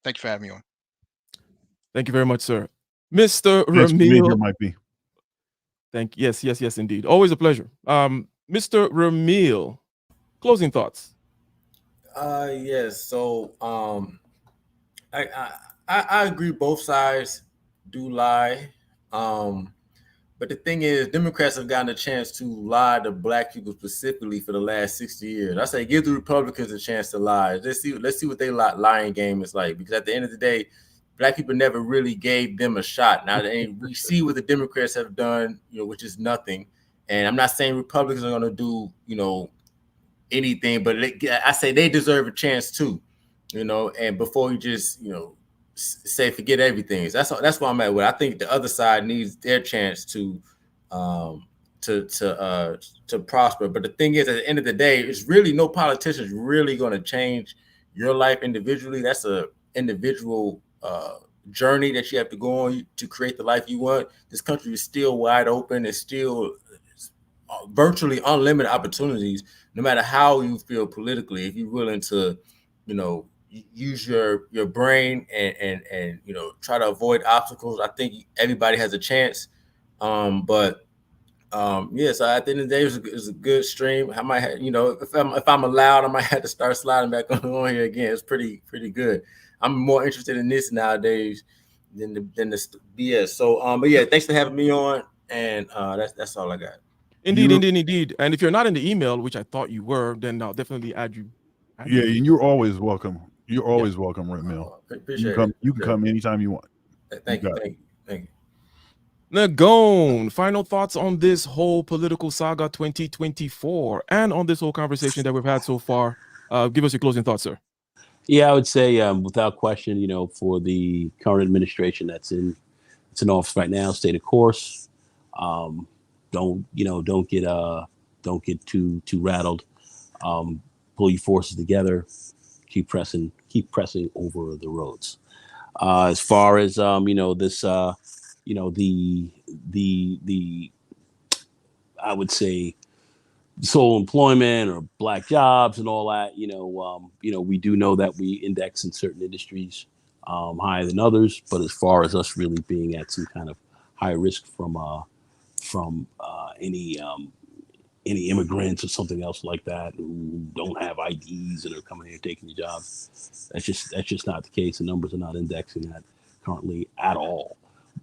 Thank you for having me on. Thank you very much, sir. Mr. Ramil. Might be. Yes, indeed. Always a pleasure. Mr. Ramil, closing thoughts. Yes. So I agree both sides do lie. But the thing is, Democrats have gotten a chance to lie to black people specifically for the last 60 years. I say give the Republicans a chance to lie. Let's see what they lying game is like. Because at the end of the day, black people never really gave them a shot. Now we see what the Democrats have done, which is nothing. And I'm not saying Republicans are going to do, anything, but I say they deserve a chance too, and before you just, say forget everything. That's why I'm at with. I think the other side needs their chance to prosper. But the thing is, at the end of the day, it's really no politician is really going to change your life individually. That's a individual journey that you have to go on to create the life you want. This country is still wide open. It's still virtually unlimited opportunities, no matter how you feel politically. If you're willing to, use your brain and try to avoid obstacles, I think everybody has a chance. So at the end of the day, it's a good stream. I might have, if I'm allowed, I might have to start sliding back on here again. It's pretty good. I'm more interested in this nowadays than the BS. So but yeah, thanks for having me on, and that's all I got. Indeed. And if you're not in the email, which I thought you were, then I'll definitely add you. And you're always welcome. You're always welcome, Ramil. You can come anytime you want. Thank you. Nagone, final thoughts on this whole political saga 2024 and on this whole conversation that we've had so far. Give us your closing thoughts, sir. Yeah, I would say without question, for the current administration it's in office right now, stay the course. Don't get too rattled. Pull your forces together. Keep pressing over the roads. As far as this the I would say sole employment or black jobs and all that, we do know that we index in certain industries higher than others, but as far as us really being at some kind of high risk from any immigrants or something else like that who don't have IDs and are coming here taking the jobs, that's just not the case. The numbers are not indexing that currently at all.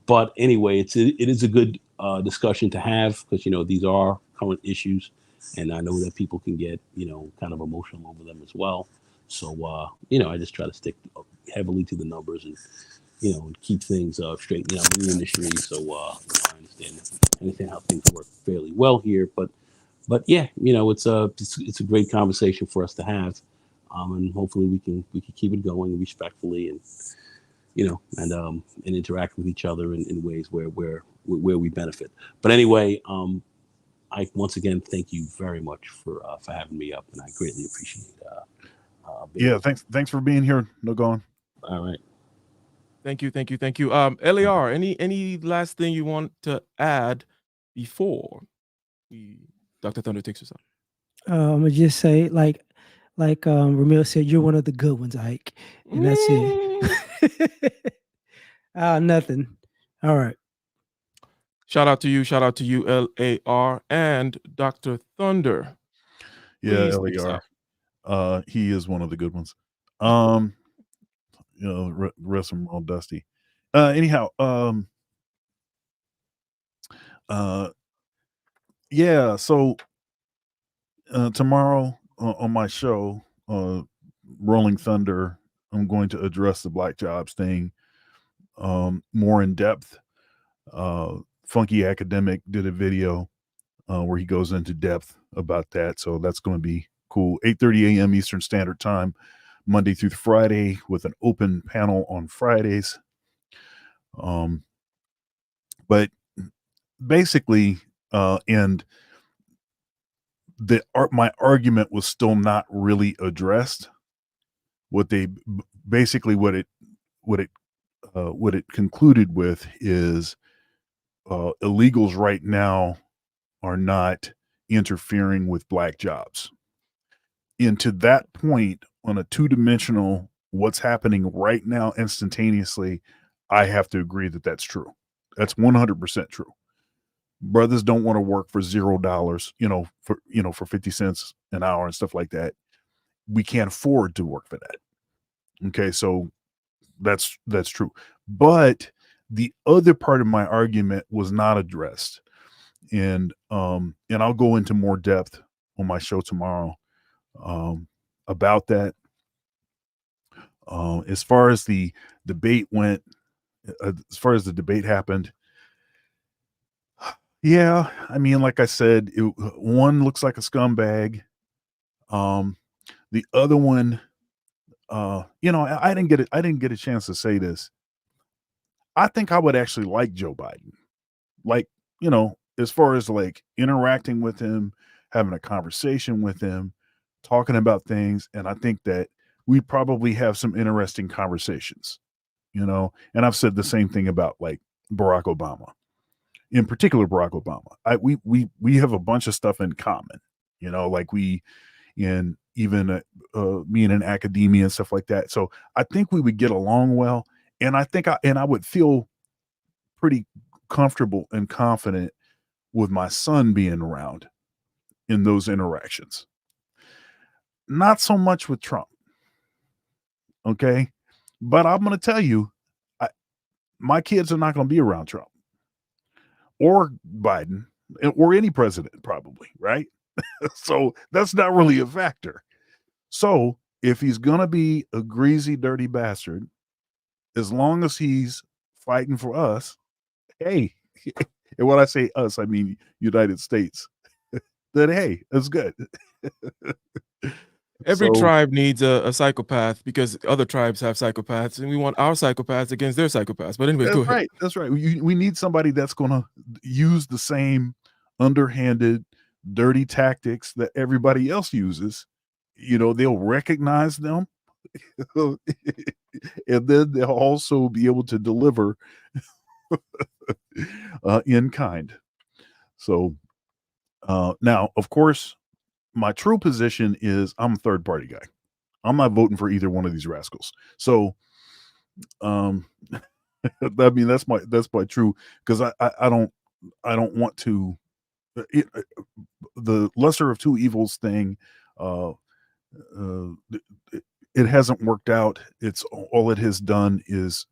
But anyway, it is a good discussion to have because these are current issues, and I know that people can get kind of emotional over them as well. So I just try to stick heavily to the numbers and and keep things straight. I'm in the industry, so I understand how things work fairly well here. But yeah, it's a great conversation for us to have, and hopefully we can keep it going respectfully and and interact with each other in ways where we benefit. But anyway, I once again thank you very much for having me up, and I greatly appreciate yeah, thanks for being here. No going. All right. Thank you. LAR, any last thing you want to add before Dr. Thunder takes us out? I'm gonna just say, like Ramil said, you're one of the good ones, Ike, and that's it. Nothing. All right. Shout out to you, LAR and Dr. Thunder. Yeah, Please take us LAR. He is one of the good ones. The rest of them all dusty. Anyhow, yeah. So tomorrow on my show, Rolling Thunder, I'm going to address the Black Jobs thing more in depth. Funky Academic did a video where he goes into depth about that, so that's going to be cool. 8:30 a.m. Eastern Standard Time, Monday through Friday, with an open panel on Fridays. But basically, and my argument was still not really addressed. What it concluded with is illegals right now are not interfering with Black jobs. And to that point, on a two-dimensional, what's happening right now instantaneously, I have to agree that that's true. That's 100% true. Brothers don't want to work for $0, for 50 cents an hour and stuff like that. We can't afford to work for that. Okay, so that's true. But the other part of my argument was not addressed. And I'll go into more depth on my show tomorrow about that. As far as the debate went, as far as the debate happened, yeah, I mean, like I said, one looks like a scumbag. The other one, I didn't get a chance to say this. I think I would actually like Joe Biden. Like, as far as like interacting with him, having a conversation with him, talking about things. And I think that we probably have some interesting conversations, and I've said the same thing about like Barack Obama, in particular, Barack Obama. We have a bunch of stuff in common, like me and in academia and stuff like that. So I think we would get along well. And I would feel pretty comfortable and confident with my son being around in those interactions. Not so much with Trump. Okay. But I'm going to tell you, my kids are not going to be around Trump or Biden or any president, probably. Right. So that's not really a factor. So if he's going to be a greasy, dirty bastard, as long as he's fighting for us, hey, and when I say us, I mean United States, then hey, that's good. Every tribe needs a psychopath because other tribes have psychopaths, and we want our psychopaths against their psychopaths. But anyway, go ahead. That's right. We need somebody that's going to use the same underhanded, dirty tactics that everybody else uses. They'll recognize them, and then they'll also be able to deliver in kind. So now, of course, my true position is I'm a third party guy. I'm not voting for either one of these rascals. So, I mean, that's my true, because I don't want to, the lesser of two evils thing. It hasn't worked out. It's all it has done is,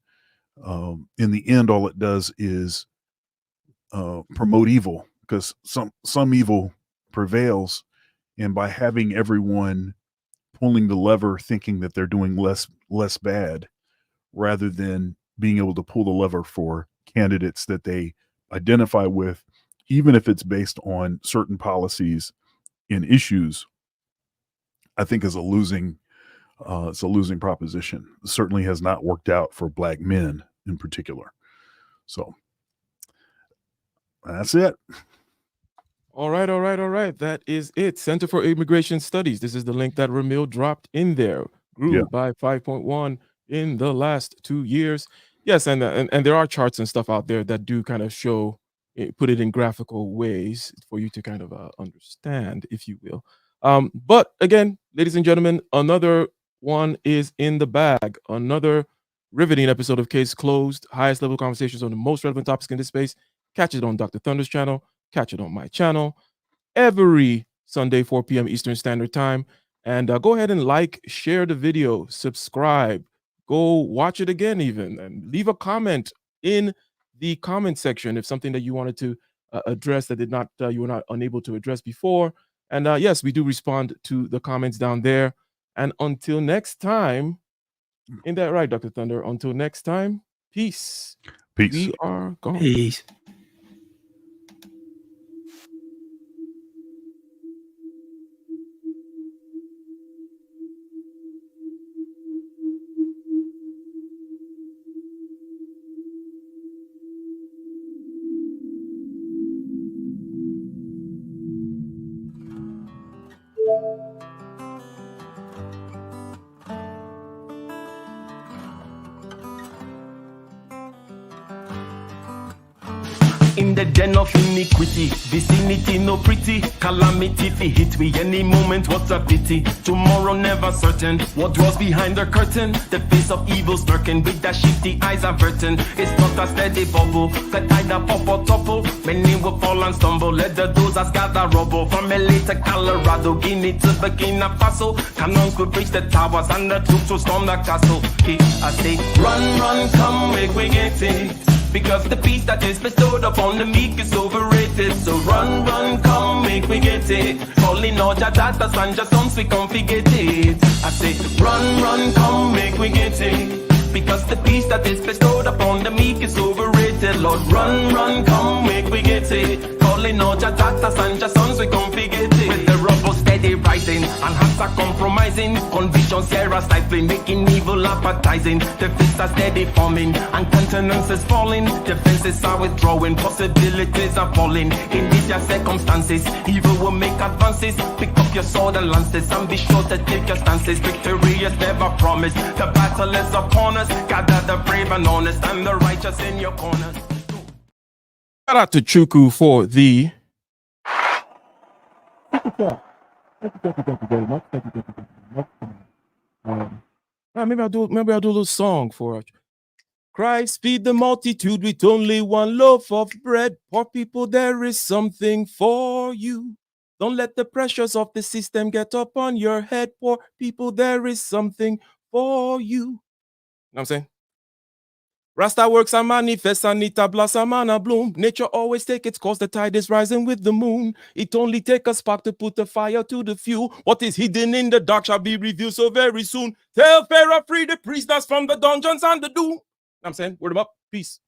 in the end, all it does is promote evil, because some evil prevails, and by having everyone pulling the lever thinking that they're doing less bad, rather than being able to pull the lever for candidates that they identify with, even if it's based on certain policies and issues, I think is a losing proposition. It certainly has not worked out for Black men in particular. So that's it. All right. That is it. Center for Immigration Studies. This is the link that Ramil dropped in there. Grew by 5.1 in the last 2 years. Yes, and there are charts and stuff out there that do kind of show, put it in graphical ways for you to kind of understand, if you will. But again, ladies and gentlemen, another one is in the bag. Another riveting episode of Case Closed. Highest level conversations on the most relevant topics in this space. Catch it on Dr. Thunder's channel. Catch it on my channel every Sunday, 4 p.m. Eastern Standard Time. And go ahead and like, share the video, subscribe, go watch it again even, and leave a comment in the comment section if something that you wanted to address that you were not unable to address before. And yes, we do respond to the comments down there. And until next time, ain't that right, Dr. Thunder? Until next time, peace. Peace. We are gone. Peace. In the den of iniquity, vicinity no pretty, calamity fi hit we any moment, what a pity. Tomorrow never certain, what was behind the curtain, the face of evil smirking with the shifty eyes averting. It's not a steady bubble, that either pop or topple, many will fall and stumble, let the dozers gather rubble. From LA to Colorado, Guinea to Burkina Faso, cannon could reach the towers and the troops will storm the castle. Hey, I say, run, come, make we get it. Because the peace that is bestowed upon the meek is overrated. So run, come, make we get it. Calling all your daughters and your sons, we come forget it. I say, run, come, make we get it. Because the peace that is bestowed upon the meek is overrated. Lord, run, come, make we get it. Calling all your daughters and your sons, we come forget it. With the rubble steady rising, and hearts are compromising. Convictions here are stifling, making evil appetizing. The fists are steady forming, and countenance is falling. Defenses are withdrawing, possibilities are falling. In these your circumstances, evil will make advances. Pick up your sword and lances, and be sure to take your stances. Victory is never promised, the battle is upon us. Gather the brave and honest, and the righteous in your corners. Shout out to Chuku for the... Thank you very much. Maybe I'll do a little song for Christ feed the multitude with only one loaf of bread. Poor people, there is something for you. Don't let the pressures of the system get up on your head. Poor people, there is something for you. You know what I'm saying? Rasta works and manifests, and it a blossom and a bloom. Nature always take its course, the tide is rising with the moon. It only take a spark to put the fire to the fuel. What is hidden in the dark shall be revealed so very soon. Tell Pharaoh, free the prisoners from the dungeons and the doom. You know what I'm saying? Word them up. Peace.